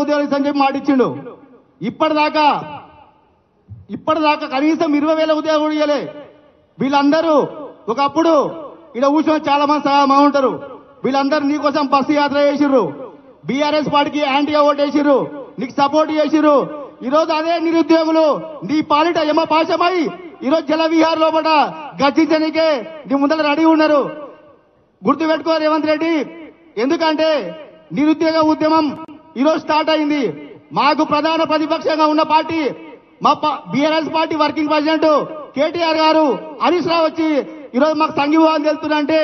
ఉద్యోగాలు ఇస్తామని చెప్పి మాట ఇచ్చిండు. ఇప్పటిదాకా కనీసం 20,000 ఉద్యోగాలు కూడా ఇవ్వలే. వీళ్ళందరూ ఒకప్పుడు ఇక్కడ కూర్చొని చాలా మంది సహా ఉంటారు. వీళ్ళందరూ నీకోసం బస్సు యాత్ర చేసిర్రు, బీఆర్ఎస్ పార్టీకి యాంటీగా ఓటేసిర్రు, నీకు సపోర్ట్ చేసిర్రు. ఈరోజు అదే నిరుద్యోగులు నీ పాలిట యమ పాశమై ఈరోజు జలవిహార్ లోపల గర్జించడానికే నీ ముందర రెడీ ఉన్నారు. గుర్తుపెట్టుకో రేవంత్ రెడ్డి, ఎందుకంటే నిరుద్యోగ ఉద్యమం ఈరోజు స్టార్ట్ అయింది. మాకు ప్రధాన ప్రతిపక్షంగా ఉన్న పార్టీ మా BRS party working president KTR గారు, హరీష్ రావు వచ్చి ఈరోజు మాకు సంఘీభావం తెలుస్తుందంటే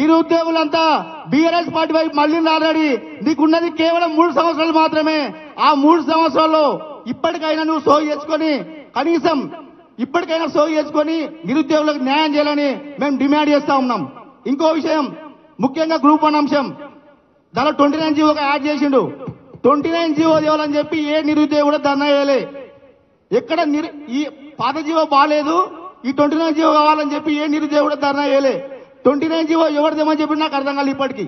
నిరుద్యోగులంతా బీఆర్ఎస్ పార్టీ వైపు మళ్ళీ ఆల్రెడీ నీకున్నది కేవలం 3 సంవత్సరాలు మాత్రమే. ఆ 3 సంవత్సరాల్లో ఇప్పటికైనా నువ్వు సోయి చేసుకొని కనీసం నిరుద్యోగులకు న్యాయం చేయాలని మేము డిమాండ్ చేస్తా ఉన్నాం. ఇంకో విషయం, ముఖ్యంగా గ్రూప్ 1 అంశం, దానిలో 29 జీవోగా యాడ్ చేసిండు. 29 జీవో ఇవ్వాలని చెప్పి ఏ నిరుద్యోగి కూడా ధర్నా చేయలే. ఎక్కడ ఈ పాత జీవో బాగాలేదు, ఈ 29 జీవో కావాలని చెప్పి ఏ నిరుద్యోగి కూడా ధర్నా చేయలే. 29 జీవో ఎవరిదేమని చెప్పి నాకు అర్థం కాలేదు. ఇప్పటికీ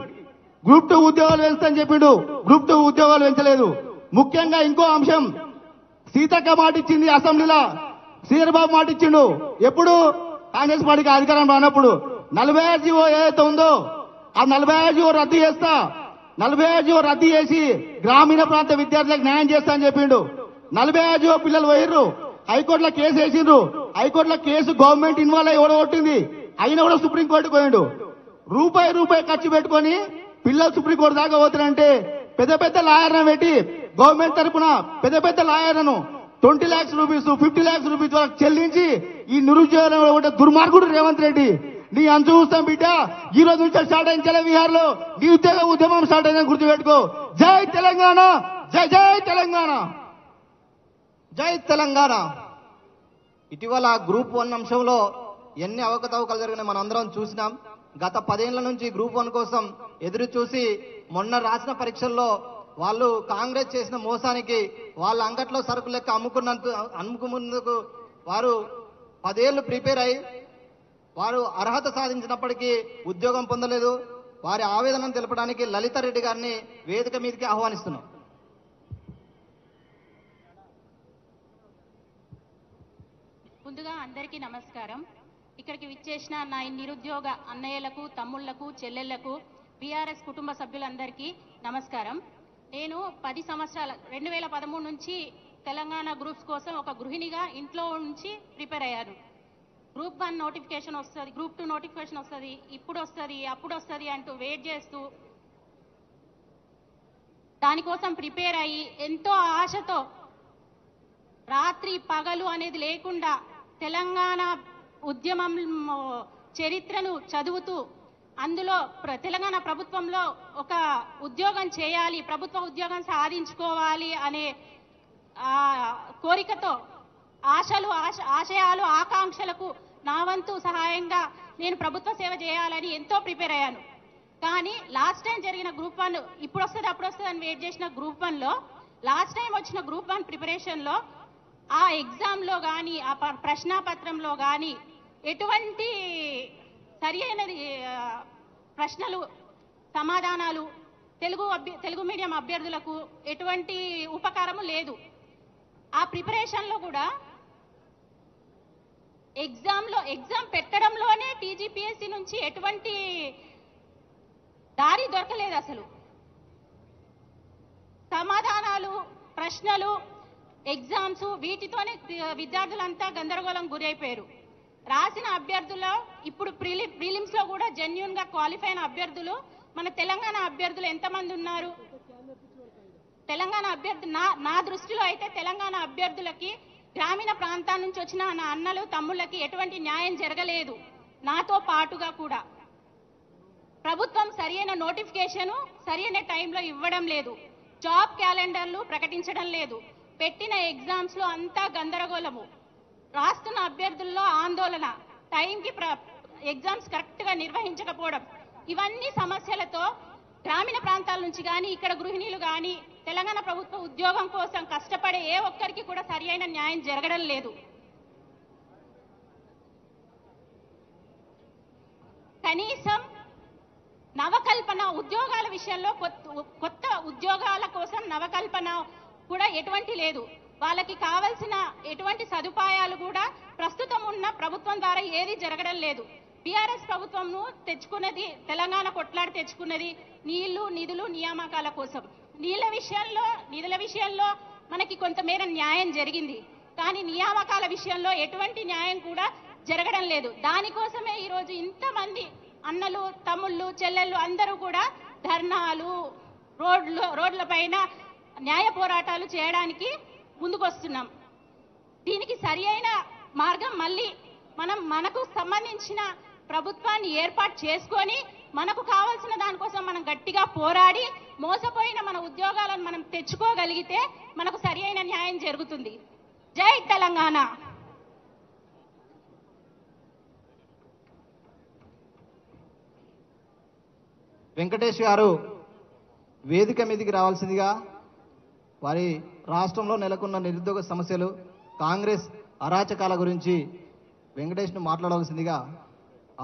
గ్రూప్ 2 ఉద్యోగాలు పెంచుతాని చెప్పిండు, గ్రూప్ 2 ఉద్యోగాలు పెంచలేదు. ముఖ్యంగా ఇంకో అంశం, సీతక్క మాట ఇచ్చింది అసెంబ్లీలో, శ్రీధర్ బాబు మాట ఇచ్చిండు. ఎప్పుడు కాంగ్రెస్ పార్టీకి అధికారం రానప్పుడు 46 జీవో ఏదైతే ఉందో ఆ 46 జీవో రద్దు చేస్తా, 46 జీవో రద్దు చేసి గ్రామీణ ప్రాంత విద్యార్థులకు న్యాయం చేస్తా అని చెప్పిండు. 46 జీవో పిల్లలు పోయిర్రు, హైకోర్టులో కేసు వేసిండ్రు. హైకోర్టులో కేసు గవర్నమెంట్ ఇన్వాల్వ్ అయ్యి ఓడగొట్టింది, అయినా కూడా సుప్రీంకోర్టుకు పోయిండు. రూపాయి ఖర్చు పెట్టుకొని పిల్లలు సుప్రీంకోర్టు దాకా పోతారంటే పెద్ద లాయర్లను పెట్టి గవర్నమెంట్ తరఫున పెద్ద లాయర్లను 20 lakhs రూపీస్ 50 lakhs రూపీస్ వరకు చెల్లించి ఈ నిరుద్యోగ దుర్మార్గుడు రేవంత్ రెడ్డి నీ అంచు చూస్తాం బిడ్డ. ఈ రోజు నుంచి స్టార్ట్ అయిన జలవిహార్ లో నిరుద్యోగ ఉద్యమం స్టార్ట్ అయిందని గుర్తుపెట్టుకో. జై తెలంగాణ, జై జై తెలంగాణ, జై తెలంగాణ. ఇటీవల గ్రూప్ 1 అంశంలో ఎన్ని అవకతవకలు జరిగినాయి మనం అందరం చూసినాం. గత 10 ఏళ్ల నుంచి గ్రూప్ 1 కోసం ఎదురు చూసి మొన్న రాసిన పరీక్షల్లో వాళ్ళు కాంగ్రెస్ చేసిన మోసానికి వాళ్ళ అంగట్లో సరుకు లెక్క అమ్ముకున్నందుకు వారు 10 ఏళ్లు ప్రిపేర్ అయి వారు అర్హత సాధించినప్పటికీ ఉద్యోగం పొందలేదు. వారి ఆవేదనను తెలపడానికి లలిత రెడ్డి గారిని వేదిక మీదకి ఆహ్వానిస్తున్నాం. ముందుగా అందరికీ నమస్కారం. ఇక్కడికి విచ్చేసిన నా నిరుద్యోగ అన్నయ్యలకు, తమ్ముళ్లకు, చెల్లెళ్లకు, బీఆర్ఎస్ కుటుంబ సభ్యులందరికీ నమస్కారం. నేను 10 సంవత్సరాల 2013 నుంచి తెలంగాణ గ్రూప్స్ కోసం ఒక గృహిణిగా ఇంట్లో నుంచి ప్రిపేర్ అయ్యాను. గ్రూప్ 1 నోటిఫికేషన్ వస్తుంది, గ్రూప్ 2 నోటిఫికేషన్ వస్తుంది, ఇప్పుడు వస్తుంది, అప్పుడు వస్తుంది అంటూ వెయిట్ చేస్తూ దానికోసం ప్రిపేర్ అయ్యి ఎంతో ఆశతో రాత్రి పగలు అనేది లేకుండా తెలంగాణ ఉద్యమం చరిత్రను చదువుతూ అందులో తెలంగాణ ప్రభుత్వంలో ఒక ఉద్యోగం చేయాలి, ప్రభుత్వ ఉద్యోగం సాధించుకోవాలి అనే కోరికతో ఆశయాలు ఆకాంక్షలకు నా వంతు సహాయంగా నేను ప్రభుత్వ సేవ చేయాలని ఎంతో ప్రిపేర్ అయ్యాను. కానీ లాస్ట్ టైం జరిగిన గ్రూప్ 1 ఇప్పుడు వస్తుంది అప్పుడు వస్తుంది అని వెయిట్ చేసిన గ్రూప్ 1లో లాస్ట్ టైం వచ్చిన గ్రూప్ 1 ప్రిపరేషన్లో ఆ ఎగ్జామ్లో కానీ ఆ ప్రశ్నాపత్రంలో కానీ ఎటువంటి సరి అయినది ప్రశ్నలు సమాధానాలు తెలుగు మీడియం అభ్యర్థులకు ఎటువంటి ఉపకారము లేదు. ఆ ప్రిపరేషన్లో కూడా ఎగ్జామ్ పెట్టడంలోనే టీజీపీఎస్సీ నుంచి ఎటువంటి దారి దొరకలేదు. అసలు సమాధానాలు, ప్రశ్నలు, ఎగ్జామ్స్ వీటితోనే విద్యార్థులంతా గందరగోళం గురైపోయారు. రాసిన అభ్యర్థుల్లో ఇప్పుడు ప్రిలిమ్స్ లో కూడా జెన్యూన్ గా క్వాలిఫై అయిన అభ్యర్థులు మన తెలంగాణ అభ్యర్థులు ఎంతమంది ఉన్నారు? తెలంగాణ అభ్యర్థి నా దృష్టిలో అయితే తెలంగాణ అభ్యర్థులకి గ్రామీణ ప్రాంతాల నుంచి వచ్చిన నా అన్నలు తమ్ముళ్ళకి ఎటువంటి న్యాయం జరగలేదు. నాతో పాటుగా కూడా ప్రభుత్వం సరైన నోటిఫికేషన్ సరైన టైంలో ఇవ్వడం లేదు, జాబ్ క్యాలెండర్లు ప్రకటించడం లేదు, పెట్టిన ఎగ్జామ్స్ లో అంతా గందరగోళము, రాస్తున్న అభ్యర్థుల్లో ఆందోళన, టైంకి ఎగ్జామ్స్ కరెక్ట్ గా నిర్వహించకపోవడం, ఇవన్నీ సమస్యలతో గ్రామీణ ప్రాంతాల నుంచి కానీ ఇక్కడ గృహిణీలు కానీ తెలంగాణ ప్రభుత్వ ఉద్యోగం కోసం కష్టపడే ఏ ఒక్కరికి కూడా సరి అయిన న్యాయం జరగడం లేదు. కనీసం నవకల్పన ఉద్యోగాల విషయంలో కొత్త ఉద్యోగాల కోసం నవకల్పన కూడా ఎటువంటి లేదు. వాళ్ళకి కావాల్సిన ఎటువంటి సదుపాయాలు కూడా ప్రస్తుతం ఉన్న ప్రభుత్వం ద్వారా ఏది జరగడం లేదు. బీఆర్ఎస్ ప్రభుత్వంను తెచ్చుకున్నది, తెలంగాణ కొట్లాడి తెచ్చుకున్నది నీళ్లు, నిధులు, నియామకాల కోసం. నిధుల విషయంలో మనకి కొంతమేర న్యాయం జరిగింది, కానీ నియామకాల విషయంలో ఎటువంటి న్యాయం కూడా జరగడం లేదు. దానికోసమే ఈరోజు ఇంతమంది అన్నలు, తమ్ముళ్ళు, చెల్లెళ్ళు అందరూ కూడా ధర్నాలు, రోడ్ల పైన న్యాయ పోరాటాలు చేయడానికి ముందుకొస్తున్నాం. దీనికి సరి అయిన మార్గం మళ్ళీ మనకు సంబంధించిన ప్రభుత్వాన్ని ఏర్పాటు చేసుకొని మనకు కావాల్సిన దానికోసం మనం గట్టిగా పోరాడి మోసపోయిన మన ఉద్యోగాలను మనం తెచ్చుకోగలిగితే మనకు సరి అయిన న్యాయం జరుగుతుంది. జై తెలంగాణ. వెంకటేష్ గారు వేదిక మీదకి రావాల్సిందిగా వారి రాష్ట్రంలో నెలకొన్న నిరుద్యోగ సమస్యలు, కాంగ్రెస్ అరాచకాల గురించి వెంకటేష్ను మాట్లాడవలసిందిగా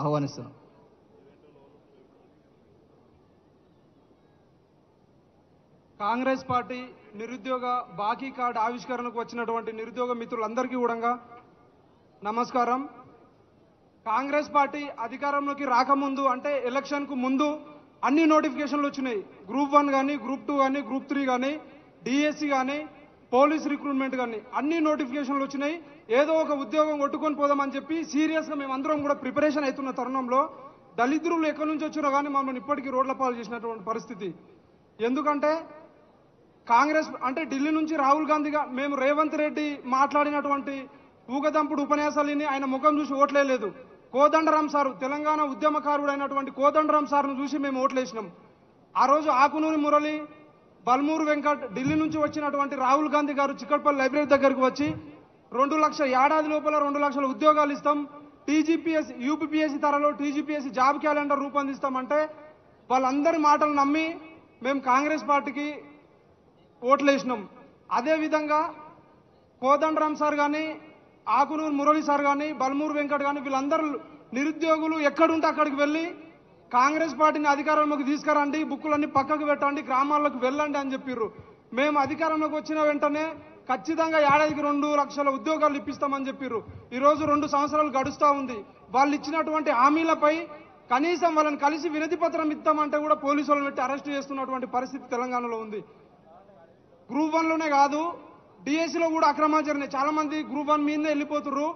ఆహ్వానిస్తున్నాం. కాంగ్రెస్ పార్టీ నిరుద్యోగ బాకీ కార్డు ఆవిష్కరణకు వచ్చినటువంటి నిరుద్యోగ మిత్రులందరికీ కూడా నమస్కారం. కాంగ్రెస్ పార్టీ అధికారంలోకి రాకముందు, అంటే ఎలక్షన్కు ముందు అన్ని నోటిఫికేషన్లు వచ్చినాయి. గ్రూప్ 1 కానీ, గ్రూప్ 2 కానీ, గ్రూప్ 3 కానీ, డిఎస్సి కానీ, పోలీస్ రిక్రూట్మెంట్ కానీ అన్ని నోటిఫికేషన్లు వచ్చినాయి. ఏదో ఒక ఉద్యోగం కొట్టుకొని పోదామని చెప్పి సీరియస్గా మేమందరం కూడా ప్రిపరేషన్ అవుతున్న తరుణంలో దళిద్రులు ఎక్కడి నుంచి వచ్చినా కానీ మమ్మల్ని ఇప్పటికీ రోడ్ల పాలు చేసినటువంటి పరిస్థితి. ఎందుకంటే కాంగ్రెస్ అంటే ఢిల్లీ నుంచి రాహుల్ గాంధీగా మేము రేవంత్ రెడ్డి మాట్లాడినటువంటి ఊగదంపుడు ఉపన్యాసాలని ఆయన ముఖం చూసి ఓట్లేదు. కోదండరాం సారు, తెలంగాణ ఉద్యమకారుడు అయినటువంటి కోదండరాం సార్ను చూసి మేము ఓట్లేసినాం. ఆ రోజు ఆకునూరి మురళి, బల్మూరు వెంకట్, ఢిల్లీ నుంచి వచ్చినటువంటి రాహుల్ గాంధీ గారు చిక్కడపల్లి లైబ్రరీ దగ్గరకు వచ్చి 2 లక్షల ఏడాది లోపల 2 లక్షల ఉద్యోగాలు ఇస్తాం, టీజీపీఎస్ యూపీపీఎస్సీ తరలో టీజీపీఎస్సీ జాబ్ క్యాలెండర్ రూపొందిస్తామంటే వాళ్ళందరి మాటలు నమ్మి మేము కాంగ్రెస్ పార్టీకి ఓట్లేసినాం. అదేవిధంగా కోదండరాం సార్ కానీ, ఆకునూరు మురళి సార్ కానీ, బల్మూరు వెంకట్ కానీ వీళ్ళందరూ నిరుద్యోగులు ఎక్కడుంటే అక్కడికి వెళ్ళి కాంగ్రెస్ పార్టీని అధికారంలోకి తీసుకురండి, బుక్కులన్నీ పక్కకు పెట్టండి, గ్రామాల్లోకి వెళ్ళండి అని చెప్పిర్రు. మేము అధికారంలోకి వచ్చిన వెంటనే ఖచ్చితంగా ఏడాదికి 2 లక్షల ఉద్యోగాలు ఇప్పిస్తామని చెప్పిర్రు. ఈరోజు 2 సంవత్సరాలు గడుస్తూ ఉంది. వాళ్ళు ఇచ్చినటువంటి హామీలపై కనీసం వాళ్ళని కలిసి వినతి పత్రం ఇస్తామంటే కూడా పోలీసు వాళ్ళని పెట్టి అరెస్ట్ చేస్తున్నటువంటి పరిస్థితి తెలంగాణలో ఉంది. గ్రూప్ 1లోనే కాదు, డిఎస్సిలో కూడా అక్రమాలు జరిగినాయి. చాలా మంది గ్రూప్ 1 మీదనే వెళ్ళిపోతుర్రు.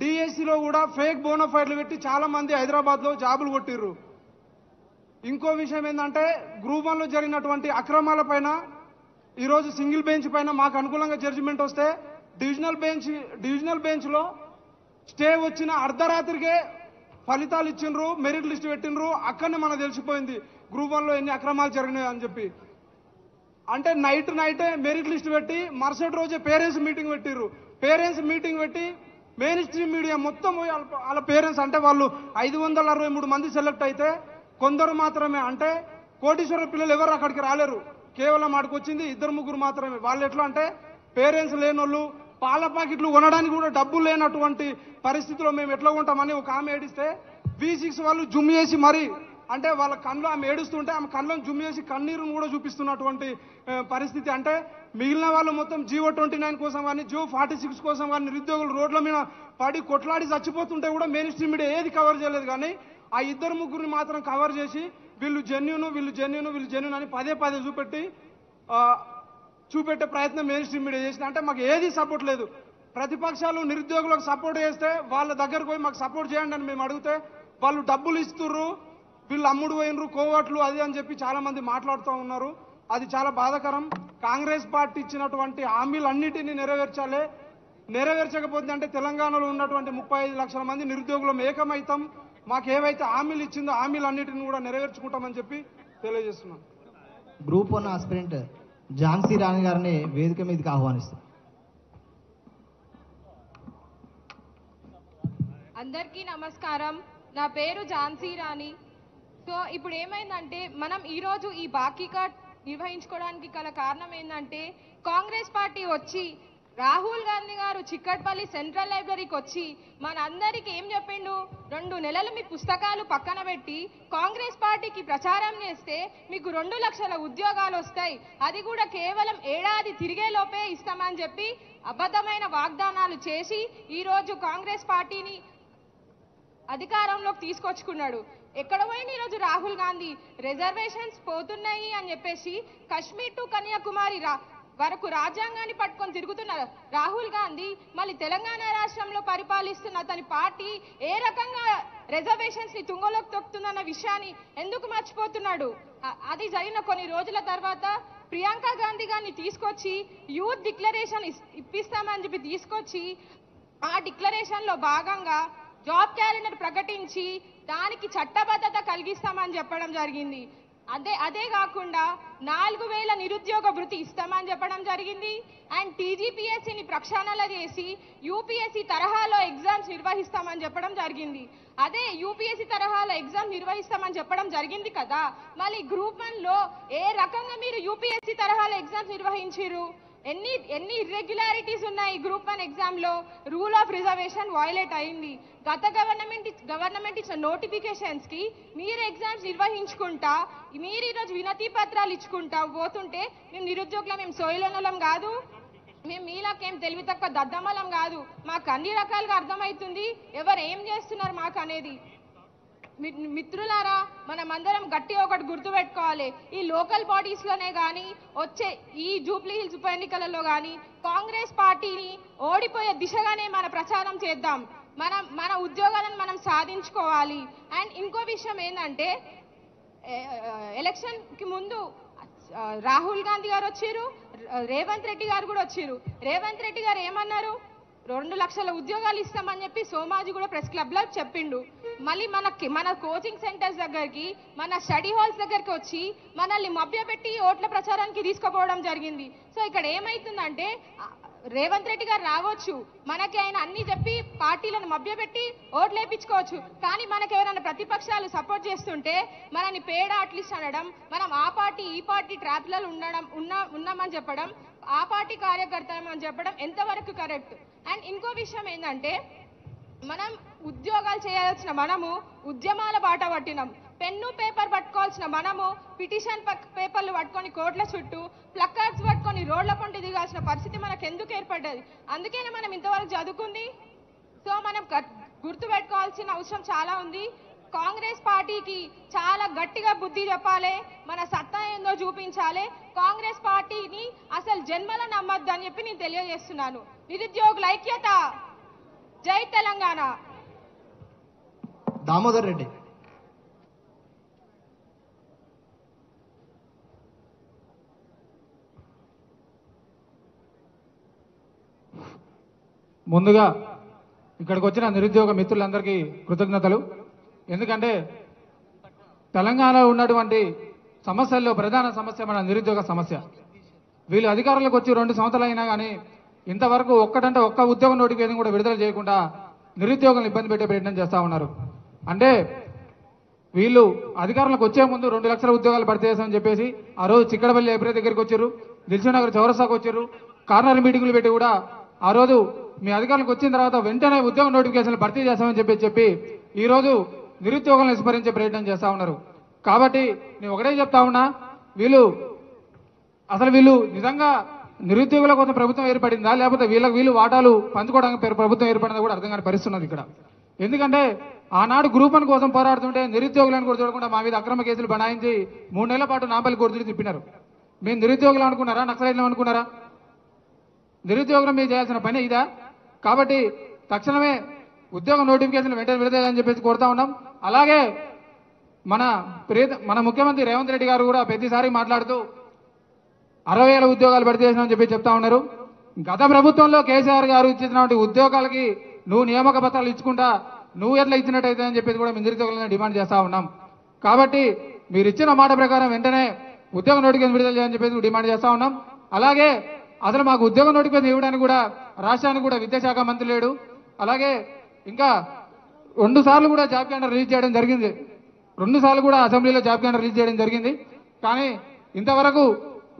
డిఎస్సిలో కూడా ఫేక్ బోనోఫైడ్లు పెట్టి చాలా మంది హైదరాబాద్లో జాబులు కొట్టిర్రు. ఇంకో విషయం ఏంటంటే గ్రూప్ 1లో జరిగినటువంటి అక్రమాల పైన ఈరోజు సింగిల్ బెంచ్ పైన మాకు అనుకూలంగా జడ్జిమెంట్ వస్తే డివిజనల్ బెంచ్లో స్టే వచ్చిన అర్ధరాత్రికే ఫలితాలు ఇచ్చిండ్రు, మెరిట్ లిస్ట్ పెట్టిండ్రు. అక్కడనే మనకు తెలిసిపోయింది గ్రూప్ 1లో ఎన్ని అక్రమాలు జరిగినాయి అని చెప్పి. అంటే నైటే మెరిట్ లిస్ట్ పెట్టి మరుసటి రోజే పేరెంట్స్ మీటింగ్ పెట్టిర్రు. పేరెంట్స్ మీటింగ్ పెట్టి మెయిన్ స్ట్రీమ్ మీడియా మొత్తం వాళ్ళ పేరెంట్స్, అంటే వాళ్ళు 563 మంది సెలెక్ట్ అయితే కొందరు మాత్రమే, అంటే కోటీశ్వర పిల్లలు ఎవరు అక్కడికి రాలేరు. కేవలం ఆడికి వచ్చింది 2-3 మాత్రమే. వాళ్ళు ఎట్లా అంటే పేరెంట్స్ లేనోళ్ళు, పాల ప్యాకెట్లు కొనడానికి కూడా డబ్బులు లేనటువంటి పరిస్థితిలో మేము ఎట్లా ఉంటామని ఒక ఆమె ఏడిస్తే V6 వాళ్ళు జుమ్ చేసి మరి, అంటే వాళ్ళ కళ్ళు ఆమె ఏడుస్తుంటే ఆమె కళ్ళను జుమ్ చేసి కన్నీరును కూడా చూపిస్తున్నటువంటి పరిస్థితి. అంటే మిగిలిన వాళ్ళు మొత్తం GO29 కోసం కానీ, GO46 కోసం కానీ నిరుద్యోగులు రోడ్ల మీద పడి కొట్లాడి చచ్చిపోతుంటే కూడా మెయిన్ స్ట్రీమ్ మీడియా ఏది కవర్ చేయలేదు. కానీ ఆ 2-3 మాత్రం కవర్ చేసి వీళ్ళు జెన్యూన్ అని పదే చూపెట్టే ప్రయత్నం మెయిన్ స్ట్రీమ్ మీడియా చేసింది. అంటే మాకు ఏది సపోర్ట్ లేదు. ప్రతిపక్షాలు నిరుద్యోగులకు సపోర్ట్ చేస్తే వాళ్ళ దగ్గరకు పోయి మాకు సపోర్ట్ చేయండి అని మేము అడిగితే వాళ్ళు డబ్బులు ఇస్తుర్రు, వీళ్ళు అమ్ముడు పోయినరు, కోవట్లు అది అని చెప్పి చాలా మంది మాట్లాడుతూ ఉన్నారు. అది చాలా బాధాకరం. కాంగ్రెస్ పార్టీ ఇచ్చినటువంటి హామీలన్నిటినీ నెరవేర్చాలి. నెరవేర్చకపోతే అంటే తెలంగాణలో ఉన్నటువంటి 35 లక్షల మంది నిరుద్యోగులం ఏకమైతాం. మాకేవైతే హామీలు ఇచ్చిందో హామీలన్నిటిని కూడా నెరవేర్చుకుంటామని చెప్పి తెలియజేస్తున్నాం. గ్రూప్ 1 ఆస్పిరెంట్ ఝాన్సీ రాణి గారిని వేదిక మీదకి ఆహ్వానిస్తాం. అందరికీ నమస్కారం. నా పేరు ఝాన్సీ రాణి. సో ఇప్పుడు ఏమైందంటే మనం ఈరోజు ఈ బాకీ కార్డ్ నిర్వహించుకోవడానికి గల కారణం ఏంటంటే కాంగ్రెస్ పార్టీ వచ్చి రాహుల్ గాంధీ గారు చిక్కట్పల్లి సెంట్రల్ లైబ్రరీకి వచ్చి మనందరికీ ఏం చెప్పిండు? 2 నెలలు మీ పుస్తకాలు పక్కన పెట్టి కాంగ్రెస్ పార్టీకి ప్రచారం చేస్తే మీకు 2 లక్షల ఉద్యోగాలు వస్తాయి, అది కూడా కేవలం ఏడాది తిరిగే లోపే ఇస్తామని చెప్పి అబద్ధమైన వాగ్దానాలు చేసి ఈ రోజు కాంగ్రెస్ పార్టీని అధికారంలోకి తీసుకొచ్చుకున్నాడు. ఎక్కడ పోయిన ఈరోజు రాహుల్ గాంధీ? రిజర్వేషన్స్ పోతున్నాయి అని చెప్పేసి కాశ్మీర్ టు కన్యాకుమారి వరకు రాజ్యాంగాన్ని పట్టుకొని తిరుగుతున్న రాహుల్ గాంధీ మళ్ళీ తెలంగాణ రాష్ట్రంలో పరిపాలిస్తున్న అతని పార్టీ ఏ రకంగా రిజర్వేషన్స్ ని తుంగలోకి తొక్కుతుందన్న విషయాన్ని ఎందుకు మర్చిపోతున్నాడు? అది జరిగిన కొన్ని రోజుల తర్వాత ప్రియాంక గాంధీ గారిని తీసుకొచ్చి యూత్ డిక్లరేషన్ ఇప్పిస్తామని చెప్పి తీసుకొచ్చి ఆ డిక్లరేషన్ లో భాగంగా జాబ్ క్యాలెండర్ ప్రకటించి దానికి చట్టబద్ధత కలిగిస్తామని చెప్పడం జరిగింది. అదే కాకుండా 4000 నిరుద్యోగ భృతి ఇస్తామని చెప్పడం జరిగింది. అండ్ టీజీపీఎస్సీని ప్రక్షాళన చేసి యూపీఎస్సీ తరహాలో ఎగ్జామ్స్ నిర్వహిస్తామని చెప్పడం జరిగింది. అదే యూపీఎస్సీ తరహాలో ఎగ్జామ్ నిర్వహిస్తామని చెప్పడం జరిగింది కదా, మళ్ళీ గ్రూప్ 1లో ఏ రకంగా మీరు యూపీఎస్సీ తరహాలో ఎగ్జామ్స్ నిర్వహించారు? ఎన్ని ఇర్రెగ్యులారిటీస్ ఉన్నాయి గ్రూప్ 1 ఎగ్జామ్ లో? రూల్ ఆఫ్ రిజర్వేషన్ వైలేట్ అయింది. గత గవర్నమెంట్ ఇచ్చిన నోటిఫికేషన్స్ కి మీరు ఎగ్జామ్స్ నిర్వహించుకుంటా మీరు ఈరోజు వినతి పత్రాలు ఇచ్చుకుంటా పోతుంటే మేము నిరుద్యోగులం, మేము సోయలోనలం కాదు, మేము మీలాకేం తెలివి తక్కువ దద్దమలం కాదు, మాకు అన్ని రకాలుగా అర్థమవుతుంది ఎవరు ఏం చేస్తున్నారు మాకు అనేది. మిత్రులారా, మనమందరం గట్టి ఒకటి గుర్తుపెట్టుకోవాలి, ఈ లోకల్ బాడీస్ లోనే కానీ వచ్చే ఈ జూబ్లీ హిల్స్ ఉప ఎన్నికలలో కానీ కాంగ్రెస్ పార్టీని ఓడిపోయే దిశగానే మన ప్రచారం చేద్దాం. మన ఉద్యోగాలను మనం సాధించుకోవాలి. అండ్ ఇంకో విషయం ఏంటంటే, ఎలక్షన్ కి ముందు రాహుల్ గాంధీ గారు వచ్చారు, రేవంత్ రెడ్డి గారు కూడా వచ్చారు. రేవంత్ రెడ్డి గారు ఏమన్నారు? 2 లక్షల ఉద్యోగాలు ఇస్తామని చెప్పి సోమాజీ కూడా ప్రెస్ క్లబ్ లో చెప్పిండు. మళ్ళీ మన కోచింగ్ సెంటర్స్ దగ్గరికి, మన స్టడీ హాల్స్ దగ్గరికి వచ్చి మనల్ని మభ్యపెట్టి ఓట్ల ప్రచారానికి తీసుకుపోవడం జరిగింది. సో ఇక్కడ ఏమైతుందంటే, రేవంత్ రెడ్డి గారు రావచ్చు, మనకి ఆయన అన్ని చెప్పి పార్టీలను మభ్యపెట్టి ఓట్లు వేయించుకోవచ్చు, కానీ మనకి ఎవరైనా ప్రతిపక్షాలు సపోర్ట్ చేస్తుంటే మనని పేడ అట్లీస్ట్ అనడం, మనం ఆ పార్టీ ఈ పార్టీ ట్రాప్లలో ఉన్నామని చెప్పడం, ఆ పార్టీ కార్యకర్తలమని చెప్పడం ఎంతవరకు కరెక్ట్? అండ్ ఇంకో విషయం ఏంటంటే, మనం ఉద్యోగాలు చేయాల్సిన మనము ఉద్యమాల బాట పట్టినాం. పెన్ను పేపర్ పట్టుకోవాల్సిన మనము పిటిషన్ పేపర్లు పట్టుకొని కోట్ల చుట్టూ ప్లకార్డ్స్ పట్టుకొని రోడ్ల పొంటి దిగాల్సిన పరిస్థితి మనకు ఎందుకు ఏర్పడ్డది? అందుకనే మనం ఇంతవరకు చదువుకుంది. సో మనం గుర్తు పెట్టుకోవాల్సిన అవసరం చాలా ఉంది. కాంగ్రెస్ పార్టీకి చాలా గట్టిగా బుద్ధి చెప్పాలి, మన సత్తా ఏందో చూపించాలి. కాంగ్రెస్ పార్టీని అసలు జన్మల నమ్మద్దు అని చెప్పి నేను తెలియజేస్తున్నాను. నిరుద్యోగుల ఐక్యత, జై తెలంగాణ. దామోదర్ రెడ్డి. ముందుగా ఇక్కడికి వచ్చిన నిరుద్యోగ మిత్రులందరికీ కృతజ్ఞతలు. ఎందుకంటే తెలంగాణలో ఉన్నటువంటి సమస్యల్లో ప్రధాన సమస్య మన నిరుద్యోగ సమస్య. వీళ్ళు అధికారంలోకి వచ్చి 2 సంవత్సరాలు అయినా కానీ ఇంతవరకు ఒక్క ఉద్యోగ నోటిఫికేషన్ కూడా విడుదల చేయకుండా నిరుద్యోగులను ఇబ్బంది పెట్టే ప్రయత్నం చేస్తా ఉన్నారు. అంటే వీళ్ళు అధికారంలోకి వచ్చే ముందు 2 లక్షల ఉద్యోగాలు భర్తీ చేస్తామని చెప్పేసి ఆ రోజు చిక్కడపల్లి లైబ్రరీ దగ్గరికి వచ్చారు, దిల్సుఖ్నగర్ చౌరస్తాకు వచ్చారు, కార్నర్ మీటింగులు పెట్టి కూడా ఆ రోజు మీ అధికారులకు వచ్చిన తర్వాత వెంటనే ఉద్యోగ నోటిఫికేషన్లు భర్తీ చేస్తామని చెప్పి ఈ రోజు నిరుద్యోగులను విస్మరించే ప్రయత్నం చేస్తా ఉన్నారు. కాబట్టి నేను ఒకటే చెప్తా ఉన్నా, వీళ్ళు నిజంగా నిరుద్యోగుల కోసం ప్రభుత్వం ఏర్పడిందా, లేకపోతే వీళ్ళు వాటాలు పంచుకోవడానికి ప్రభుత్వం ఏర్పడిందా కూడా అర్థం కాని పరిస్థితున్నది ఇక్కడ. ఎందుకంటే ఆనాడు గ్రూప్ 1 కోసం పోరాడుతుంటే నిరుద్యోగులను కూడా చూడకుండా మా మీద అక్రమ కేసులు బనాయించి 3 నెలల పాటు నాంపల్లి కోర్టులు తిప్పినారు. మేము నిరుద్యోగులు అనుకున్నారా, నక్సలైట్లు అనుకున్నారా? నిరుద్యోగులు మీరు చేయాల్సిన పని ఇదా? కాబట్టి తక్షణమే ఉద్యోగ నోటిఫికేషన్ వెంటనే విడుదలని చెప్పేసి కోరుతా ఉన్నాం. అలాగే మన ముఖ్యమంత్రి రేవంత్ రెడ్డి గారు కూడా ప్రతిసారి మాట్లాడుతూ 60,000 ఉద్యోగాలు భర్తీ చేసినామని చెప్పి చెప్తా ఉన్నారు. గత ప్రభుత్వంలో కేసీఆర్ గారు ఇచ్చినటువంటి ఉద్యోగాలకి నువ్వు నియామక పత్రాలు ఇచ్చుకుంటా నువ్వు ఎట్లా ఇచ్చినట్టయితే అని చెప్పేసి కూడా మేము నిరుద్యోగులను డిమాండ్ చేస్తా ఉన్నాం. కాబట్టి మీరు ఇచ్చిన మాట ప్రకారం వెంటనే ఉద్యోగ నోటిఫికేషన్ విడుదల చేయాలని చెప్పేసి డిమాండ్ చేస్తా ఉన్నాం. అలాగే అసలు మాకు ఉద్యోగ నోటిఫికేషన్ ఇవ్వడానికి కూడా రాష్ట్రానికి కూడా విద్యాశాఖ మంత్రి లేడు. అలాగే ఇంకా 2 సార్లు కూడా జాబ్ క్యాలెండర్ రిలీజ్ చేయడం జరిగింది. 2 సార్లు కూడా అసెంబ్లీలో జాబ్ క్యాలెండర్ రిలీజ్ చేయడం జరిగింది. కానీ ఇంతవరకు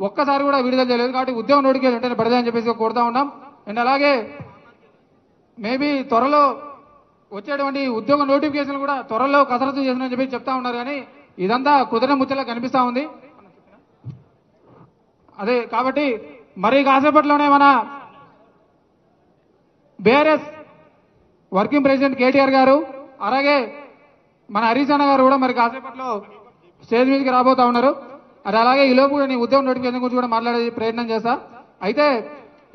ఒక్కసారి కూడా విడుదల చేయలేదు. కాబట్టి ఉద్యోగ నోటిఫికేషన్ వెంటనే పడదని చెప్పేసి కోరుతా ఉన్నాం. అండ్ అలాగే మేబీ త్వరలో వచ్చేటువంటి ఉద్యోగ నోటిఫికేషన్ కూడా త్వరలో కసరత్తు చేసినని చెప్పి చెప్తా ఉన్నారు. కానీ ఇదంతా కుదిరిన ముచ్చలా కనిపిస్తా ఉంది. అదే కాబట్టి మరి కాసేపట్లోనే మన బీఆర్ఎస్ వర్కింగ్ ప్రెసిడెంట్ కేటీఆర్ గారు అలాగే మన హరీష్ అన్న గారు కూడా మరి కాసేపట్లో స్టేజ్ మీదకి రాబోతా ఉన్నారు. అది అలాగే ఈ లోపు కూడా నేను ఉద్యోగ నోటిఫికేషన్ గురించి కూడా మాట్లాడే ప్రయత్నం చేస్తా. అయితే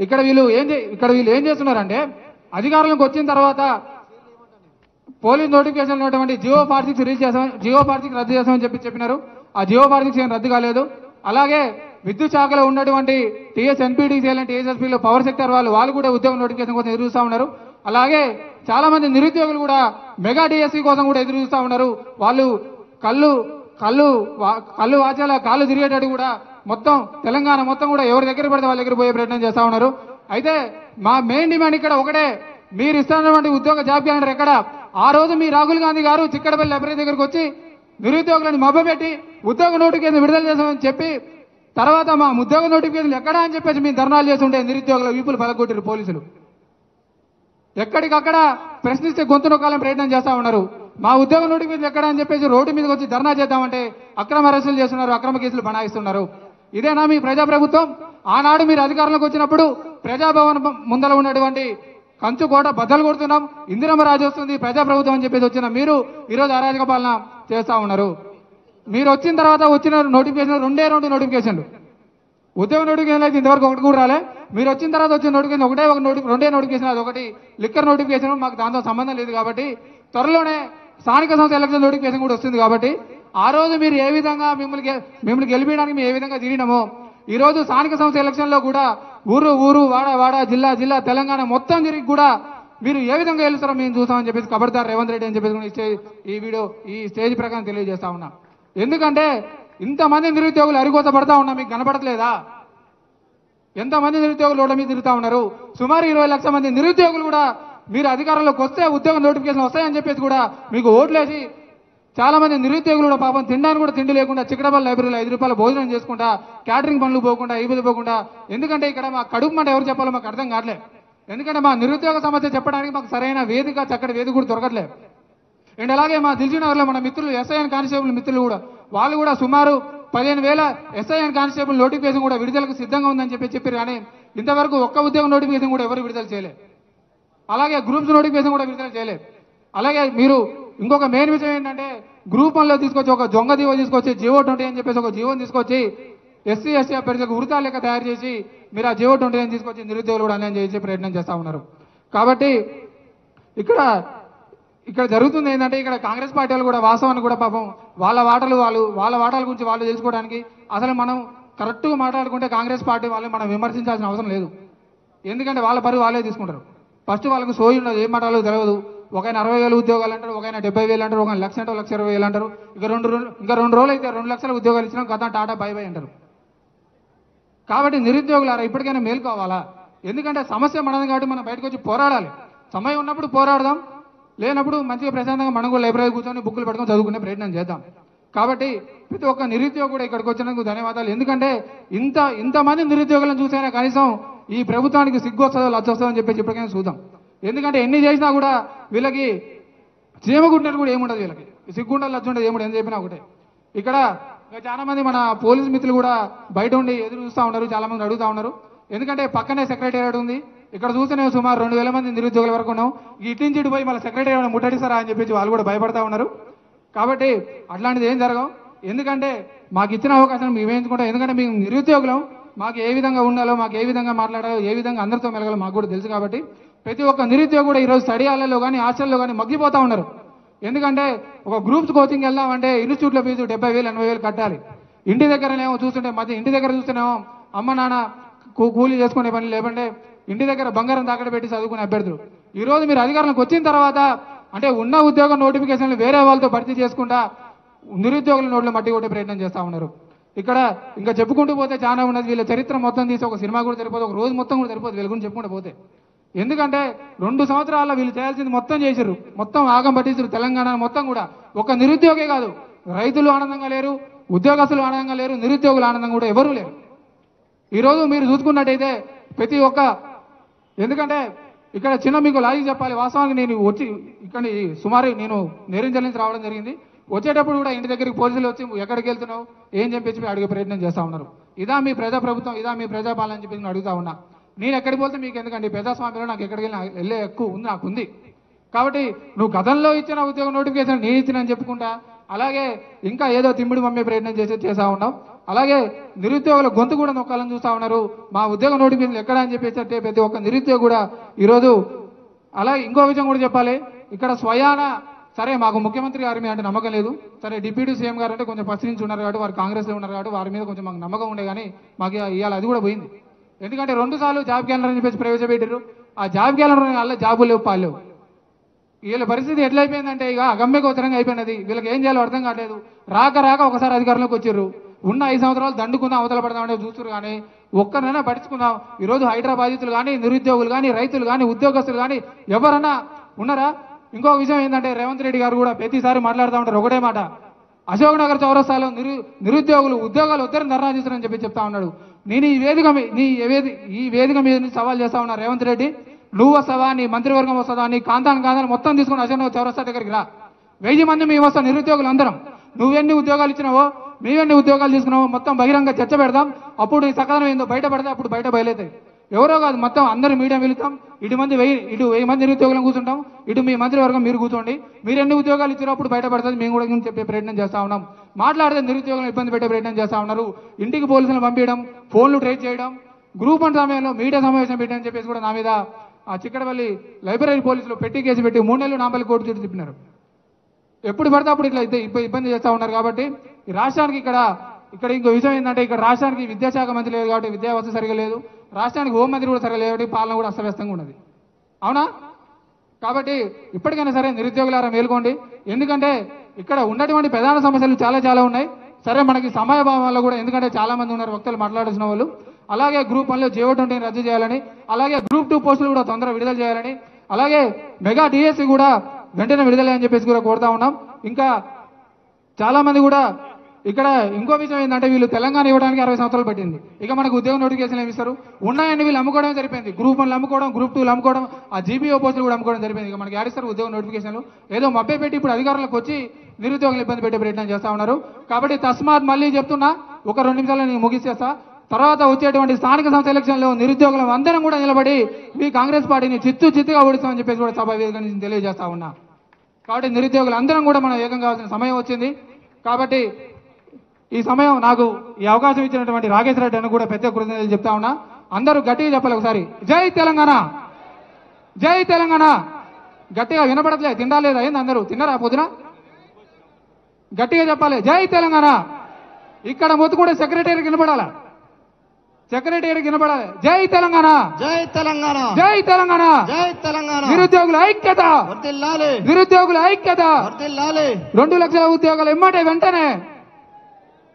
ఇక్కడ వీళ్ళు ఏం చేస్తున్నారంటే అధికారులకు వచ్చిన తర్వాత పోలీస్ నోటిఫికేషన్ ఉన్నటువంటి జియో 46 రిలీజ్ చేసాం, జియో 46 రద్దు చేస్తామని చెప్పినారు. ఆ జియో 46 ఏం రద్దు కాలేదు. అలాగే విద్యుత్ శాఖలో ఉన్నటువంటి టీఎస్ ఎన్పీడీసీఎల్ అండ్ టీఎస్ఎస్పీలో పవర్ సెక్టర్ వాళ్ళు కూడా ఉద్యోగ నోటిఫికేషన్ కోసం ఎదురు చూస్తూ ఉన్నారు. అలాగే చాలా మంది నిరుద్యోగులు కూడా మెగా డిఎస్సీ కోసం కూడా ఎదురు చూస్తూ ఉన్నారు. వాళ్ళు కళ్ళు వాచేల కాళ్ళు తిరిగేటట్టు కూడా మొత్తం తెలంగాణ మొత్తం కూడా ఎవరి దగ్గర పడితే వాళ్ళ దగ్గర పోయే ప్రయత్నం చేస్తా ఉన్నారు. అయితే మా మెయిన్ డిమాండ్ ఇక్కడ ఒకటే, మీరు ఇస్తున్నటువంటి ఉద్యోగ జాబ్ క్యాలెండర్ ఎక్కడ? ఆ రోజు మీ రాహుల్ గాంధీ గారు చిక్కడపల్లి లైబ్రరీ దగ్గరకు వచ్చి నిరుద్యోగులను మభ్యపెట్టి ఉద్యోగ నోటిఫికేషన్ విడుదల చేసామని చెప్పి తర్వాత మా ఉద్యోగ నోటిఫికేషన్ ఎక్కడా అని చెప్పేసి మీ ధర్నాలు చేస్తుంటే నిరుద్యోగుల వీపులు పలగొట్టారు పోలీసులు. ఎక్కడికక్కడ ప్రశ్నిస్తే గొంతు నొక్కాలని ప్రయత్నం చేస్తా ఉన్నారు. మా ఉద్యోగ నోటిఫికేషన్ ఎక్కడా అని చెప్పేసి రోడ్డు మీదకి వచ్చి ధర్నా చేద్దామంటే అక్రమ అరెస్టులు చేస్తున్నారు, అక్రమ కేసులు బనాయిస్తున్నారు. ఇదేనా మీ ప్రజాప్రభుత్వం? ఆనాడు మీరు అధికారంలోకి వచ్చినప్పుడు ప్రజాభవన్ ముందర ఉన్నటువంటి కంచుకోట బద్దలు కొడుతున్నాం, ఇందిరమ్మ రాజు వస్తుంది, ప్రజాప్రభుత్వం అని చెప్పేసి వచ్చిన మీరు ఈరోజు అరాజక పాలన చేస్తా ఉన్నారు. మీరు వచ్చిన తర్వాత వచ్చిన నోటిఫికేషన్ రెండు నోటిఫికేషన్లు, ఉద్యోగ నోటిఫికేషన్ అయితే ఇంతవరకు ఒకటి కూడా రాలే. మీరు వచ్చిన తర్వాత వచ్చిన నోటిఫికేషన్ రెండే నోటిఫికేషన్, అది ఒకటి లిక్కర్ నోటిఫికేషన్, మాకు దాంతో సంబంధం లేదు. కాబట్టి త్వరలోనే స్థానిక సంస్థ ఎలక్షన్ నోటిఫికేషన్ కూడా వస్తుంది. కాబట్టి ఆ రోజు మీరు ఏ విధంగా మిమ్మల్ని గెలిపించడానికి మేము ఏ విధంగా తిరిగినామో ఈ రోజు స్థానిక సంస్థ ఎలక్షన్ లో కూడా ఊరు వాడ జిల్లా తెలంగాణ మొత్తం తిరిగి కూడా మీరు ఏ విధంగా గెలుస్తారో మేము చూస్తామని చెప్పేసి ఖబర్దార్ రేవంత్ రెడ్డి అని చెప్పేసి ఈ స్టేజ్ ప్రకారం తెలియజేస్తా ఉన్నా. ఎందుకంటే ఇంతమంది నిరుద్యోగులు అరికోత పడతా ఉన్నా మీకు కనపడట్లేదా? ఎంతమంది నిరుద్యోగులు రోడ్ల మీద తిరుగుతా ఉన్నారు? సుమారు 20 లక్షల మంది నిరుద్యోగులు కూడా మీరు అధికారంలోకి వస్తే ఉద్యోగ నోటిఫికేషన్ వస్తాయని చెప్పేసి కూడా మీకు ఓట్లేసి చాలా మంది నిరుద్యోగులు కూడా పాపం తినడానికి కూడా తిండి లేకుండా చిక్కడపల్లి లైబ్రరీలో 5 రూపాయల భోజనం చేసుకుంటా క్యాటరింగ్ పనులు పోకుండా ఈ పోకుండా. ఎందుకంటే ఇక్కడ మా కడుపు మంట ఎవరు చెప్పాలో మాకు అర్థం కావట్లేదు. ఎందుకంటే మా నిరుద్యోగ సమస్య చెప్పడానికి మాకు సరైన వేదిక చక్కటి వేదిక కూడా దొరకట్లేదు. అండ్ అలాగే మా దిల్జునగర్లో మన మిత్రులు ఎస్ఐఎన్ కానిస్టేబుల్ మిత్రులు కూడా వాళ్ళు కూడా సుమారు 15,000 ఎస్ఐఎన్ కానిస్టేబుల్ నోటిఫికేషన్ కూడా విడుదలకు సిద్ధంగా ఉందని చెప్పారు. కానీ ఇంతవరకు ఒక్క ఉద్యోగ నోటిఫికేషన్ కూడా ఎవరు విడుదల చేయలేదు. అలాగే గ్రూప్స్ నోటిఫికేషన్ కూడా విడుదల చేయలేదు. అలాగే మీరు ఇంకొక మెయిన్ విషయం ఏంటంటే గ్రూప్ 1లో తీసుకొచ్చి ఒక దొంగ జీవో తీసుకొచ్చి జియో 20 అని చెప్పేసి ఒక జీవోని తీసుకొచ్చి ఎస్సీ అభ్యర్థులకు ఉరితా లెక్క తయారు చేసి మీరు ఆ జియో 20 అని తీసుకొచ్చి నిరుద్యోగులు కూడా అన్యాయం చేసే ప్రయత్నం చేస్తా ఉన్నారు. కాబట్టి ఇక్కడ జరుగుతుంది ఏంటంటే ఇక్కడ కాంగ్రెస్ పార్టీ వాళ్ళు కూడా వాస్తవాన్ని కూడా పాపం వాళ్ళ వాటాల గురించి వాళ్ళు తెలుసుకోవడానికి అసలు మనం కరెక్ట్గా మాట్లాడుకుంటే కాంగ్రెస్ పార్టీ వాళ్ళని మనం విమర్శించాల్సిన అవసరం లేదు. ఎందుకంటే వాళ్ళ పరువు వాళ్ళే తీసుకుంటారు. ఫస్ట్ వాళ్ళకు సోయి ఉండదు, ఏం మాట్లాడాలో తెలియదు. ఒకైనా 60,000 ఉద్యోగాలు అంటారు, ఒకైనా 70,000 అంటారు, ఒక 1,00,000 అంటే 1,20,000 అంటారు. ఇంకా రెండు రోజులు అయితే 2 లక్షల ఉద్యోగాలు ఇచ్చినాం గత టాటా బై అంటారు. కాబట్టి నిరుద్యోగులారా ఇప్పటికైనా మేలుకోవాలా? ఎందుకంటే సమస్య మనది కాబట్టి మనం బయటకు వచ్చి పోరాడాలి. సమయం ఉన్నప్పుడు పోరాడదాం, లేనప్పుడు మంచిగా ప్రశాంతంగా మనం కూడా లైబ్రరీ కూర్చొని బుక్కులు పట్టుకొని చదువుకునే ప్రయత్నం చేద్దాం. కాబట్టి ప్రతి ఒక్క నిరుద్యోగి కూడా ఇక్కడికి వచ్చినందుకు ధన్యవాదాలు. ఎందుకంటే ఇంతమంది నిరుద్యోగులను చూసైనా కనీసం ఈ ప్రభుత్వానికి సిగ్గు వస్తుందో లచ్చ వస్తుందో అని చెప్పేసి ఇప్పటికైనా చూద్దాం. ఎందుకంటే ఎన్ని చేసినా కూడా వీళ్ళకి చీమగుంటలు కూడా ఏముండదు, వీళ్ళకి సిగ్గుండదు లచ్చ ఉండదు ఏముండదు అని చెప్పినా ఒకటే. ఇక్కడ చాలా మంది మన పోలీసు మిత్రులు కూడా బయట ఉండి ఎదురు చూస్తూ ఉన్నారు, చాలా మంది అడుగుతా ఉన్నారు. ఎందుకంటే పక్కనే సెక్రటేరియట్ ఉంది, ఇక్కడ చూస్తేనే సుమారు 2,000 మంది నిరుద్యోగుల వరకు ఉన్నాం. ఇటు నుంచి ఇటు పోయి మళ్ళీ సెక్రటేరియట్ ముట్టడిస్తారా అని చెప్పేసి వాళ్ళు కూడా భయపడతా ఉన్నారు. కాబట్టి అట్లాంటిది ఏం జరగవు. ఎందుకంటే మాకు ఇచ్చిన అవకాశం మేము వేయించుకుంటాం. ఎందుకంటే మేము నిరుద్యోగులం, మాకు ఏ విధంగా ఉండాలో, మాకు ఏ విధంగా మాట్లాడాలో, ఏ విధంగా అందరితో మెలగాలో మాకు కూడా తెలుసు. కాబట్టి ప్రతి ఒక్క నిరుద్యోగి కూడా ఈరోజు స్టడీ హాల్లో కానీ హాస్టల్లో కానీ మగ్గిపోతూ ఉన్నారు. ఎందుకంటే ఒక గ్రూప్స్ కోచింగ్ వెళ్దామంటే ఇన్స్టిట్యూట్లో ఫీజు 70,000 80,000 కట్టాలి. ఇంటి దగ్గరనేమో చూస్తుంటే ఇంటి దగ్గర చూస్తేనేమో అమ్మ నాన్న కూలీ చేసుకునే పని, లేకుంటే ఇంటి దగ్గర బంగారం తాకడ పెట్టి చదువుకునే అభ్యర్థులు ఈ రోజు మీరు అధికారంలోకి వచ్చిన తర్వాత అంటే ఉన్న ఉద్యోగ నోటిఫికేషన్లు వేరే వాళ్ళతో భర్తీ చేసుకుంటా నిరుద్యోగుల నోట్లో మట్టి కొట్టే ప్రయత్నం చేస్తా ఉన్నారు. ఇక్కడ ఇంకా చెప్పుకుంటూ పోతే చాలా ఉన్నది. వీళ్ళ చరిత్ర మొత్తం తీసి ఒక సినిమా కూడా సరిపోదు, ఒక రోజు మొత్తం కూడా సరిపోదు వీళ్ళ గురించి చెప్పుకుంటూ పోతే. ఎందుకంటే 2 సంవత్సరాల్లో వీళ్ళు చేయాల్సింది మొత్తం చేశారు, మొత్తం ఆగం పట్టించారు తెలంగాణ మొత్తం కూడా. ఒక నిరుద్యోగే కాదు, రైతులు ఆనందంగా లేరు, ఉద్యోగస్తులు ఆనందంగా లేరు, నిరుద్యోగులు ఆనందంగా కూడా ఎవరూ లేరు. ఈరోజు మీరు చూసుకున్నట్టయితే ప్రతి ఒక్క ఎందుకంటే ఇక్కడ చిన్న మీకు లాజిక్ చెప్పాలి. వాస్తవానికి నేను వచ్చి ఇక్కడ సుమారు నేను నేరేంజల్ నుంచి రావడం జరిగింది. వచ్చేటప్పుడు కూడా ఇంటి దగ్గరికి పోలీసులు వచ్చి ఎక్కడికి వెళ్తున్నావు ఏం చెప్పేసి అడిగే ప్రయత్నం చేస్తా ఉన్నారు. ఇదా మీ ప్రజాప్రభుత్వం, ఇదా మీ ప్రజాపాలన అని చెప్పి నేను అడుగుతా ఉన్నా. నేను ఎక్కడికి పోతే మీకు ఎందుకండి? ప్రజాస్వామ్యంలో నాకు ఎక్కడికి వెళ్ళే ఎక్కువ ఉంది, నాకు ఉంది. కాబట్టి నువ్వు గతంలో ఇచ్చిన ఉద్యోగ నోటిఫికేషన్ నేను ఇచ్చినని చెప్పుకుంటా, అలాగే ఇంకా ఏదో తిమ్మిడి మమ్మే ప్రయత్నం చేస్తా ఉన్నాం. అలాగే నిరుద్యోగుల గొంతు కూడా నొక్కాలని చూస్తా ఉన్నారు. మా ఉద్యోగ నోటిఫికేషన్ ఎక్కడ అని చెప్పేసి అంటే ప్రతి ఒక్క నిరుద్యోగి కూడా ఈరోజు. అలాగే ఇంకో విషయం కూడా చెప్పాలి. ఇక్కడ స్వయాన సరే మాకు ముఖ్యమంత్రి గారి మీద అంటే నమ్మకం లేదు, సరే డిప్యూటీ సీఎం గారు అంటే కొంచెం ఫస్ట్ నుంచి ఉన్నారు కాబట్టి వారు కాంగ్రెస్లో ఉన్నారు కాబట్టి వారి మీద కొంచెం మాకు నమ్మకం ఉండే, కానీ మాకు ఇవాళ అది కూడా పోయింది. ఎందుకంటే 2 సార్లు జాబ్ క్యాలెండర్ అని చెప్పేసి ప్రవేశపెట్టారు. ఆ జాబ్ క్యాలెండర్ వల్ల జాబులు లేవు, పాలేవు. వీళ్ళ పరిస్థితి ఎట్లయిపోయిందంటే ఇక అగమ్యగోచరంగా అయిపోయినది. వీళ్ళకి ఏం చేయాలో అర్థం కావట్లేదు. రాక ఒకసారి అధికారంలోకి వచ్చారు. ఉన్న 5 సంవత్సరాలు దండుకుందాం, అవతల పడదామంటే చూస్తారు, కానీ ఒక్కరినైనా పట్టించుకుందాం. ఈరోజు హైదరాబాద్ బాధితులు కానీ, నిరుద్యోగులు కానీ, రైతులు కానీ, ఉద్యోగస్తులు కానీ ఎవరన్నా ఉన్నారా? ఇంకో విషయం ఏంటంటే రేవంత్ రెడ్డి గారు కూడా ప్రతిసారి మాట్లాడుతూ ఉంటారు ఒకటే మాట, అశోక్ నగర్ చౌరస్తాలో నిరుద్యోగులు ఉద్యోగాలు వద్దరని ధర్నా చేస్తారని చెప్తా ఉన్నాడు. నేను ఈ వేదిక మీద సవాల్ చేస్తా ఉన్నా, రేవంత్ రెడ్డి నువ్వు వస్తావా, నీ మంత్రివర్గం వస్తుందా, నీ కాంతాన్ని మొత్తం తీసుకుని అశోక్ నగర్ చౌరస్తా దగ్గరికి రా. 1000 మంది మేము వస్తాం నిరుద్యోగులు అందరం. నువ్వెన్ని ఉద్యోగాలు ఇచ్చినావో, మేవెన్ని ఉద్యోగాలు తీసుకున్నావో మొత్తం బహిరంగ చర్చ పెడదాం. అప్పుడు ఈ సకాలం ఏందో బయటపడితే అప్పుడు బయట బయలుతాయి. ఎవరో కాదు, మొత్తం అందరూ మీడియా వెళుతాం. ఇటు 1000 మంది నిరుద్యోగులను కూర్చుంటాం, ఇటు మీ మంత్రివర్గం మీరు కూర్చోండి. మీరు ఎన్ని ఉద్యోగాలు ఇచ్చారో అప్పుడు బయటపడుతుంది. మేము కూడా చెప్పే ప్రయత్నం చేస్తా ఉన్నాం. మాట్లాడితే నిరుద్యోగులను ఇబ్బంది పెట్టే ప్రయత్నం చేస్తా ఉన్నారు. ఇంటికి పోలీసులను పంపించడం, ఫోన్లు ట్రేస్ చేయడం, గ్రూప్ 1 సమయంలో మీడియా సమావేశం పెట్టని చెప్పేసి కూడా నా మీద ఆ చిక్కడపల్లి లైబ్రరీ పోలీసులు పెట్టి కేసు పెట్టి 3 నెలలు నాంపల్లి కోర్టు చుట్టూ తిప్పినారు. ఎప్పుడు పడితే అప్పుడు ఇట్లా ఇబ్బంది చేస్తూ ఉన్నారు. కాబట్టి ఈ రాష్ట్రానికి ఇక్కడ ఇంకో విషయం ఏంటంటే ఇక్కడ రాష్ట్రానికి విద్యాశాఖ మంత్రి లేదు కాబట్టి విద్యా వ్యవస్థ సరిగా లేదు, రాష్ట్రానికి హోంమంత్రి కూడా సరిగా లేదు కాబట్టి పాలన కూడా అస్తవ్యస్తంగా ఉన్నది. అవునా? కాబట్టి ఇప్పటికైనా సరే నిరుద్యోగులారా మేల్కోండి. ఎందుకంటే ఇక్కడ ఉన్నటువంటి ప్రధాన సమస్యలు చాలా ఉన్నాయి. సరే మనకి సమయభావం వల్ల కూడా, ఎందుకంటే చాలా మంది ఉన్నారు వక్తలు మాట్లాడాల్సిన వాళ్ళు. అలాగే గ్రూప్ 1లో J20 రద్దు చేయాలని, అలాగే గ్రూప్ 2 పోస్టులు కూడా తొందరగా విడుదల చేయాలని, అలాగే మెగా డిఎస్సి కూడా వెంటనే విడుదల అని చెప్పేసి కూడా కోరుతా ఉన్నాం. ఇంకా చాలా మంది కూడా ఇక్కడ ఇంకో విషయం ఏంటంటే వీళ్ళు తెలంగాణ ఇవ్వడానికి 60 సంవత్సరాలు పట్టింది. ఇక మనకు ఉద్యోగ నోటిఫికేషన్ ఏమి ఇస్తారు? ఉన్నాయని వీళ్ళు అమ్ముకోవడం సరిపోయింది. గ్రూప్ 1 అమ్ముకోవడం, గ్రూప్ 2 అమ్ముకోవడం, ఆ జీపీఓ పోస్టులు కూడా అమ్ముకోవడం సరిపోయింది. ఇక మనకి ఆడిస్తారు ఉద్యోగ నోటిఫికేషన్లు. ఏదో మభ్య పెట్టి ఇప్పుడు అధికారులకు వచ్చి నిరుద్యోగులు ఇబ్బంది పెట్టే ప్రయత్నం చేస్తా ఉన్నారు. కాబట్టి తస్మాత్ మళ్ళీ చెప్తున్నా, ఒక 2 నిమిషాలు నేను ముగిసేస్తా. తర్వాత వచ్చేటువంటి స్థానిక సంస్థ ఎలక్షన్లో నిరుద్యోగులు అందరం కూడా నిలబడి మీ కాంగ్రెస్ పార్టీని చిత్తుగా ఓడిస్తామని చెప్పేసి కూడా సభ వేదిక నుంచి తెలియజేస్తా ఉన్నా. కాబట్టి నిరుద్యోగులు అందరం కూడా మనం ఏకం కావాల్సిన సమయం వచ్చింది. కాబట్టి ఈ సమయం నాకు ఈ అవకాశం ఇచ్చినటువంటి రాకేష్ రెడ్డి అని కూడా పెద్ద కృతజ్ఞతలు చెప్తా ఉన్నా. అందరూ గట్టిగా చెప్పాలి ఒకసారి, జై తెలంగాణ, జై తెలంగాణ. గట్టిగా వినపడట్లేదు, తిండాలేదా ఏంది? అందరూ తిన్నారా పొద్దున? గట్టిగా చెప్పాలి, జై తెలంగాణ. ఇక్కడ మొత్తుకుంటే సెక్రటరీకి వినపడాలా? సెక్రటరీకి వినపడాలి, జై తెలంగాణ, జై తెలంగాణ, జై తెలంగాణ, జై తెలంగాణ. నిరుద్యోగుల ఐక్యత, వర్ధిల్లాలి, నిరుద్యోగుల ఐక్యత. వర్ధిల్లాలి. 2 లక్షల ఉద్యోగాలు వెంటనే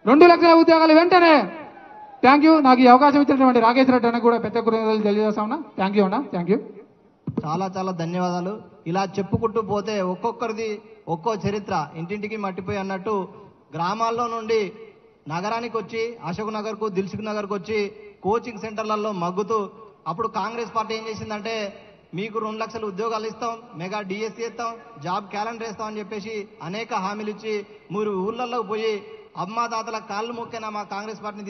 2 లక్షల ఉద్యోగాలు వెంటనే. Thank you. నాకు ఈ అవకాశం ఇచ్చినటువంటి రాకేష్ రెడ్డి అన్న కూడా పెద్ద కృతజ్ఞతలు తెలియజేస్తా ఉన్నా. థ్యాంక్ యూ అన్న, థ్యాంక్ యూ. చాలా ధన్యవాదాలు. ఇలా చెప్పుకుంటూ పోతే ఒక్కొక్కరిది ఒక్కో చరిత్ర, ఇంటింటికి మట్టిపోయి అన్నట్టు గ్రామాల్లో నుండి నగరానికి వచ్చి అశోక్ నగర్కు, దిల్సుఖ్ నగర్కు వచ్చి కోచింగ్ సెంటర్లలో మగ్గుతూ, అప్పుడు కాంగ్రెస్ పార్టీ ఏం చేసిందంటే మీకు 2 లక్షల ఉద్యోగాలు ఇస్తాం, మెగా డిఎస్సీ ఇస్తాం, జాబ్ క్యాలెండర్ ఇస్తాం అని చెప్పేసి అనేక హామీలు ఇచ్చి మీరు ఊళ్ళల్లో పోయి అమ్మాదాతల కాళ్ళు మొక్కిన మా కాంగ్రెస్ పార్టీని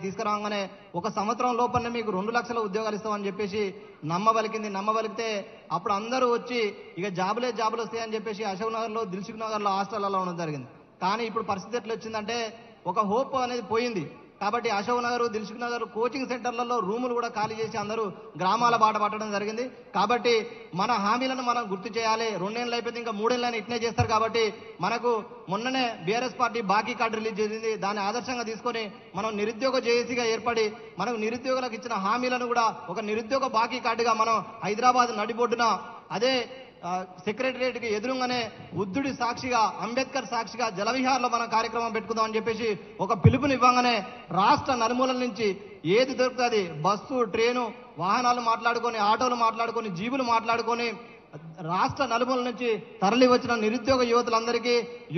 తీసుకురాగానే 1 సంవత్సరం లోపలనే మీకు 2 లక్షల ఉద్యోగాలు ఇస్తామని చెప్పేసి నమ్మబలికితే అప్పుడు అందరూ వచ్చి ఇక జాబులు వస్తాయని చెప్పేసి అశోక్ నగర్లో, దిల్సుఖ్ నగర్లో హాస్టళ్లలో ఉండడం జరిగింది. కానీ ఇప్పుడు పరిస్థితి ఎట్లా వచ్చిందంటే ఒక హోప్ అనేది పోయింది. కాబట్టి అశోక్ నగర్, దిల్సుఖ్ నగర్ కోచింగ్ సెంటర్లలో రూములు కూడా ఖాళీ చేసి అందరూ గ్రామాల బాట పట్టడం జరిగింది. కాబట్టి మన హామీలను మనం గుర్తు చేయాలి. 2 ఏళ్ళు అయిపోతే ఇంకా 3 ఏళ్ళని ఇట్నే చేస్తారు. కాబట్టి మనకు మొన్ననే బీఆర్ఎస్ పార్టీ బాకీ కార్డు రిలీజ్ చేసింది. దాన్ని ఆదర్శంగా తీసుకొని మనం నిరుద్యోగ జేఏసీగా ఏర్పడి మనకు నిరుద్యోగులకు ఇచ్చిన హామీలను కూడా ఒక నిరుద్యోగ బాకీ కార్డుగా మనం హైదరాబాద్ నడిబొడ్డున అదే సెక్రటరియట్కి ఎదురుగానే బుద్ధుడి సాక్షిగా, అంబేద్కర్ సాక్షిగా జలవిహార్లో మనం కార్యక్రమం పెట్టుకుందాం అని చెప్పేసి ఒక పిలుపునివ్వగానే రాష్ట్ర నలుమూలల నుంచి ఏది దొరుకుతుంది, బస్సు, ట్రైను, వాహనాలు మాట్లాడుకొని, ఆటోలు మాట్లాడుకొని, జీబులు మాట్లాడుకొని రాష్ట్ర నలుమూల నుంచి తరలి వచ్చిన నిరుద్యోగ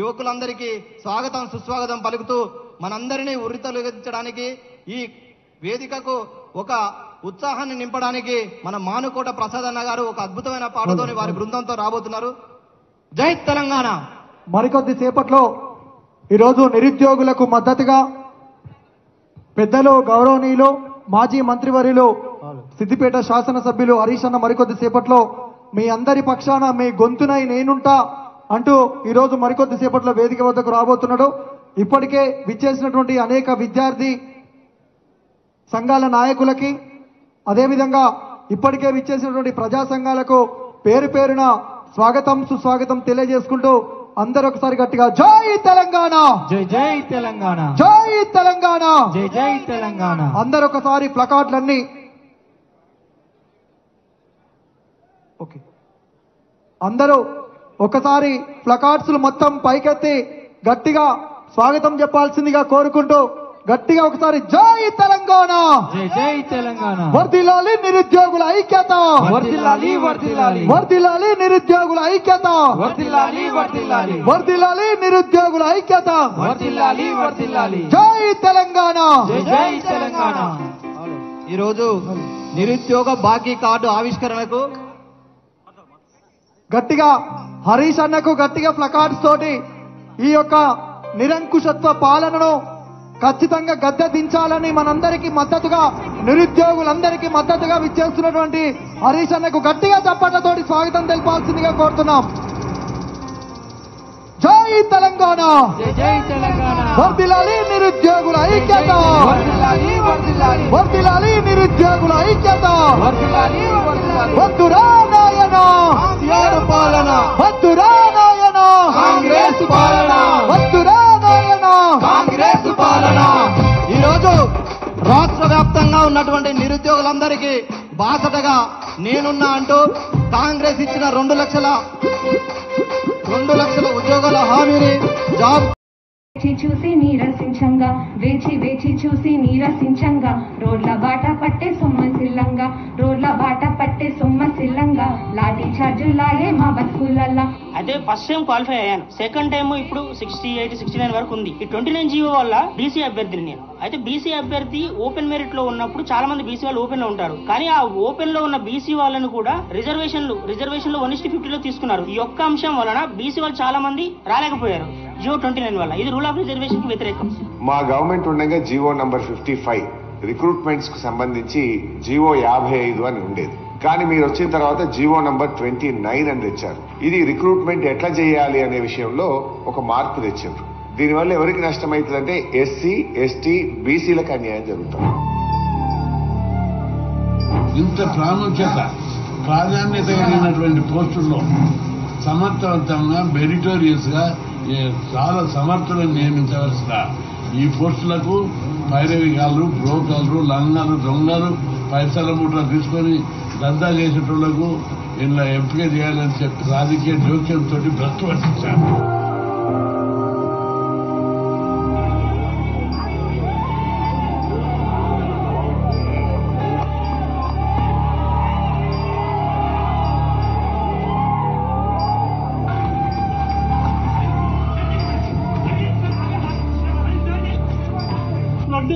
యువకులందరికీ స్వాగతం సుస్వాగతం పలుకుతూ మనందరినీ ఉర్రితలుగించడానికి ఈ వేదికకు ఒక ఉత్సాహాన్ని నింపడానికి మన మానుకోట ప్రసాద్ అన్న గారు ఒక అద్భుతమైన పాటతోని వారి బృందంతో రాబోతున్నారు. జై తెలంగాణ. మరికొద్ది సేపట్లో ఈరోజు నిరుద్యోగులకు మద్దతుగా పెద్దలు గౌరవనీయులు మాజీ మంత్రివర్యులు సిద్దిపేట శాసనసభ్యులు హరీష్ అన్న మరికొద్ది సేపట్లో మీ అందరి పక్షాన మీ గొంతునై నేనుంటా అంటూ ఈరోజు మరికొద్ది సేపట్లో వేదిక వద్దకు రాబోతున్నాడు. ఇప్పటికే విచ్చేసినటువంటి అనేక విద్యార్థి సంఘాల నాయకులకి, అదేవిధంగా ఇప్పటికే విచ్చేసినటువంటి ప్రజా సంఘాలకు పేరు పేరున స్వాగతం సుస్వాగతం తెలియజేసుకుంటూ అందరూ ఒకసారి గట్టిగా జై తెలంగాణ, జై జై తెలంగాణ, జై తెలంగాణ, జై జై తెలంగాణ. అందరూ ఒకసారి ప్లకార్డులన్నీ ఓకే, అందరూ ఒకసారి ప్లకార్డ్స్ మొత్తం పైకెత్తి గట్టిగా స్వాగతం చెప్పాల్సిందిగా కోరుకుంటూ గట్టిగా ఒకసారి జై తెలంగాణ, జై జై తెలంగాణ. వర్ధిల్లాలి నిరుద్యోగుల ఐక్యత, వర్ధిల్లాలి వర్ధిల్లాలి, వర్ధిల్లాలి నిరుద్యోగుల ఐక్యత, వర్ధిల్లాలి వర్ధిల్లాలి, వర్ధిల్లాలి నిరుద్యోగుల ఐక్యత, వర్ధిల్లాలి వర్ధిల్లాలి. జై తెలంగాణ, జై జై తెలంగాణ. ఈరోజు నిరుద్యోగ బాకీ కార్డు ఆవిష్కరణకు గట్టిగా హరీష్ అన్నకు గట్టిగా ప్లకార్డ్స్ తోటి ఈ యొక్క నిరంకుశత్వ పాలనను ఖచ్చితంగా గద్దె దించాలని మనందరికీ మద్దతుగా, నిరుద్యోగులందరికీ మద్దతుగా విచ్చేస్తున్నటువంటి హరీష్ అన్నకు గట్టిగా చప్పట్లతోటి స్వాగతం తెలపాల్సిందిగా కోరుతున్నాం. జై తెలంగాణ, జై జై తెలంగాణ. వర్ధిల్లాలి నిరుద్యోగుల ఐక్యత, వర్ధిల్లాలి వర్ధిల్లాలి, వర్ధిల్లాలి నిరుద్యోగుల ఐక్యత, వర్ధిల్లాలి వర్ధిల్లాలి. వద్దురా నాయన కేసీఆర్ పాలన, వద్దురా నాయన కాంగ్రెస్ పాలన, వద్దురా నాయన కాంగ్రెస్ పాలన. ఈరోజు రాష్ట్ర వ్యాప్తంగా ఉన్నటువంటి నిరుద్యోగులందరికీ బాసటగా నేనున్నా అంటూ కాంగ్రెస్ ఇచ్చిన 2 లక్షల ఉద్యోగాల హామీని జాబ్ వేచి చూసి నీరసించంగా, వేచి వేచి చూసి నీరసించంగా, రోడ్ల బాట పట్టే సొమ్మసిల్లంగా, రోడ్ల బాట పట్టే సొమ్మసిల్లంగా, లాఠీ చార్జులాయే మా బతుకులల్లా. అయితే ఫస్ట్ టైం క్వాలిఫై అయ్యాను, సెకండ్ టైం ఇప్పుడు 68, 69 వరకు ఉంది. ఈ 29 జీవో వల్ల బీసీ అభ్యర్థిని నేను. అయితే బీసీ అభ్యర్థి ఓపెన్ మెరిట్ లో ఉన్నప్పుడు చాలా మంది బీసీ వాళ్ళు ఓపెన్ లో ఉంటారు, కానీ ఆ ఓపెన్ లో ఉన్న బీసీ వాళ్ళను కూడా రిజర్వేషన్లు 1:50 లో తీసుకున్నారు. ఈ ఒక్క అంశం వలన బీసీ వాళ్ళు చాలా మంది రాలేకపోయారు జియో 29 వల్ల. ఇది రూల్ ఆఫ్ రిజర్వేషన్ కి వ్యతిరేకం. మా గవర్నమెంట్ ఉండగా జియో నంబర్ 55 రిక్రూట్మెంట్స్ కు సంబంధించి జియో 55 అని ఉండేది. కానీ మీరు వచ్చిన తర్వాత జియో నంబర్ 29 అని తెచ్చారు. ఇది రిక్రూట్మెంట్ ఎట్లా చేయాలి అనే విషయంలో ఒక మార్పు తెచ్చారు. దీనివల్ల ఎవరికి నష్టమవుతుందంటే ఎస్సీ, ఎస్టీ, బీసీలకు అన్యాయం జరుగుతుంది. ఇంత ప్రాధాన్యత కలిగినటువంటి పోస్టుల్లో సమర్థవంతంగా మెరిటోరియస్ గా చాలా సమర్థులను నియమించవలసిన ఈ పోస్టులకు పైరవిగాళ్ళు, బ్రోకర్లు, లంగాలు, దొంగలు పైసల మూటలు తీసుకొని దందా చేసేటోళ్లకు ఇలా ఎంపిక చేయాలని చెప్పి రాజకీయ జోక్యంతో భ్రష్టు పట్టించారు.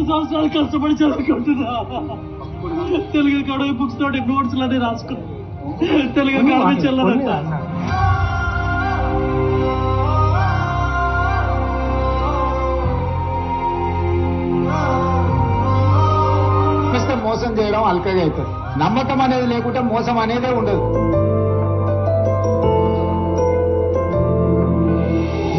సంవత్సరాలు కష్టపడి చదువుకుంటున్నా. తెలుగు అకాడమీ బుక్స్ తోటి నోట్స్ అన్ని రాసుకున్నా. తెలుగు అకాడమీ చెల్లదంట. మోసం చేయడం అల్కగా అవుతుంది. నమ్మకం అనేది లేకుంటే మోసం అనేదే ఉండదు.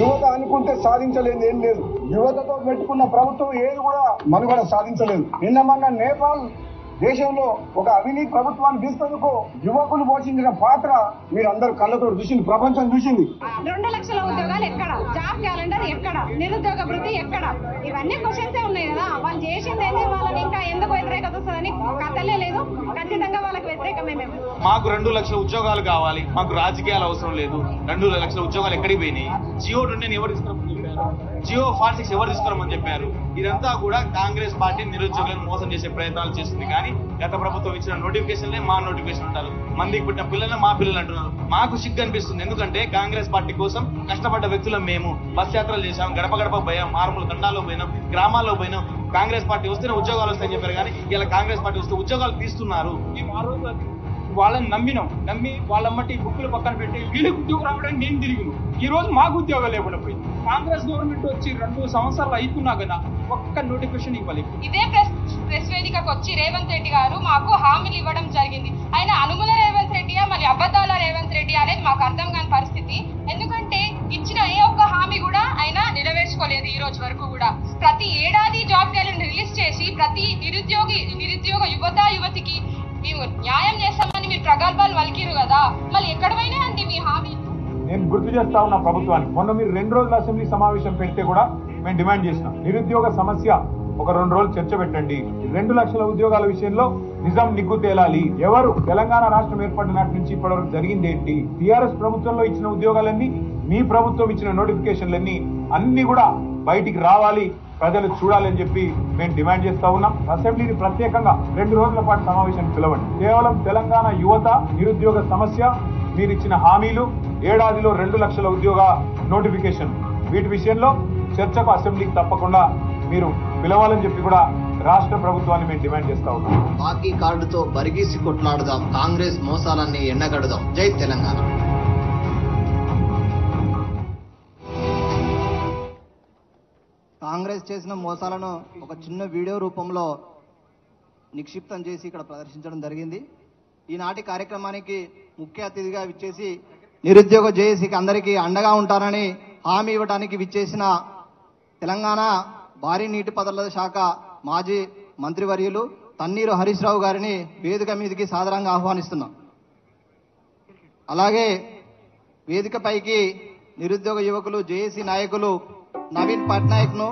యువత అనుకుంటే సాధించలేదు ఏం లేదు. యువతతో పెట్టుకున్న ప్రభుత్వం ఏది కూడా మనుగడ సాధించలేదు. నిన్న నేపాల్ దేశంలో ఒక అవినీతి ప్రభుత్వాన్ని తీసుకుందుకు యువకులు పోషించిన పాత్ర మీరందరూ కళ్ళతో చూసింది, ప్రపంచం చూసింది. 2 లక్షల ఉద్యోగాలు ఎక్కడ, జాబ్ క్యాలెండర్ ఎక్కడ, నిరుద్యోగ వృత్తి ఎక్కడ, ఇవన్నీ క్వశ్చన్స్ ఉన్నాయి కదా. వాళ్ళు చేసింది ఏంటి, వాళ్ళని ఇంకా ఎందుకు వ్యతిరేకత వస్తుందని కథలే లేదు. ఖచ్చితంగా వాళ్ళకి వ్యతిరేకమే. మేము మాకు 2 లక్షల ఉద్యోగాలు కావాలి, మాకు రాజకీయాలు అవసరం లేదు. 2 లక్షల ఉద్యోగాలు ఎక్కడికి పోయినాయి? జియో 29 ఎవరు ఇస్తున్నారు? జియో 46 ఎవరు తీసుకురమని చెప్పారు. ఇదంతా కూడా కాంగ్రెస్ పార్టీ నిరుద్యోగులను మోసం చేసే ప్రయత్నాలు చేస్తుంది. కానీ గత ప్రభుత్వం ఇచ్చిన నోటిఫికేషన్లే మా నోటిఫికేషన్ అంటారు, మందికి పుట్టిన పిల్లలే మా పిల్లలు అంటున్నారు. మాకు సిగ్గు అనిపిస్తుంది. ఎందుకంటే కాంగ్రెస్ పార్టీ కోసం కష్టపడ్డ వ్యక్తులం మేము. బస్ యాత్రలు చేశాం, గడప గడప పోయాం, మారుమూల తండాల్లో పోయినాం, గ్రామాల్లో పోయినాం. కాంగ్రెస్ పార్టీ వస్తేనే ఉద్యోగాలు వస్తాయని చెప్పారు, కానీ ఇలా కాంగ్రెస్ పార్టీ వస్తే ఉద్యోగాలు తీస్తున్నారు. వాళ్ళని నమ్మి వాళ్ళమ్మటి బుక్కులు పక్కన పెట్టి వీళ్ళకి ఉద్యోగం రావడానికి నేను తిరిగిను. ఈ రోజు మాకు ఉద్యోగాలు లేకుండా పోయింది. కాంగ్రెస్ గవర్నమెంట్ వచ్చి 2 సంవత్సరాలు అవుతున్నా కదా ఒక్క నోటిఫికేషన్ ఇవ్వలేదు. ఇదే ప్రెస్ వేదికకు వచ్చి రేవంత్ రెడ్డి గారు మాకు హామీలు ఇవ్వడం జరిగింది. ఆయన అనుముల రేవంత్ రెడ్డియా మరి అబద్ధాల రేవంత్ రెడ్డి అనేది మాకు అర్థం కాని పరిస్థితి. ఎందుకంటే ఇచ్చిన ఏ ఒక్క హామీ కూడా ఆయన నెరవేర్చుకోలేదు ఈ రోజు వరకు కూడా. ప్రతి ఏడాది జాబ్ క్యాలెండర్ రిలీజ్ చేసి ప్రతి నిరుద్యోగ యువతికి మేము న్యాయం చేస్తామని మీరు ప్రగల్భాలు వలికిరు కదా, మళ్ళీ ఎక్కడ పోయినా అండి మీ హామీ? నేను గుర్తు చేస్తా ఉన్నా ప్రభుత్వానికి, మొన్న మీరు 2 రోజుల అసెంబ్లీ సమావేశం పెడితే కూడా మేము డిమాండ్ చేసినాం, నిరుద్యోగ సమస్య ఒక 2 రోజులు చర్చ పెట్టండి. 2 లక్షల ఉద్యోగాల విషయంలో నిజం నిగ్గు తేలాలి. ఎవరు తెలంగాణ రాష్ట్రం ఏర్పడిన నాటి నుంచి ఇప్పటివరకు జరిగింది ఏంటి? టీఆర్ఎస్ ప్రభుత్వంలో ఇచ్చిన ఉద్యోగాలన్నీ, మీ ప్రభుత్వం ఇచ్చిన నోటిఫికేషన్లన్నీ అన్ని కూడా బయటికి రావాలి, ప్రజలు చూడాలని చెప్పి మేము డిమాండ్ చేస్తా ఉన్నాం. అసెంబ్లీని ప్రత్యేకంగా 2 రోజుల పాటు సమావేశాన్ని పిలవండి. కేవలం తెలంగాణ యువత నిరుద్యోగ సమస్య, మీరు ఇచ్చిన హామీలు, ఏడాదిలో 2 లక్షల ఉద్యోగ నోటిఫికేషన్, వీటి విషయంలో చర్చకు అసెంబ్లీకి తప్పకుండా మీరు పిలవాలని చెప్పి కూడా రాష్ట్ర ప్రభుత్వాన్ని మేము డిమాండ్ చేస్తా ఉన్నాం. బాకీ కార్డుతో బరిగీసి కొట్లాడదాం, కాంగ్రెస్ మోసాలన్నీ ఎండగడదాం. జై తెలంగాణ. కాంగ్రెస్ చేసిన మోసాలను ఒక చిన్న వీడియో రూపంలో నిక్షిప్తం చేసి ఇక్కడ ప్రదర్శించడం జరిగింది. ఈనాటి కార్యక్రమానికి ముఖ్య అతిథిగా విచ్చేసి నిరుద్యోగ జేఏసీకి అందరికీ అండగా ఉంటారని హామీ ఇవ్వడానికి విచ్చేసిన తెలంగాణ భారీ నీటిపారుదల శాఖ మాజీ మంత్రివర్యులు తన్నీరు హరీష్ రావు గారిని వేదిక మీదకి సాదరంగా ఆహ్వానిస్తున్నాం. అలాగే వేదికపైకి నిరుద్యోగ యువకులు జేఏసీ నాయకులు నవీన్ పట్నాయక్ ను,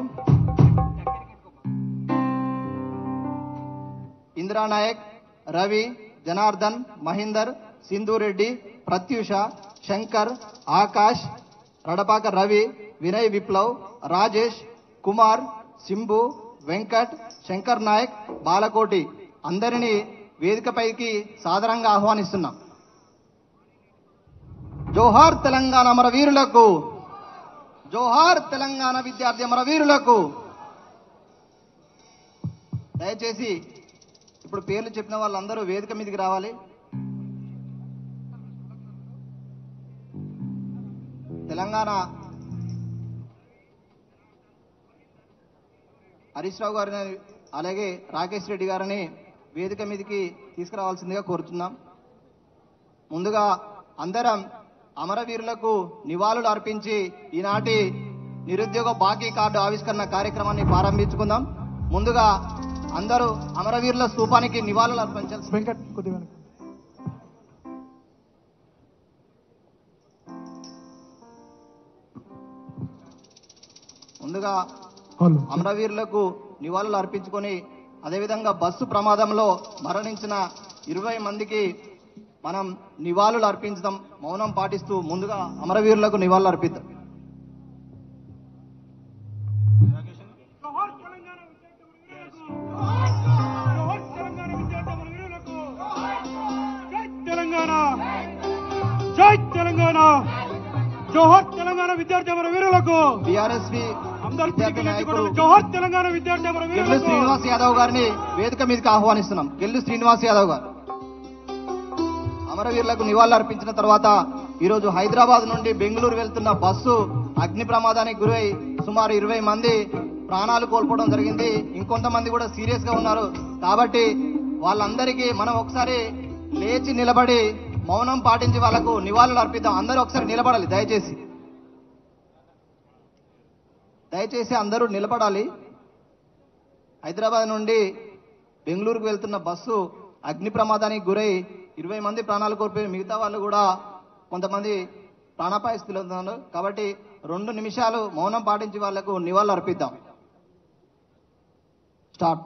ఇందిరా నాయక్, రవి, జనార్దన్, మహేందర్, సింధూరెడ్డి, ప్రత్యూష, శంకర్, ఆకాష్, రడపాక రవి, వినయ్ విప్లవ్, రాజేష్, కుమార్, సింబు, వెంకట్, శంకర్ నాయక్, బాలకోటి అందరినీ వేదికపైకి సాదరంగా ఆహ్వానిస్తున్నాం. జోహార్ తెలంగాణ అమరవీరులకు, జోహార్ తెలంగాణ విద్యార్థి అమరవీరులకు. దయచేసి ఇప్పుడు పేర్లు చెప్పిన వాళ్ళందరూ వేదిక మీదకి రావాలి. తెలంగాణ హరీష్ రావు గారిని అలాగే రాకేష్ రెడ్డి గారిని వేదిక మీదకి తీసుకురావాల్సిందిగా కోరుతున్నాం. ముందుగా అందరం అమరవీరులకు నివాళులు అర్పించి ఈనాటి నిరుద్యోగ బాకీ కార్డు ఆవిష్కరణ కార్యక్రమాన్ని ప్రారంభించుకుందాం. ముందుగా అందరూ అమరవీరుల స్తూపానికి నివాళులు అర్పించాలి. వెంకట్ కొద్దిగా ముందుగా అమరవీరులకు నివాళులు అర్పించుకొని అదేవిధంగా బస్సు ప్రమాదంలో మరణించిన 20 మందికి మనం నివాళులు అర్పించడం, మౌనం పాటిస్తూ ముందుగా అమరవీరులకు నివాళులు అర్పిద్దాం. తెలంగాణ, జై తెలంగాణ, జోహార్ తెలంగాణ విద్యార్థి అమరవీరులకు. బీఆర్ఎస్పీ జోహార్ తెలంగాణ విద్యార్థి అమరవీరులకు. గెల్లు శ్రీనివాస్ యాదవ్ గారిని వేదిక మీదకి ఆహ్వానిస్తున్నాం. గెల్లు శ్రీనివాస్ యాదవ్ గారు అమరవీరులకు నివాళులు అర్పించిన తర్వాత ఈరోజు హైదరాబాద్ నుండి బెంగళూరు వెళ్తున్న బస్సు అగ్ని ప్రమాదానికి గురై సుమారు 20 మంది ప్రాణాలు కోల్పోవడం జరిగింది. ఇంకొంతమంది కూడా సీరియస్ గా ఉన్నారు. కాబట్టి వాళ్ళందరికీ మనం ఒకసారి లేచి నిలబడి మౌనం పాటించి వాళ్ళకు నివాళులు అర్పిద్దాం. అందరూ ఒకసారి నిలబడాలి. దయచేసి అందరూ నిలబడాలి. హైదరాబాద్ నుండి బెంగళూరుకు వెళ్తున్న బస్సు అగ్ని ప్రమాదానికి గురై 20 మంది ప్రాణాలు కోల్పోయి మిగతా వాళ్ళు కూడా కొంతమంది ప్రాణాపాయ స్థితిలో ఉన్నారు. కాబట్టి 2 నిమిషాలు మౌనం పాటించి వాళ్లకు నివాళులు అర్పిద్దాం. స్టార్ట్.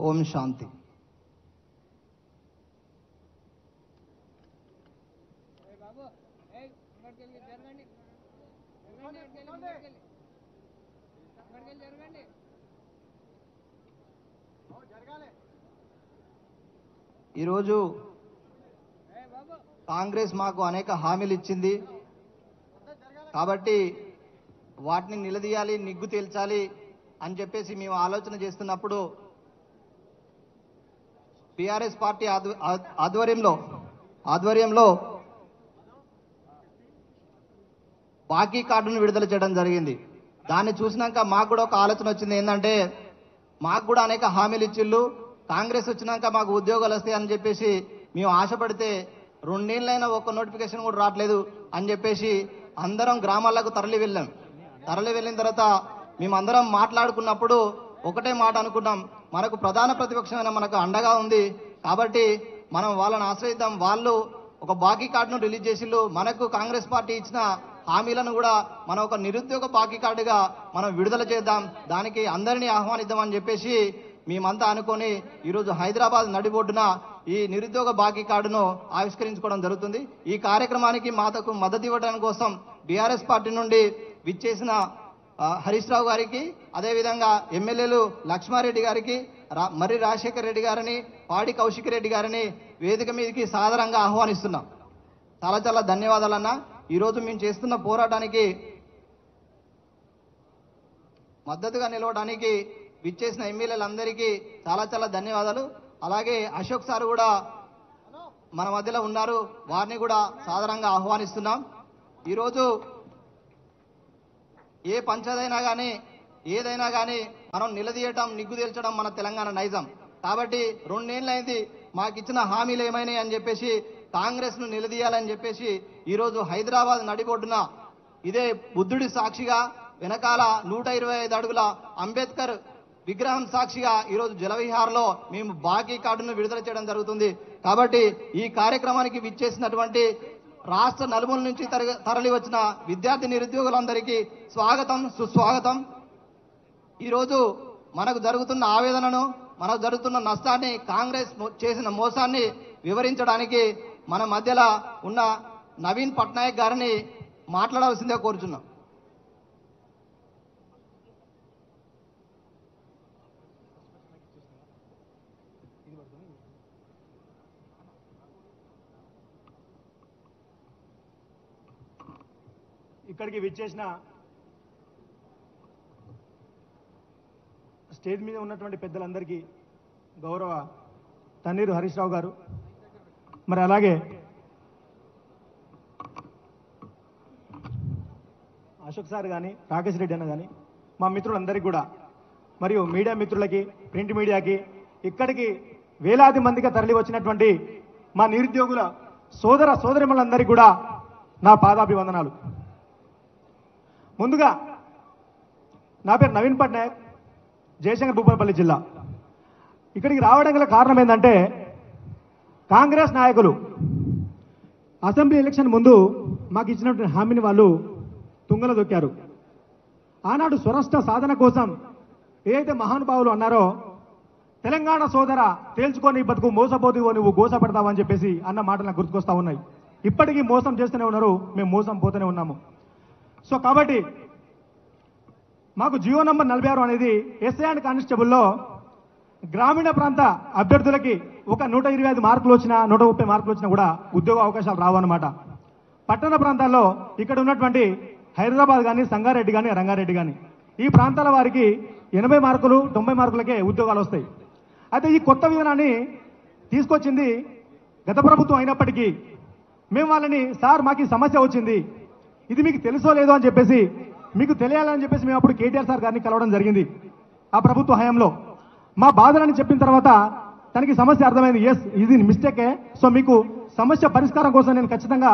ఓం శాంతి. ఈరోజు కాంగ్రెస్ మాకు అనేక హామీలు ఇచ్చింది కాబట్టి వాటిని నిలదీయాలి, నిగ్గు తేల్చాలి అని చెప్పేసి మేము ఆలోచన చేస్తున్నప్పుడు టిఆర్ఎస్ పార్టీ ఆధ్వర్యంలో బాకీ కార్డును విడుదల చేయడం జరిగింది. దాన్ని చూసినాక మాకు కూడా ఒక ఆలోచన వచ్చింది. ఏంటంటే మాకు కూడా అనేక హామీలు ఇచ్చిళ్ళు, కాంగ్రెస్ వచ్చినాక మాకు ఉద్యోగాలు వస్తాయి అని చెప్పేసి మేము ఆశపడితే 2 నెలలైనా ఒక్క నోటిఫికేషన్ కూడా రావట్లేదు అని చెప్పేసి అందరం గ్రామాలకు తరలి వెళ్ళిన తర్వాత మేమందరం మాట్లాడుకున్నప్పుడు ఒకటే మాట అనుకున్నాం, మనకు ప్రధాన ప్రతిపక్షమైన మనకు అండగా ఉంది కాబట్టి మనం వాళ్ళని ఆశ్రయిద్దాం. వాళ్ళు ఒక బాకీ కార్డును రిలీజ్ చేసిళ్ళు, మనకు కాంగ్రెస్ పార్టీ ఇచ్చిన హామీలను కూడా మనం ఒక నిరుద్యోగ బాకీ కార్డుగా మనం విడుదల చేద్దాం, దానికి అందరినీ ఆహ్వానిద్దామని చెప్పేసి మేమంతా అనుకొని ఈరోజు హైదరాబాద్ నడిబొడ్డున ఈ నిరుద్యోగ బాకీ కార్డును ఆవిష్కరించుకోవడం జరుగుతుంది. ఈ కార్యక్రమానికి మాతకు మద్దతు ఇవ్వడం కోసం బీఆర్ఎస్ పార్టీ నుండి విచ్చేసిన హరీష్ రావు గారికి, అదేవిధంగా ఎమ్మెల్యేలు లక్ష్మారెడ్డి గారికి, మర్రి రాజశేఖర్ రెడ్డి గారిని, పాడి కౌశిక్ రెడ్డి గారిని వేదిక మీదకి సాదరంగా ఆహ్వానిస్తున్నాం. చాలా చాలా ధన్యవాదాలన్నా. ఈరోజు మేము చేస్తున్న పోరాటానికి మద్దతుగా నిలవడానికి విచ్చేసిన ఎమ్మెల్యేలందరికీ చాలా చాలా ధన్యవాదాలు. అలాగే అశోక్ సార్ కూడా మన మధ్యలో ఉన్నారు, వారిని కూడా సాదరంగా ఆహ్వానిస్తున్నాం. ఈరోజు ఏ పంచాయతీ కానీ ఏదైనా కానీ మనం నిలదీయటం, నిగ్గు తేల్చడం మన తెలంగాణ నైజం. కాబట్టి 2 నెలలైంది మాకు ఇచ్చిన హామీలు ఏమైనాయి అని చెప్పేసి కాంగ్రెస్ ను నిలదీయాలని చెప్పేసి ఈరోజు హైదరాబాద్ నడిబొడ్డున ఇదే బుద్ధుడి సాక్షిగా వెనకాల 125 అడుగుల అంబేద్కర్ విగ్రహం సాక్షిగా ఈరోజు జలవిహార్లో మేము బాకీ కార్డును విడుదల చేయడం జరుగుతుంది. కాబట్టి ఈ కార్యక్రమానికి విచ్చేసినటువంటి రాష్ట్ర నలుమూల నుంచి తరలి వచ్చిన విద్యార్థి నిరుద్యోగులందరికీ స్వాగతం, సుస్వాగతం. ఈరోజు మనకు జరుగుతున్న ఆవేదనను, మనకు జరుగుతున్న నష్టాన్ని, కాంగ్రెస్ చేసిన మోసాన్ని వివరించడానికి మన మధ్యలో ఉన్న నవీన్ పట్నాయక్ గారిని మాట్లాడవలసిందే కోరుచున్నాం. ఇక్కడికి విచ్చేసిన స్టేజ్ మీద ఉన్నటువంటి పెద్దలందరికీ, గౌరవ తన్నీరు హరీష్ రావు గారు, మరి అలాగే అశోక్ సార్ కానీ, రాకేష్ రెడ్డి అన్న కానీ, మా మిత్రులందరికీ కూడా, మరియు మీడియా మిత్రులకి, ప్రింట్ మీడియాకి, ఇక్కడికి వేలాది మందిగా తరలి వచ్చినటువంటి మా నిరుద్యోగుల సోదర సోదరిమలందరికీ కూడా నా పాదాభివందనాలు. ముందుగా నా పేరు నవీన్ పట్నాయక్, జయశంకర్ భూపాలపల్లి జిల్లా. ఇక్కడికి రావడం గల కారణం ఏంటంటే, కాంగ్రెస్ నాయకులు అసెంబ్లీ ఎలక్షన్ ముందు మాకు ఇచ్చినటువంటి హామీని వాళ్ళు తుంగలో దొక్కారు. ఆనాడు స్వరాష్ట్ర సాధన కోసం ఏదైతే మహానుభావులు అన్నారో, తెలంగాణ సోదర తేల్చుకొని బతుకు, మోసపోతువో నువ్వు గోసపడతావని చెప్పేసి అన్న మాటలు నాకు గుర్తుకొస్తా ఉన్నాయి. ఇప్పటికీ మోసం చేస్తూనే ఉన్నారు, మేము మోసం పోతూనే ఉన్నాము. సో కాబట్టి మాకు జియో నంబర్ 46 అనేది ఎస్ఐ అండ్ కానిస్టేబుల్లో గ్రామీణ ప్రాంత అభ్యర్థులకి ఒక 125 మార్కులు వచ్చినా, 130 మార్కులు వచ్చినా కూడా ఉద్యోగ అవకాశాలు రావన్నమాట. పట్టణ ప్రాంతాల్లో ఇక్కడ ఉన్నటువంటి హైదరాబాద్ కానీ, సంగారెడ్డి కానీ, రంగారెడ్డి కానీ, ఈ ప్రాంతాల వారికి 80 మార్కులు 90 మార్కులకే ఉద్యోగాలు వస్తాయి. అయితే ఈ కొత్త విధానాన్ని తీసుకొచ్చింది గత ప్రభుత్వం అయినప్పటికీ మేము వాళ్ళని, సార్ మాకు ఈ సమస్య వచ్చింది, ఇది మీకు తెలుసో లేదో అని చెప్పేసి, మీకు తెలియాలని చెప్పేసి మేము అప్పుడు కేటీఆర్ సార్ గారిని కలవడం జరిగింది. ఆ ప్రభుత్వ హయాంలో మా బాధలని చెప్పిన తర్వాత తనకి సమస్య అర్థమైంది, ఎస్ ఇది మిస్టేకే, సో మీకు సమస్య పరిష్కారం కోసం నేను ఖచ్చితంగా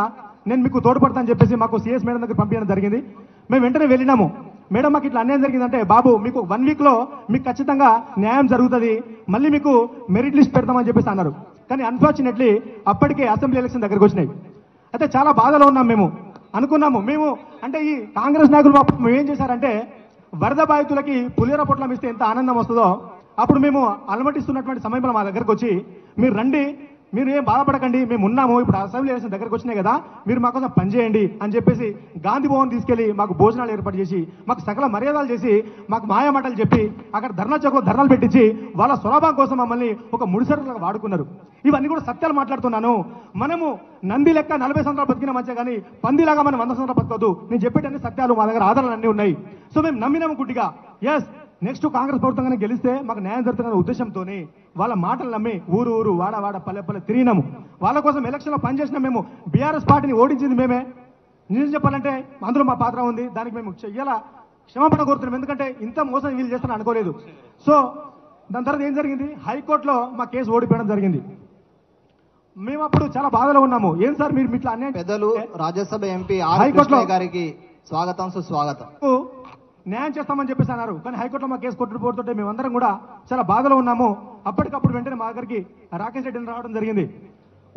మీకు తోడ్పడతానని చెప్పేసి మాకు సిఎస్ మేడం దగ్గర పంపించడం జరిగింది. మేము వెంటనే వెళ్ళినాము. మేడం మాకు ఇట్లా అన్యాయం జరిగిందంటే, బాబు మీకు 1 వీక్లో మీకు ఖచ్చితంగా న్యాయం జరుగుతుంది, మళ్ళీ మీకు మెరిట్ లిస్ట్ పెడతామని చెప్పేసి అన్నారు. కానీ అన్ఫార్చునేట్లీ అప్పటికే అసెంబ్లీ ఎలక్షన్ దగ్గరికి వచ్చినాయి. అయితే చాలా బాధలో ఉన్నాం. మేము అనుకున్నాము, మేము అంటే ఈ కాంగ్రెస్ నాయకులు మేము ఏం చేశారంటే, వరద బాధితులకి పులిహోర పొట్లం ఇస్తే ఎంత ఆనందం వస్తుందో అప్పుడు మేము అలమటిస్తున్నటువంటి సమయంలో మా దగ్గరకు వచ్చి మీరు రండి, మీరు ఏం బాధపడకండి, మేము ఉన్నాము, ఇప్పుడు అసెంబ్లీ ఎలక్షన్ దగ్గరకు వచ్చినాయి కదా, మీరు మా కోసం పనిచేయండి అని చెప్పేసి గాంధీ భవన్ తీసుకెళ్లి మాకు భోజనాలు ఏర్పాటు చేసి మాకు సకల మర్యాదలు చేసి మాకు మాయమాటలు చెప్పి అక్కడ ధర్నా చౌక్లో ధర్నాలు పెట్టించి వాళ్ళ స్వలాభం కోసం మమ్మల్ని ఒక ముడిసరులాగా వాడుకున్నారు. ఇవన్నీ కూడా సత్యాలు మాట్లాడుతున్నాను. మనము నంది లెక్క 40 సంవత్సరాలు బతికిన మంచిగా కానీ పందిలాగా మనం 100 సంవత్సరాలు బతకదు. నేను చెప్పేటన్ని సత్యాలు, మా దగ్గర ఆధారాలు అన్నీ ఉన్నాయి. సో మేము నమ్మినాము గుడ్డిగా. ఎస్, నెక్స్ట్ కాంగ్రెస్ ప్రభుత్వంగానే గెలిస్తే మాకు న్యాయం జరుగుతున్న ఉద్దేశంతోనే వాళ్ళ మాటలు నమ్మి ఊరు ఊరు వాడ వాడ పల్లె పల్లె తిరిగినాము. వాళ్ళ కోసం ఎలక్షన్లో పనిచేసిన మేము బీఆర్ఎస్ పార్టీని ఓడించింది మేమే. నిజం చెప్పాలంటే అందులో మా పాత్ర ఉంది. దానికి మేము ఇలా క్షమాపణ కోరుతున్నాం. ఎందుకంటే ఇంత మోసం వీళ్ళు చేస్తారని అనుకోలేదు. సో దాని తర్వాత ఏం జరిగింది, హైకోర్టులో మా కేసు ఓడిపోవడం జరిగింది. మేము అప్పుడు చాలా బాధలో ఉన్నాము. ఏం సార్ మీరు ఇట్లా అన్యాయం. పెద్దలు రాజ్యసభ ఎంపీ హైకోర్టులో గారికి స్వాగతం సుస్వాగతం. న్యాయం చేస్తామని చెప్పేసి అన్నారు. కానీ హైకోర్టులో మా కేసు కొట్టుకుపోతుంటే మేమందరం కూడా చాలా బాధలో ఉన్నాము. అప్పటికప్పుడు వెంటనే మా దగ్గరికి రాకేష్ రెడ్డిని రావడం జరిగింది.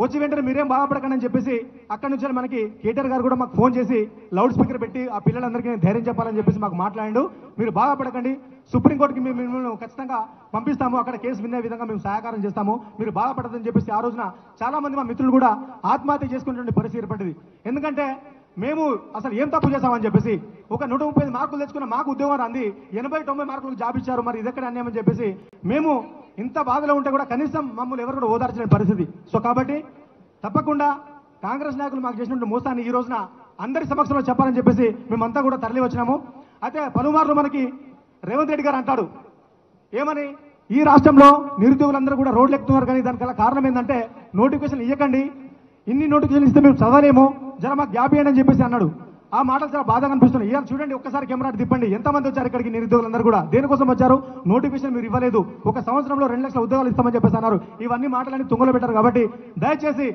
వచ్చి వెంటనే మీరేం బాధపడకండి అని చెప్పేసి అక్కడి నుంచి మనకి కేటీఆర్ గారు కూడా మాకు ఫోన్ చేసి లౌడ్ స్పీకర్ పెట్టి ఆ పిల్లలందరికీ ధైర్యం చెప్పాలని చెప్పేసి మాకు మాట్లాడాడు. మీరు బాధపడకండి, సుప్రీంకోర్టుకి మేము ఖచ్చితంగా పంపిస్తాము, అక్కడ కేసు వినే విధంగా మేము సహకారం చేస్తాము, మీరు బాధపడదని చెప్పేసి ఆ రోజున చాలా మంది మా మిత్రులు కూడా ఆత్మహత్య చేసుకునేటువంటి పరిస్థితి ఏర్పడింది. ఎందుకంటే మేము అసలు ఏం తప్పు చేశామని చెప్పేసి ఒక 135 మార్కులు తెచ్చుకున్న మాకు ఉద్యోగం రాంది 80-90 మార్కులకు జాబ్ ఇచ్చారు, మరి ఇదెక్కడ అన్యాయం అని చెప్పేసి మేము ఇంత బాధలో ఉంటే కూడా కనీసం మమ్మల్ని ఎవరు కూడా ఓదార్చిన పరిస్థితి. సో కాబట్టి తప్పకుండా కాంగ్రెస్ నాయకులు మాకు చేసినటువంటి మోసాన్ని ఈ రోజున అందరి సమక్షంలో చెప్పాలని చెప్పేసి మేమంతా కూడా తరలి వచ్చినాము. అయితే పలుమార్లు మనకి రేవంత్ రెడ్డి గారు అంటాడు ఏమని, ఈ రాష్ట్రంలో నిరుద్యోగులందరూ కూడా రోడ్లు ఎక్కుతున్నారు, కానీ దానికి గల కారణం ఏంటంటే నోటిఫికేషన్ ఇవ్వకండి, ఇన్ని నోటిఫికేషన్ ఇస్తే మేము చదవలేము, జర మాకు గ్యాప్ ఇవ్వండి అని చెప్పేసి అన్నాడు. ఆ మాటలు చాలా బాధగా అనిపిస్తున్నాయి. ఇవాళ చూడండి, ఒక్కసారి కెమెరా తిప్పండి, ఎంతమంది వచ్చారు ఇక్కడికి నిరుద్యోగులందరూ కూడా. దేనికోసం వచ్చారు? నోటిఫికేషన్ మీరు ఇవ్వలేదు, ఒక సంవత్సరంలో 2 లక్షల ఉద్యోగాలు ఇస్తామని చెప్పేసి అన్నారు. ఇవన్నీ మాటలన్నీ తుంగలో పెట్టారు. కాబట్టి దయచేసి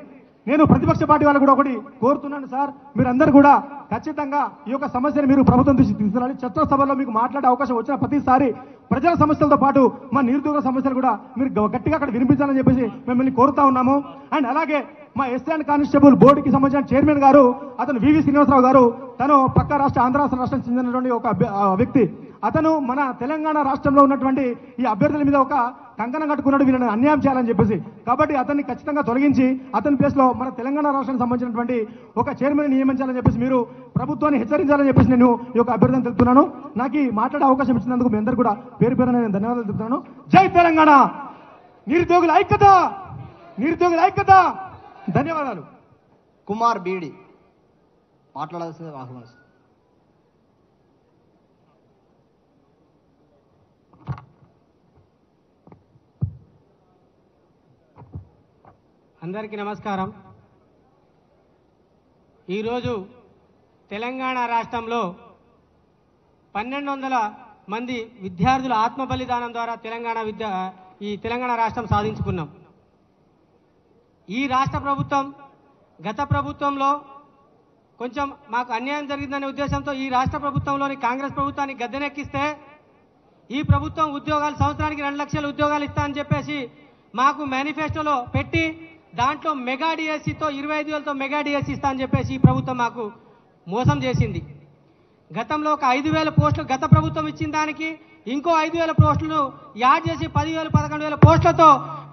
నేను ప్రతిపక్ష పార్టీ వాళ్ళు కూడా ఒకటి కోరుతున్నాను సార్, మీరందరూ కూడా ఖచ్చితంగా ఈ యొక్క సమస్యను మీరు ప్రభుత్వం దృష్టికి తీసుకురావాలి. చట్టసభలో మీకు మాట్లాడే అవకాశం వచ్చిన ప్రతిసారి ప్రజల సమస్యలతో పాటు మా నిరుద్యోగ సమస్యలు కూడా మీరు గట్టిగా అక్కడ వినిపించాలని చెప్పేసి మిమ్మల్ని కోరుతా ఉన్నాము. అండ్ అలాగే మా ఎస్సీ అండ్ కానిస్టేబుల్ బోర్డుకి సంబంధించిన చైర్మన్ గారు, అతను వివి శ్రీనివాసరావు గారు, తను పక్క రాష్ట్ర ఆంధ్ర రాష్ట్రం చెందినటువంటి ఒక వ్యక్తి. అతను మన తెలంగాణ రాష్ట్రంలో ఉన్నటువంటి ఈ అభ్యర్థుల మీద ఒక కంకణం కట్టుకున్నాడు, వీళ్ళని అన్యాయం చేయాలని చెప్పేసి. కాబట్టి అతన్ని ఖచ్చితంగా తొలగించి అతని ప్లేస్ లో మన తెలంగాణ రాష్ట్రానికి సంబంధించినటువంటి ఒక చైర్మన్ నియమించాలని చెప్పేసి మీరు ప్రభుత్వాన్ని హెచ్చరించాలని చెప్పేసి నేను ఈ యొక్క అభ్యర్థన తెలుపుతున్నాను. నాకు ఈ మాట్లాడే అవకాశం ఇచ్చినందుకు మీ అందరూ కూడా పేరు పేరున నేను ధన్యవాదాలు తెలుపుతున్నాను. జై తెలంగాణ, నిరుద్యోగుల ఐక్యత, నిరుద్యోగుల ఐక్యత. ధన్యవాదాలు. కుమార్ బీడి మాట్లాడాల్సింది ఆహ్వానిస్తాను. అందరికీ నమస్కారం. ఈరోజు తెలంగాణ రాష్ట్రంలో 1200 మంది విద్యార్థుల ఆత్మ బలిదానం ద్వారా తెలంగాణ రాష్ట్రం సాధించుకున్నాం. ఈ రాష్ట్ర ప్రభుత్వం గత ప్రభుత్వంలో కొంచెం మాకు అన్యాయం జరిగిందనే ఉద్దేశంతో ఈ రాష్ట్ర ప్రభుత్వంలోని కాంగ్రెస్ ప్రభుత్వాన్ని గద్దెనెక్కిస్తే ఈ ప్రభుత్వం ఉద్యోగాలు సంవత్సరానికి 2 లక్షల ఉద్యోగాలు ఇస్తా అని చెప్పేసి మాకు మేనిఫెస్టోలో పెట్టి దాంట్లో మెగా డిఎస్సితో 25,000తో మెగా డిఎస్సి ఇస్తా అని చెప్పేసి ఈ ప్రభుత్వం మాకు మోసం చేసింది. గతంలో ఒక 5,000 పోస్టులు గత ప్రభుత్వం ఇచ్చిన దానికి ఇంకో 5,000 పోస్టులను యాడ్ చేసి 10,000 11,000 పోస్టులతో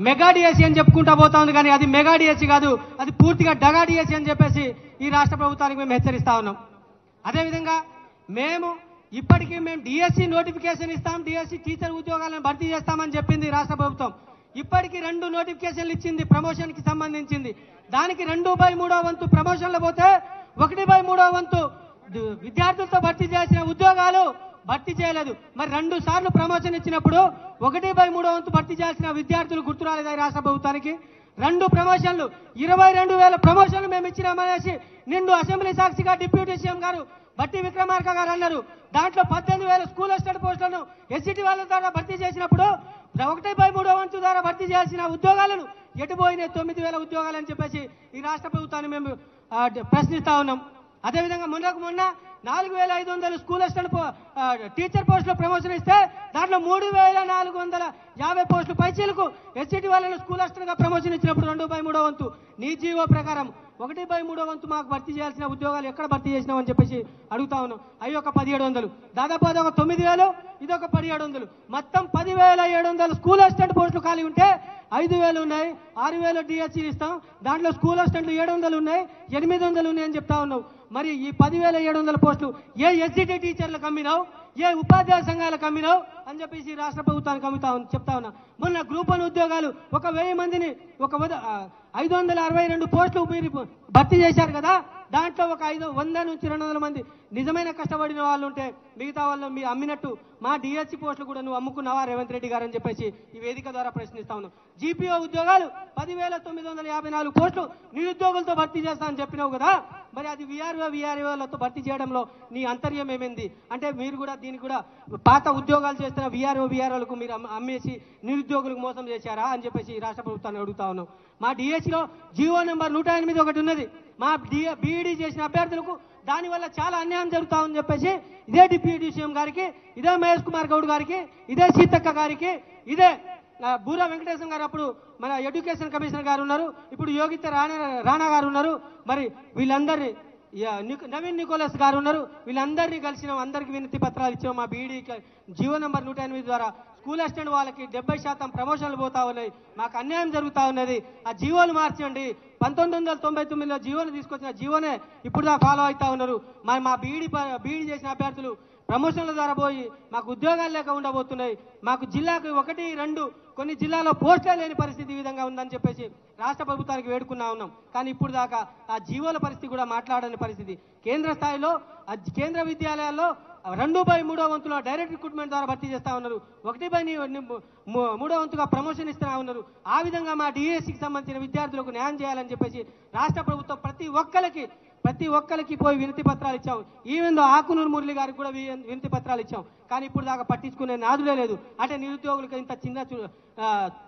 మెగా డిఎస్సి అని చెప్పుకుంటా పోతా ఉంది. కానీ అది మెగా డిఎస్సి కాదు, అది పూర్తిగా డగా డిఎస్సి అని చెప్పేసి ఈ రాష్ట్ర ప్రభుత్వానికి మేము హెచ్చరిస్తా ఉన్నాం. అదేవిధంగా ఇప్పటికీ మేము డిఎస్సి నోటిఫికేషన్ ఇస్తాం, డిఎస్సి టీచర్ ఉద్యోగాలను భర్తీ చేస్తామని చెప్పింది రాష్ట్ర ప్రభుత్వం. ఇప్పటికీ 2 నోటిఫికేషన్లు ఇచ్చింది ప్రమోషన్కి సంబంధించింది. దానికి 2/3 వంతు ప్రమోషన్లు పోతే 1/3 వంతు విద్యార్థులతో భర్తీ చేసిన ఉద్యోగాలు భర్తీ చేయలేదు. మరి 2 సార్లు ప్రమోషన్ ఇచ్చినప్పుడు 1/3 వంతు భర్తీ చేయాల్సిన విద్యార్థులు గుర్తు రాలేదా రాష్ట్ర ప్రభుత్వానికి? 2 ప్రమోషన్లు 22,000 ప్రమోషన్లు మేము ఇచ్చినామనేసి నిండు అసెంబ్లీ సాక్షిగా డిప్యూటీ సీఎం గారు బట్టి విక్రమార్క గారు అన్నారు. దాంట్లో 18,000 స్కూల్ అసిస్టెంట్ పోస్టులను ఎస్సిటి వాళ్ళ ద్వారా భర్తీ చేసినప్పుడు 1/3 వంతు ద్వారా భర్తీ చేయాల్సిన ఉద్యోగాలను ఎటుపోయినాయి 9,000 ఉద్యోగాలు అని చెప్పేసి ఈ రాష్ట్ర ప్రభుత్వాన్ని మేము ప్రశ్నిస్తా ఉన్నాం. అదేవిధంగా మొన్న 4,500 స్కూల్ అసిస్టెంట్ టీచర్ పోస్టులో ప్రమోషన్ ఇస్తే దాంట్లో 3,450 పోస్టులు పైచీలకు ఎస్సీటీ వాళ్ళని స్కూల్ అసిస్టెంట్ గా ప్రమోషన్ ఇచ్చినప్పుడు 2/3 వంతు నీ జీవో ప్రకారం 1/3 వంతు మాకు భర్తీ చేయాల్సిన ఉద్యోగాలు ఎక్కడ భర్తీ చేసినావు అని చెప్పేసి అడుగుతా ఉన్నాం. అవి ఒక 1,700, దాదాపు అదొక 9,000, ఇదొక 1,700, మొత్తం 10,700 స్కూల్ అసిస్టెంట్ పోస్టులు ఖాళీ ఉంటే 5,000 ఉన్నాయి, 6,000 డిఎస్సీలు ఇస్తాం. దాంట్లో స్కూల్ అసిస్టెంట్లు 700 ఉన్నాయి, 800 ఉన్నాయి అని చెప్తా ఉన్నావు. మరి ఈ 10,700 పోస్టులు ఏ ఎస్సీటీ టీచర్లకు అమ్మినావు, ఏ ఉపాధ్యాయ సంఘాలకు అమ్మినావు అని చెప్పేసి రాష్ట్ర ప్రభుత్వానికి చెప్తా ఉన్నా. మొన్న గ్రూప్ 1 ఉద్యోగాలు ఒక 1000 మందిని 562 పోస్టులు మీరు భర్తీ చేశారు కదా. దాంట్లో ఒక 100 నుంచి 200 మంది నిజమైన కష్టపడిన వాళ్ళు ఉంటే మిగతా వాళ్ళు మీ అమ్మినట్టు మా డిఎస్సీ పోస్టులు కూడా నువ్వు అమ్ముకున్నావా రేవంత్ రెడ్డి గారు అని చెప్పేసి ఈ వేదిక ద్వారా ప్రశ్నిస్తా ఉన్నావు. జీపీఓ ఉద్యోగాలు 10,954 పోస్టులు నిరుద్యోగులతో భర్తీ చేస్తా అని చెప్పినావు కదా. మరి అది వీఆర్ఓలతో భర్తీ చేయడంలో నీ అంతర్యం ఏమైంది అంటే మీరు కూడా దీనికి కూడా పాత ఉద్యోగాలు చేస్తున్న వీఆర్ఓలకు మీరు అమ్మేసి నిరుద్యోగులకు మోసం చేశారా అని చెప్పేసి రాష్ట్ర ప్రభుత్వాన్ని అడుగుతా ఉన్నాం. మా డిఎస్సీలో జీవో నెంబర్ 108 ఒకటి ఉన్నది. మా బీఈడీ చేసిన అభ్యర్థులకు దానివల్ల చాలా అన్యాయం జరుగుతా ఉందని చెప్పేసి ఇదే డిప్యూటీ సీఎం గారికి, ఇదే మహేష్ కుమార్ గౌడ్ గారికి, ఇదే సీతక్క గారికి, ఇదే బూరా వెంకటేశ్వర గారు అప్పుడు మన ఎడ్యుకేషన్ కమిషనర్ గారు ఉన్నారు, ఇప్పుడు యోగిత రాణా గారు ఉన్నారు. మరి వీళ్ళందరినీ నవీన్ నికోలస్ గారు ఉన్నారు. వీళ్ళందరినీ కలిసినాం, అందరికి వినతి పత్రాలు ఇచ్చాం. మా బీఈడీ జీవో నెంబర్ 108 ద్వారా స్కూల్ అసిస్టెంట్ వాళ్ళకి 70% ప్రమోషన్లు పోతా ఉన్నాయి. మాకు అన్యాయం జరుగుతూ ఉన్నది. ఆ జీవోలు మార్చండి. 1999లో జీవోలు తీసుకొచ్చిన జీవోనే ఇప్పుడు ఫాలో అవుతా ఉన్నారు. మరి మా బీఈడీ చేసిన అభ్యర్థులు ప్రమోషన్ల ద్వారా పోయి మాకు ఉద్యోగాలు లేక ఉండబోతున్నాయి. మాకు జిల్లాకు 1, 2 కొన్ని జిల్లాలో పోస్టులే లేని పరిస్థితి ఈ విధంగా ఉందని చెప్పేసి రాష్ట్ర ప్రభుత్వానికి వేడుకున్నా ఉన్నాం. కానీ ఇప్పుడు దాకా ఆ జీవోల పరిస్థితి కూడా మాట్లాడని పరిస్థితి. కేంద్ర స్థాయిలో కేంద్ర విద్యాలయాల్లో 2/3 వంతులో డైరెక్ట్ రిక్రూట్మెంట్ ద్వారా భర్తీ చేస్తా ఉన్నారు. 1/3 వంతుగా ప్రమోషన్ ఇస్తా ఉన్నారు. ఆ విధంగా మా డిఎస్సికి సంబంధించిన విద్యార్థులకు న్యాయం చేయాలని చెప్పేసి రాష్ట్ర ప్రభుత్వం ప్రతి ఒక్కరికి పోయి వినతి పత్రాలు ఇచ్చాం. ఈవెన్ ఆకునూరు మురళి గారికి కూడా వినతి పత్రాలు ఇచ్చాం. కానీ ఇప్పుడు దాకా పట్టించుకునే నాదులే లేదు. అంటే నిరుద్యోగులకు ఇంత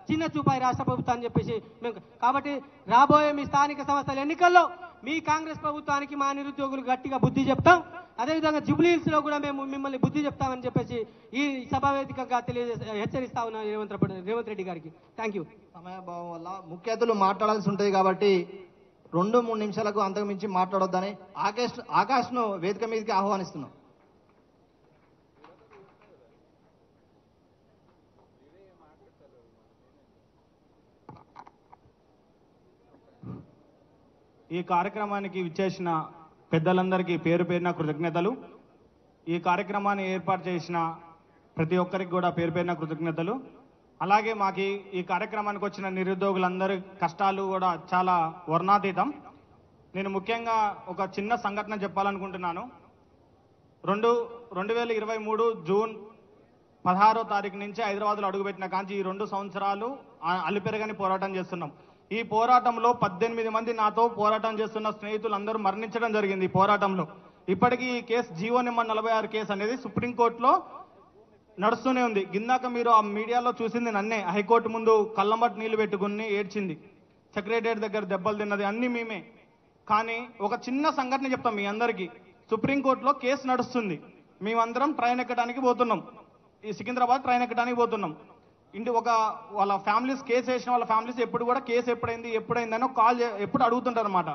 చిన్న చూపాయి రాష్ట్ర ప్రభుత్వం అని చెప్పేసి మేము కాబట్టి రాబోయే మీ స్థానిక సంస్థల ఎన్నికల్లో మీ కాంగ్రెస్ ప్రభుత్వానికి మా నిరుద్యోగులు గట్టిగా బుద్ధి చెప్తాం. అదేవిధంగా జూబ్లీ హిల్స్ లో కూడా మేము మిమ్మల్ని బుద్ధి చెప్తామని చెప్పేసి ఈ సభా వేదికగా హెచ్చరిస్తా ఉన్నాం రేవంత్ రెడ్డి గారికి. Thank you. సమయభావం వల్ల ముఖ్య అతిథులు మాట్లాడాల్సి ఉంటుంది కాబట్టి 2-3 నిమిషాలకు అంతకు మించి మాట్లాడొద్దని ఆకాష్ను వేదిక మీదకి ఆహ్వానిస్తున్నాం. ఈ కార్యక్రమానికి విచ్చేసిన పెద్దలందరికీ పేరు పేరున కృతజ్ఞతలు. ఈ కార్యక్రమాన్ని ఏర్పాటు చేసిన ప్రతి ఒక్కరికి కూడా పేరు పేరున కృతజ్ఞతలు. అలాగే మాకు ఈ కార్యక్రమానికి వచ్చిన నిరుద్యోగులందరి కష్టాలు కూడా చాలా వర్ణాతీతం. నేను ముఖ్యంగా ఒక చిన్న సంఘటన చెప్పాలనుకుంటున్నాను. 2023 జూన్ 16వ తారీఖు నుంచి హైదరాబాద్లో అడుగుపెట్టిన కాంచి ఈ 2 సంవత్సరాలు అలిపెరగని పోరాటం చేస్తున్నాం. ఈ పోరాటంలో 18 మంది నాతో పోరాటం చేస్తున్న స్నేహితులందరూ మరణించడం జరిగింది. ఈ పోరాటంలో ఇప్పటికీ ఈ కేసు జీవో నెంబర్ 46 కేసు అనేది సుప్రీంకోర్టులో నడుస్తూనే ఉంది. గిందాక మీరు ఆ మీడియాలో చూసింది నన్నే. హైకోర్టు ముందు కళ్ళంబట్టి నీళ్లు పెట్టుకుని ఏడ్చింది, సెక్రటరియట్ దగ్గర దెబ్బలు తిన్నది అన్ని మేమే. కానీ ఒక చిన్న సంఘటన చెప్తాం మీ అందరికీ. సుప్రీంకోర్టులో కేసు నడుస్తుంది. మేమందరం ట్రైన్ ఎక్కడానికి పోతున్నాం, ఈ సికింద్రాబాద్ ట్రైన్ ఎక్కడానికి పోతున్నాం. వాళ్ళ ఫ్యామిలీస్ కేసు వేసిన వాళ్ళ ఫ్యామిలీస్ ఎప్పుడు కూడా కేసు ఎప్పుడైందని కాల్ ఎప్పుడు అడుగుతుంటారు అనమాట.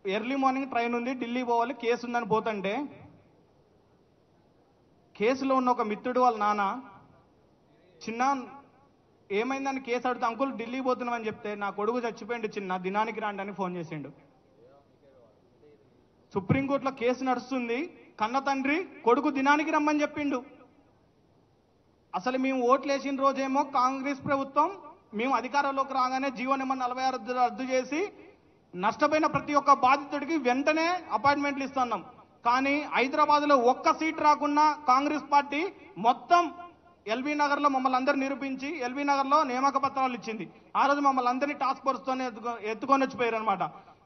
ఎర్లీ మార్నింగ్ ట్రైన్ ఉంది, ఢిల్లీ పోవాలి, కేసు ఉందని పోతుంటే కేసులో ఉన్న ఒక మిత్రుడు వాళ్ళ నాన్న చిన్న ఏమైందని కేసు అడిగితే అంకుల్ ఢిల్లీ పోతున్నామని చెప్తే నా కొడుకు చచ్చిపోయిండు చిన్న, దినానికి రాండి అని ఫోన్ చేసిండు. సుప్రీంకోర్టులో కేసు నడుస్తుంది, కన్న తండ్రి కొడుకు దినానికి రమ్మని చెప్పిండు. అసలు మేము ఓట్లు వేసిన రోజేమో కాంగ్రెస్ ప్రభుత్వం మేము అధికారంలోకి రాగానే జీవో నెంబర్ 46 రద్దు చేసి నష్టపోయిన ప్రతి ఒక్క బాధితుడికి వెంటనే అపాయింట్మెంట్లు ఇస్తున్నాం. కానీ హైదరాబాద్లో ఒక్క సీట్ రాకున్నా కాంగ్రెస్ పార్టీ మొత్తం ఎల్బీ నగర్లో మమ్మల్ని అందరూ నిరూపించి ఎల్బీ నగర్లో నియామక పత్రాలు ఇచ్చింది. ఆ రోజు మమ్మల్ని అందరినీ టాస్క్ ఫోర్స్తోనే ఎత్తుకొని వచ్చిపోయారు అనమాట.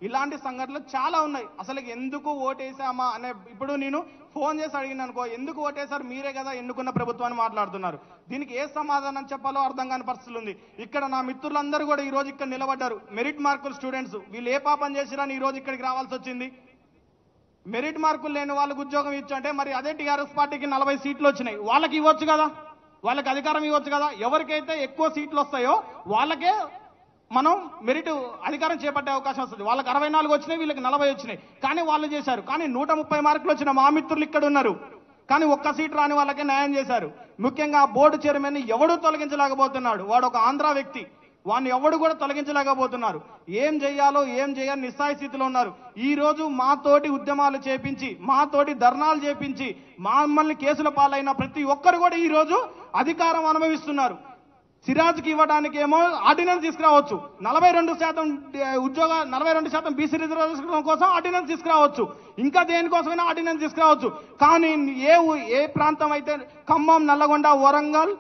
ఇలాంటి సంఘటనలు చాలా ఉన్నాయి. అసలు ఎందుకు ఓటేసామా అనే ఇప్పుడు నేను ఫోన్ చేసి అడిగిన అనుకో, ఎందుకు ఓటేశారు మీరే కదా ఎన్నుకున్న ప్రభుత్వాన్ని మాట్లాడుతున్నారు. దీనికి ఏ సమాధానం చెప్పాలో అర్థం కాని పరిస్థితులు ఉంది. ఇక్కడ నా మిత్రులందరూ కూడా ఈ రోజు ఇక్కడ నిలబడ్డారు, మెరిట్ మార్కులు స్టూడెంట్స్. వీళ్ళు ఏ పాపం చేసిరని ఈ రోజు ఇక్కడికి రావాల్సి వచ్చింది? మెరిట్ మార్కులు లేని వాళ్ళకు ఉద్యోగం ఇచ్చు అంటే మరి అదే టీఆర్ఎస్ పార్టీకి 40 సీట్లు వచ్చినాయి, వాళ్ళకి ఇవ్వచ్చు కదా, వాళ్ళకి అధికారం ఇవ్వచ్చు కదా. ఎవరికైతే ఎక్కువ సీట్లు వస్తాయో వాళ్ళకే మనం మెరిట్ అధికారం చేపట్టే అవకాశం వస్తుంది. వాళ్ళకి 64 వచ్చినాయి, వీళ్ళకి 40 వచ్చినాయి. కానీ వాళ్ళు చేశారు. కానీ 130 మార్కులు వచ్చిన మా మిత్రులు ఇక్కడ ఉన్నారు, కానీ ఒక్క సీట్ రాని వాళ్ళకే న్యాయం చేశారు. ముఖ్యంగా బోర్డు చైర్మన్ ఎవడూ తొలగించలేకపోతున్నాడు. వాడు ఒక ఆంధ్ర వ్యక్తి, వాడిని ఎవడు కూడా తొలగించలేకపోతున్నారు. ఏం చేయాలో ఏం చేయని నిస్సాయ స్థితిలో ఉన్నారు. ఈ రోజు మాతోటి ఉద్యమాలు చేపించి, మాతోటి ధర్నాలు చేపించి, మమ్మల్ని కేసుల పాలైన ప్రతి ఒక్కరు కూడా ఈ రోజు అధికారం అనుభవిస్తున్నారు. సిరాజ్కి ఇవ్వడానికి ఏమో ఆర్డినెన్స్ తీసుకురావచ్చు, 42% ఉద్యోగ 42% బీసీ రిజర్వేషన్ కోసం ఆర్డినెన్స్ తీసుకురావచ్చు, ఇంకా దేనికోసమైనా ఆర్డినెన్స్ తీసుకురావచ్చు. కానీ ఏ ప్రాంతం అయితే ఖమ్మం, నల్లగొండ, వరంగల్,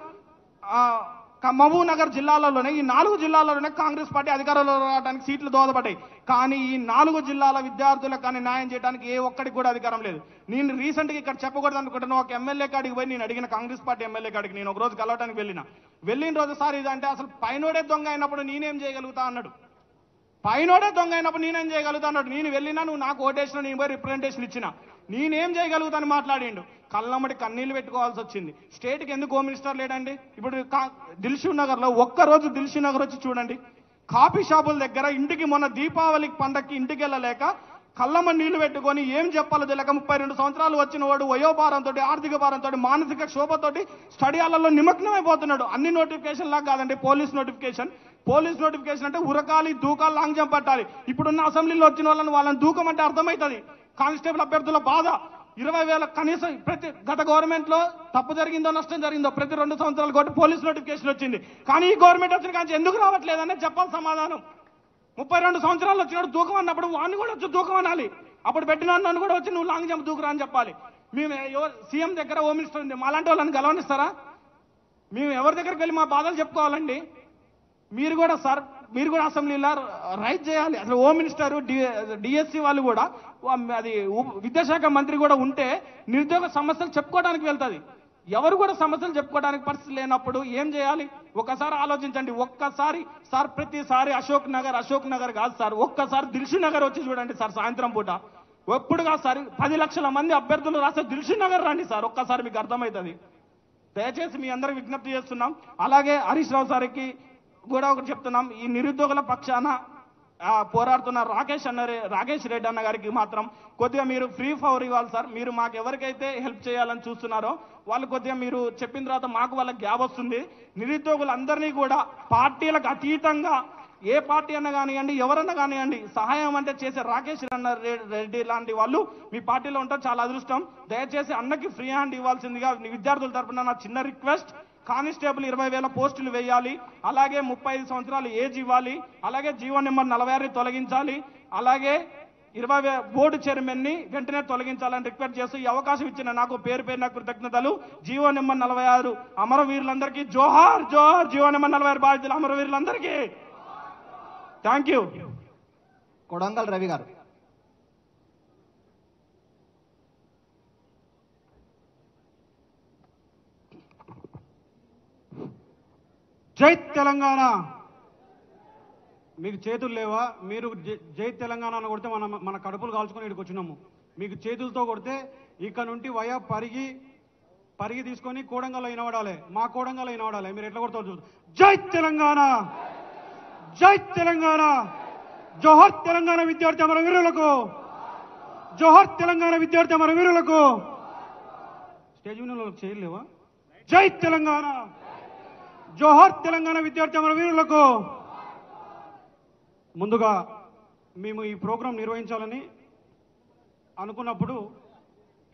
మహబూబ్ నగర్ జిల్లాలలోనే, ఈ 4 జిల్లాలలోనే కాంగ్రెస్ పార్టీ అధికారంలో రావడానికి సీట్లు దోహదపడ్డాయి. కానీ ఈ 4 జిల్లాల విద్యార్థులకు కానీ న్యాయం చేయడానికి ఏ ఒక్కడికి కూడా అధికారం లేదు. నేను రీసెంట్గా ఇక్కడ చెప్పకూడదు అనుకుంటున్నా, ఒక ఎమ్మెల్యే కాడికి పోయి నేను అడిగిన, కాంగ్రెస్ పార్టీ ఎమ్మెల్యే కాడికి నేను ఒక రోజు కలవడానికి వెళ్ళిన రోజు సార్ ఇదంటే అసలు పైనోడే దొంగ అయినప్పుడు నేనేం చేయగలుగుతా అన్నాడు. పైనోడే దొంగ అయినప్పుడు నేనేం చేయగలుగుతా అన్నాడు. నేను వెళ్ళినా, నువ్వు నాకు ఓటేసిన, నేను పోయి రిప్రజెంటేషన్ ఇచ్చిన, నేనేం చేయగలుగుతాను మాట్లాడిండు. కళ్ళమ్మటి కన్నీళ్లు పెట్టుకోవాల్సి వచ్చింది. స్టేట్కి ఎందుకు హోమ్ మినిస్టర్ లేడండి? ఇప్పుడు దిల్షుక్ నగర్లో ఒక్కరోజు దిల్షుక్ నగర్ వచ్చి చూడండి, కాఫీ షాపుల దగ్గర ఇంటికి మొన్న దీపావళికి పండక్కి ఇంటికి వెళ్ళలేక కళ్ళమ్మ నీళ్లు పెట్టుకొని ఏం చెప్పాలో తెలియక 32 సంవత్సరాలు వచ్చిన వాడు వయోభారంతో, ఆర్థిక భారంతో, మానసిక క్షోభతోటి స్టడీ హాల్లో నిమగ్నమైపోతున్నాడు. అన్ని నోటిఫికేషన్ లాగా కాదండి, పోలీస్ నోటిఫికేషన్ అంటే ఉరకాలి, దూకాలి, లాంగ్ జంప్ పట్టాలి. ఇప్పుడున్న అసెంబ్లీలో వచ్చిన వాళ్ళని దూకమంటే అర్థమవుతుంది. కానిస్టేబుల్ అభ్యర్థుల బాధ 20,000 కనీసం ప్రతి గత గవర్నమెంట్ లో తప్పు జరిగిందో నష్టం జరిగిందో ప్రతి 2 సంవత్సరాలు కొట్టి పోలీస్ నోటిఫికేషన్ వచ్చింది. కానీ ఈ గవర్నమెంట్ వచ్చిన కానీ ఎందుకు రావట్లేదని చెప్పాలి సమాధానం. 32 సంవత్సరాలు వచ్చినాడు దూకం అన్నప్పుడు వాడిని కూడా వచ్చి దూకం అనాలి. అప్పుడు పెట్టిన నన్ను కూడా వచ్చి నువ్వు లాంగ్ జంప్ దూకురా అని చెప్పాలి. మేము సీఎం దగ్గర హోమ్ మినిస్టర్ ఉంది, మాలాంటి వాళ్ళని గెలవనిస్తారా? మేము ఎవరి దగ్గరికి వెళ్ళి మా బాధలు చెప్పుకోవాలండి? మీరు కూడా అసెంబ్లీలో రైట్ చేయాలి. అసలు హోమ్ మినిస్టర్, డిఎస్సి వాళ్ళు కూడా, అది విద్యాశాఖ మంత్రి కూడా ఉంటే నిరుద్యోగ సమస్యలు చెప్పుకోవడానికి వెళ్తుంది. ఎవరు కూడా సమస్యలు చెప్పుకోవడానికి పరిస్థితి లేనప్పుడు ఏం చేయాలి? ఒక్కసారి ఆలోచించండి. ఒక్కసారి సార్, ప్రతిసారి అశోక్ నగర్ కాదు సార్, ఒక్కసారి దిల్షుక్ నగర్ వచ్చి చూడండి సార్. సాయంత్రం పూట ఎప్పుడు కాదు సార్, 10 లక్షల మంది అభ్యర్థులు రాసే దిల్షుక్ నగర్ రండి సార్, ఒక్కసారి మీకు అర్థమవుతుంది. దయచేసి మీ అందరికి విజ్ఞప్తి చేస్తున్నాం. అలాగే హరీష్ రావు సార్కి కూడా ఒకటి చెప్తున్నాం, ఈ నిరుద్యోగుల పక్షాన పోరాడుతున్న రాకేష్ రెడ్డి అన్న గారికి మాత్రం కొద్దిగా మీరు ఫ్రీ ఫవర్ ఇవ్వాలి సార్. మీరు మాకు ఎవరికైతే హెల్ప్ చేయాలని చూస్తున్నారో వాళ్ళు కొద్దిగా మీరు చెప్పిన తర్వాత మాకు వాళ్ళకి గ్యాప్ వస్తుంది. నిరుద్యోగులందరినీ కూడా పార్టీలకు అతీతంగా ఏ పార్టీ అన్నా కానివ్వండి, ఎవరన్నా కానివ్వండి, సహాయం అంటే చేసే రాకేష్ రెడ్డి లాంటి వాళ్ళు మీ పార్టీలో ఉంటారు, చాలా అదృష్టం. దయచేసి అన్నకి ఫ్రీ హ్యాండ్ ఇవ్వాల్సిందిగా విద్యార్థుల తరఫున నా చిన్న రిక్వెస్ట్. కానిస్టేబుల్ 20,000 పోస్టులు వేయాలి, అలాగే 35 సంవత్సరాలు ఏజ్ ఇవ్వాలి, అలాగే జీవో నెంబర్ 46 తొలగించాలి, అలాగే 20 బోర్డు చైర్మన్ ని వెంటనే తొలగించాలని రిక్వెస్ట్ చేస్తూ ఈ అవకాశం ఇచ్చిన నాకు పేరున కృతజ్ఞతలు. జీవో నెంబర్ 46 అమరవీరులందరికీ జోహార్ జోహార్. జీవో నెంబర్ 46 బాధితులు అమరవీరులందరికీ థ్యాంక్ యూ. కొడంగల్ రవి గారు. జై తెలంగాణ. మీకు చేతులు లేవా? మీరు జై తెలంగాణ అని కొడితే మన కడుపులు కాల్చుకొని ఇక్కడికి వచ్చినాము. మీకు చేతులతో కొడితే ఇక్కడ నుండి వయా పరిగి తీసుకొని కోడంగల్లో వినబడాలి, మా కోడంగల్లో వినబడాలి. మీరు ఎట్లా కొడతారు చూద్దాం. జై తెలంగాణ, జై తెలంగాణ, జోహర్ తెలంగాణ విద్యార్థి అమరవీరులకు, జోహర్ తెలంగాణ విద్యార్థి అమరవీరులకు. స్టేజ్ మీద వాళ్ళకి చేయలేవా? జై తెలంగాణ, జోహర్ తెలంగాణ విద్యార్థి అమరవీరులకు. ముందుగా మేము ఈ ప్రోగ్రాం నిర్వహించాలని అనుకున్నప్పుడు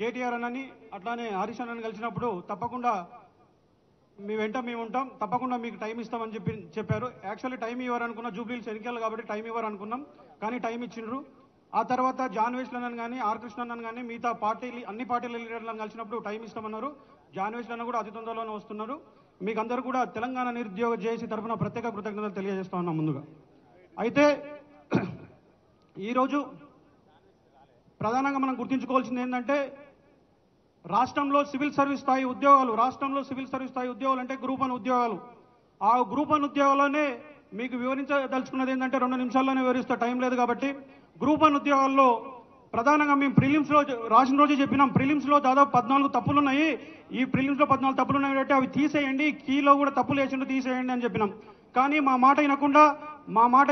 కేటీఆర్ అన్నని అట్లానే హరీష్ అన్నని కలిసినప్పుడు తప్పకుండా మీ వెంట మేము ఉంటాం, తప్పకుండా మీకు టైం ఇస్తామని చెప్పారు. యాక్చువల్లీ టైం ఇవ్వరనుకున్న జూబ్లీహిల్స్ ఎన్నికలు కాబట్టి టైం ఇవ్వరనుకున్నాం, కానీ టైం ఇచ్చిండ్రు. ఆ తర్వాత జాన్వేష్లన్నని కానీ ఆర్ కృష్ణన్నని కానీ మిగతా అన్ని పార్టీల లీడర్లను కలిసినప్పుడు టైం ఇస్తామన్నారు. జాన్వేష్లన్న కూడా అతి తొందరలోనే వస్తున్నారు. మీకు అందరూ కూడా తెలంగాణ నిరుద్యోగ జేఏసీ తరఫున ప్రత్యేక కృతజ్ఞతలు తెలియజేస్తా ఉన్నాం. ముందుగా అయితే ఈరోజు ప్రధానంగా మనం గుర్తుంచుకోవాల్సింది ఏంటంటే రాష్ట్రంలో సివిల్ సర్వీస్ స్థాయి ఉద్యోగాలు అంటే గ్రూప్ 1 ఉద్యోగాలు. ఆ గ్రూప్ 1 ఉద్యోగాల్లోనే మీకు వివరించదలుచుకున్నది ఏంటంటే 2 నిమిషాల్లోనే వివరిస్తా, టైం లేదు కాబట్టి. గ్రూప్ 1 ఉద్యోగాల్లో ప్రధానంగా మేము ప్రిలిమ్స్లో రాసిన రోజే చెప్పినాం, ప్రిలిమ్స్లో దాదాపు 14 తప్పులు ఉన్నాయి, ఈ ప్రిలిమ్స్లో 14 తప్పులు ఉన్నాయి కాబట్టి అవి తీసేయండి, కీలో కూడా తప్పులు వేసిండు తీసేయండి అని చెప్పినాం. కానీ మా మాట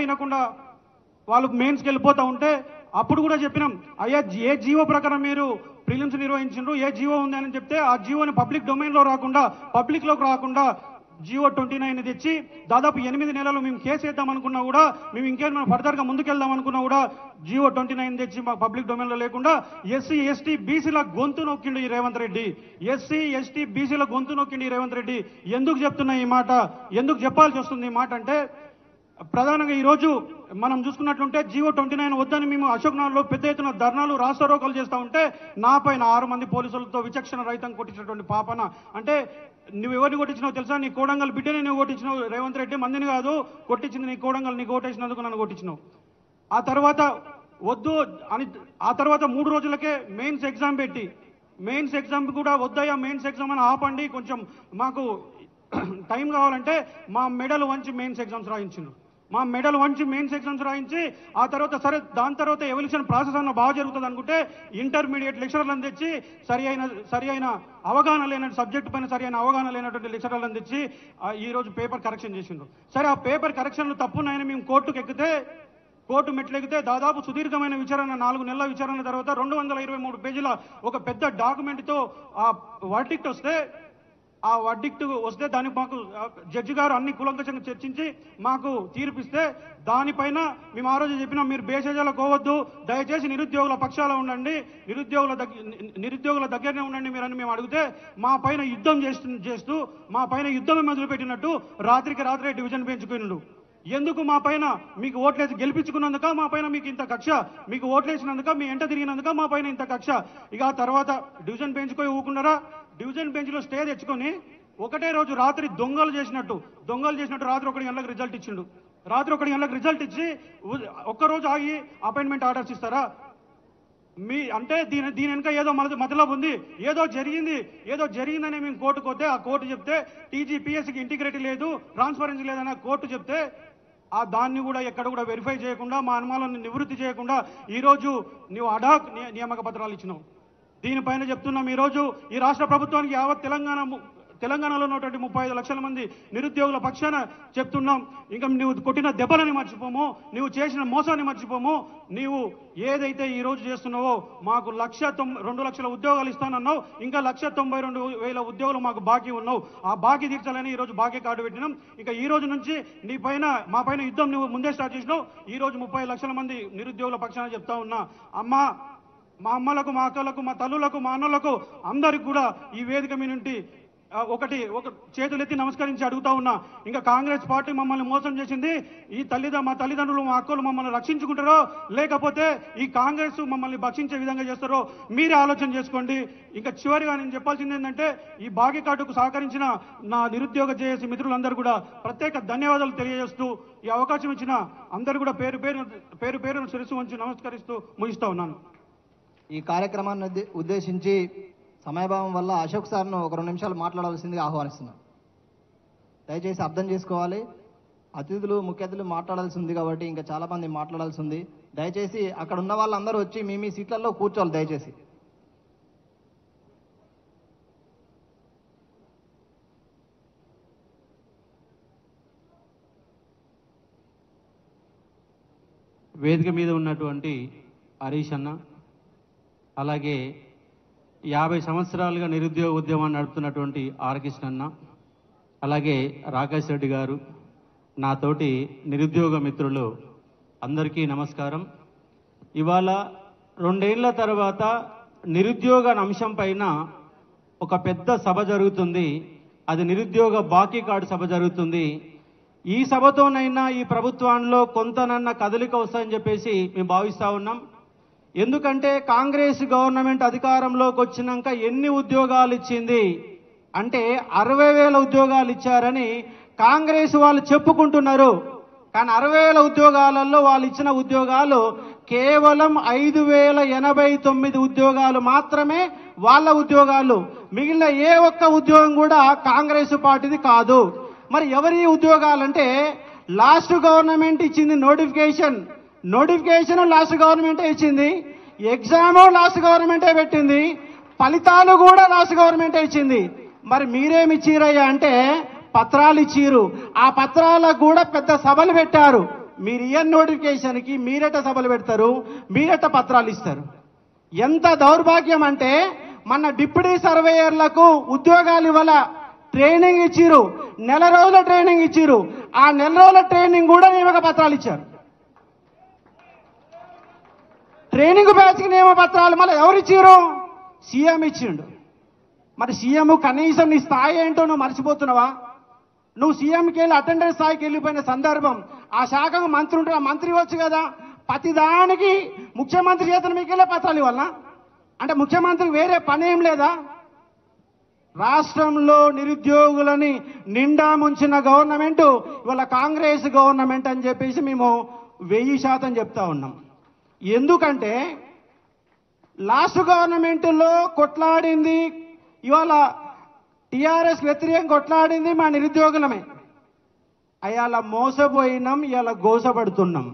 వినకుండా వాళ్ళు మెయిన్స్కి వెళ్ళిపోతూ ఉంటే అప్పుడు కూడా చెప్పినాం, అయ్యా ఏ జీవో ప్రకారం మీరు ప్రిలిమ్స్ నిర్వహించారు, ఏ జీవో ఉంది అని చెప్తే ఆ జీవోని పబ్లిక్లోకి రాకుండా జీవో 29 తెచ్చి దాదాపు 8 నెలలు మేము కేసు వేద్దాం అనుకున్నా కూడా, మేము ఇంకేమైనా ఫర్దర్గా ముందుకెళ్దాం అనుకున్నా కూడా జీవో 29 తెచ్చి మా పబ్లిక్ డొమైన్లో లేకుండా ఎస్సీ ఎస్టీ బీసీల గొంతు నొక్కిండు ఈ రేవంత్ రెడ్డి. ఎస్సీ ఎస్టీ బీసీల గొంతు నొక్కిండు ఈ రేవంత్ రెడ్డి. ఎందుకు చెప్తున్నా ఈ మాట, ఎందుకు చెప్పాల్సి వస్తుంది ఈ మాట అంటే, ప్రధానంగా ఈరోజు మనం చూసుకున్నట్లుంటే జీవో 29 వద్దని మేము అశోక్ నగర్లో పెద్ద ఎత్తున ధర్నాలు రాస్తారోకలు చేస్తూ ఉంటే నా పైన 6 మంది పోలీసులతో విచక్షణ రహితంగా కొట్టించినటువంటి పాపన. అంటే నువ్వు ఎవరిని కొట్టించినావు తెలుసా, నీ కోడంగల్ బిడ్డని నువ్వు కొట్టించినావు రేవంత్ రెడ్డి, మందిని కాదు కొట్టించింది నీ కోడంగల్, నీకు ఓటేసినందుకు నన్ను కొట్టించినావు. ఆ తర్వాత వద్దు అని ఆ తర్వాత 3 రోజులకే మెయిన్స్ ఎగ్జామ్ పెట్టి, మెయిన్స్ ఎగ్జామ్ కూడా వద్దయ్యా మెయిన్స్ ఎగ్జామ్ అని ఆపండి, కొంచెం మాకు టైం కావాలంటే మా మెడల్ వంచి మెయిన్స్ ఎగ్జామ్స్ రాయించిండు. మా మెడల్ వంచి మెయిన్స్ ఎగ్జామ్స్ రాయించి ఆ తర్వాత సరే దాని తర్వాత ఎవల్యూషన్ ప్రాసెస్ అన్న బాగా జరుగుతుంది అనుకుంటే ఇంటర్మీడియట్ లెక్చరర్లను తెచ్చి సరి అయిన అవగాహన లేని సబ్జెక్టు పైన సరి అయిన అవగాహన లేనటువంటి లెక్చరర్లను తెచ్చి ఈరోజు పేపర్ కరెక్షన్ చేసిండ్రు. సరే ఆ పేపర్ కరెక్షన్లు తప్పున్నాయని మేము కోర్టు మెట్లెక్కితే దాదాపు సుదీర్ఘమైన విచారణ 4 నెలల విచారణ తర్వాత 223 పేజీల ఒక పెద్ద డాక్యుమెంట్తో ఆ వర్డిక్ట్ వస్తే దానికి మాకు జడ్జి గారు అన్ని కులంకషంగా చర్చించి మాకు తీర్పిస్తే దానిపైన మేము ఆ రోజు చెప్పినాం, మీరు బేషజాలకు పోవద్దు, దయచేసి నిరుద్యోగుల పక్షాల ఉండండి, నిరుద్యోగుల దగ్గరనే ఉండండి మీరని మేము అడిగితే మా పైన యుద్ధం చేస్తూ మా పైన యుద్ధం మొదలుపెట్టినట్టు రాత్రికి రాత్రే డివిజన్ పెంచుకున్నాడు. ఎందుకు మా పైన మీకు ఓట్లేసి గెలిపించుకున్నందుక మా పైన మీకు ఇంత కక్ష, మీకు ఓట్లేసినందుక మీ ఎంట తిరిగినందుక మా పైన ఇంత కక్ష. ఇక ఆ తర్వాత డివిజన్ బెంచ్కి ఊకున్నారా, డివిజన్ బెంచ్లో స్టే తెచ్చుకొని ఒకటే రోజు రాత్రి దొంగలు చేసినట్టు రాత్రి 1 గంటలకు రిజల్ట్ ఇచ్చిండు. రాత్రి 1 గంటలకు రిజల్ట్ ఇచ్చి ఒక్కరోజు ఆగి అపాయింట్మెంట్ ఆర్డర్స్ ఇస్తారా? అంటే దీని వెనుక ఏదో మతలబు ఉంది, ఏదో జరిగిందని మేము కోర్టుకు పోతే ఆ కోర్టు చెప్తే టీజీపీఎస్సీకి ఇంటిగ్రిటీ లేదు, ట్రాన్స్పరెన్సీ లేదని కోర్టు చెప్తే ఆ దాన్ని కూడా ఎక్కడ కూడా వెరిఫై చేయకుండా మా అనుమానాలను నివృత్తి చేయకుండా ఈరోజు నువ్వు అడాక్ నియామక పత్రాలు ఇచ్చినావు. దీనిపైన చెప్తున్నాం, ఈరోజు ఈ రాష్ట్ర ప్రభుత్వానికి యావత్ తెలంగాణలో ఉన్నటువంటి 35 లక్షల మంది నిరుద్యోగుల పక్షాన చెప్తున్నాం, ఇంకా నువ్వు కొట్టిన దెబ్బలని మర్చిపోము, నువ్వు చేసిన మోసాన్ని మర్చిపోము, నీవు ఏదైతే ఈ రోజు చేస్తున్నావో మాకు 2 లక్షల ఉద్యోగాలు ఇస్తానన్నావు, ఇంకా 192,000 ఉద్యోగులు మాకు బాకీ ఉన్నావు, ఆ బాకీ తీర్చాలని ఈ రోజు బాకీ కార్డు పెట్టినాం. ఇంకా ఈ రోజు నుంచి మా పైన యుద్ధం నువ్వు ముందే స్టార్ట్ చేసినావు. ఈ రోజు 30 లక్షల మంది నిరుద్యోగుల పక్షాన చెప్తా ఉన్నా, మా అమ్మలకు, మా అక్కలకు, మా తల్లులకు, మా అన్నలకు అందరికి కూడా ఈ వేదిక మీ నుండి ఒక చేతులెత్తి నమస్కరించి అడుగుతా ఉన్నా, ఇంకా కాంగ్రెస్ పార్టీ మమ్మల్ని మోసం చేసింది, మా తల్లిదండ్రులు మా అక్కలు మమ్మల్ని రక్షించుకుంటారో లేకపోతే ఈ కాంగ్రెస్ మమ్మల్ని భక్షించే విధంగా చేస్తారో మీరే ఆలోచన చేసుకోండి. ఇంకా చివరిగా నేను చెప్పాల్సింది ఏంటంటే, ఈ బాకీ కార్డుకు సహకరించిన నా నిరుద్యోగ జేఏసీ మిత్రులందరూ కూడా ప్రత్యేక ధన్యవాదాలు తెలియజేస్తూ ఈ అవకాశం ఇచ్చిన అందరూ కూడా పేరు పేరును శిరస్సు వంచి నమస్కరిస్తూ ముగిస్తా ఉన్నాను. ఈ కార్యక్రమాన్ని ఉద్దేశించి సమయభావం వల్ల అశోక్ సార్ను ఒక 2 నిమిషాలు మాట్లాడాల్సిందిగా ఆహ్వానిస్తున్నాను. దయచేసి అర్థం చేసుకోవాలి, ముఖ్య అతిథులు మాట్లాడాల్సి ఉంది కాబట్టి ఇంకా చాలా మంది మాట్లాడాల్సి ఉంది. దయచేసి అక్కడ ఉన్న వాళ్ళందరూ వచ్చి మీ సీట్లలో కూర్చోవాలి. దయచేసి వేదిక మీద ఉన్నటువంటి హరీష్ అన్న, అలాగే 50 సంవత్సరాలుగా నిరుద్యోగ ఉద్యమాన్ని నడుపుతున్నటువంటి ఆర్ కృష్ణ అన్న, అలాగే రాకేష్ రెడ్డి గారు, నాతోటి నిరుద్యోగ మిత్రులు అందరికీ నమస్కారం. ఇవాళ 2 ఏళ్ల తర్వాత నిరుద్యోగ అంశం పైన ఒక పెద్ద సభ జరుగుతుంది. అది నిరుద్యోగ బాకీ కార్డు సభ జరుగుతుంది. ఈ సభతోనైనా ఈ ప్రభుత్వంలో కొంతనన్న కదలిక వస్తుందని చెప్పేసి మేము భావిస్తూ ఉన్నాం. ఎందుకంటే కాంగ్రెస్ గవర్నమెంట్ అధికారంలోకి వచ్చినాక ఎన్ని ఉద్యోగాలు ఇచ్చింది అంటే 60,000 ఉద్యోగాలు ఇచ్చారని కాంగ్రెస్ వాళ్ళు చెప్పుకుంటున్నారు. కానీ 60,000 ఉద్యోగాలలో వాళ్ళు ఇచ్చిన ఉద్యోగాలు కేవలం 5,089 ఉద్యోగాలు మాత్రమే వాళ్ళ ఉద్యోగాలు. మిగిలిన ఏ ఒక్క ఉద్యోగం కూడా కాంగ్రెస్ పార్టీది కాదు. మరి ఎవరి ఉద్యోగాలంటే లాస్ట్ గవర్నమెంట్ ఇచ్చింది నోటిఫికేషన్ లాస్ట్ గవర్నమెంటే ఇచ్చింది. ఎగ్జామ్ లాస్ట్ గవర్నమెంటే పెట్టింది, ఫలితాలు కూడా లాస్ట్ గవర్నమెంటే ఇచ్చింది. మరి మీరేమి ఇచ్చిరయ్యా అంటే పత్రాలు ఇచ్చిరు. ఆ పత్రాలకు కూడా పెద్ద సభలు పెట్టారు. మీరు ఇయర్ నోటిఫికేషన్కి మీరెట సభలు పెడతారు, మీరెట పత్రాలు ఇస్తారు. ఎంత దౌర్భాగ్యం అంటే మన డిప్యూటీ సర్వేయర్లకు ఉద్యోగాలు ఇవ్వాల ట్రైనింగ్ ఇచ్చిరు, నెల రోజుల ట్రైనింగ్ ఇచ్చిరు. ఆ నెల రోజుల ట్రైనింగ్ కూడా నియామక పత్రాలు ఇచ్చారు. ట్రైనింగ్ బ్యాచ్కి నియామక పత్రాలు మళ్ళీ ఎవరు ఇచ్చిరు? సీఎం ఇచ్చిండు. మరి సీఎం కనీసం నీ స్థాయి ఏంటో నువ్వు మర్చిపోతున్నావా? నువ్వు సీఎంకి వెళ్ళి అటెండెన్స్ స్థాయికి వెళ్ళిపోయిన సందర్భం, ఆ శాఖకు మంత్రి ఉంటే ఆ మంత్రి ఇవ్వచ్చు కదా. ప్రతిదానికి ముఖ్యమంత్రి చేతుల మీకు వెళ్ళే పత్రాలు ఇవ్వాలనా? అంటే ముఖ్యమంత్రికి వేరే పని ఏం లేదా? రాష్ట్రంలో నిరుద్యోగులని నిండా ముంచిన గవర్నమెంట్ ఇవాళ కాంగ్రెస్ గవర్నమెంట్ అని చెప్పేసి మేము 1000% చెప్తా ఉన్నాం. ఎందుకంటే లాస్ట్ గవర్నమెంట్లో కొట్లాడింది, ఇవాళ టీఆర్ఎస్ వ్యతిరేకంగా కొట్లాడింది మా నిరుద్యోగులమే. అయాల మోసపోయినాం, ఇవాళ గోసపడుతున్నాం.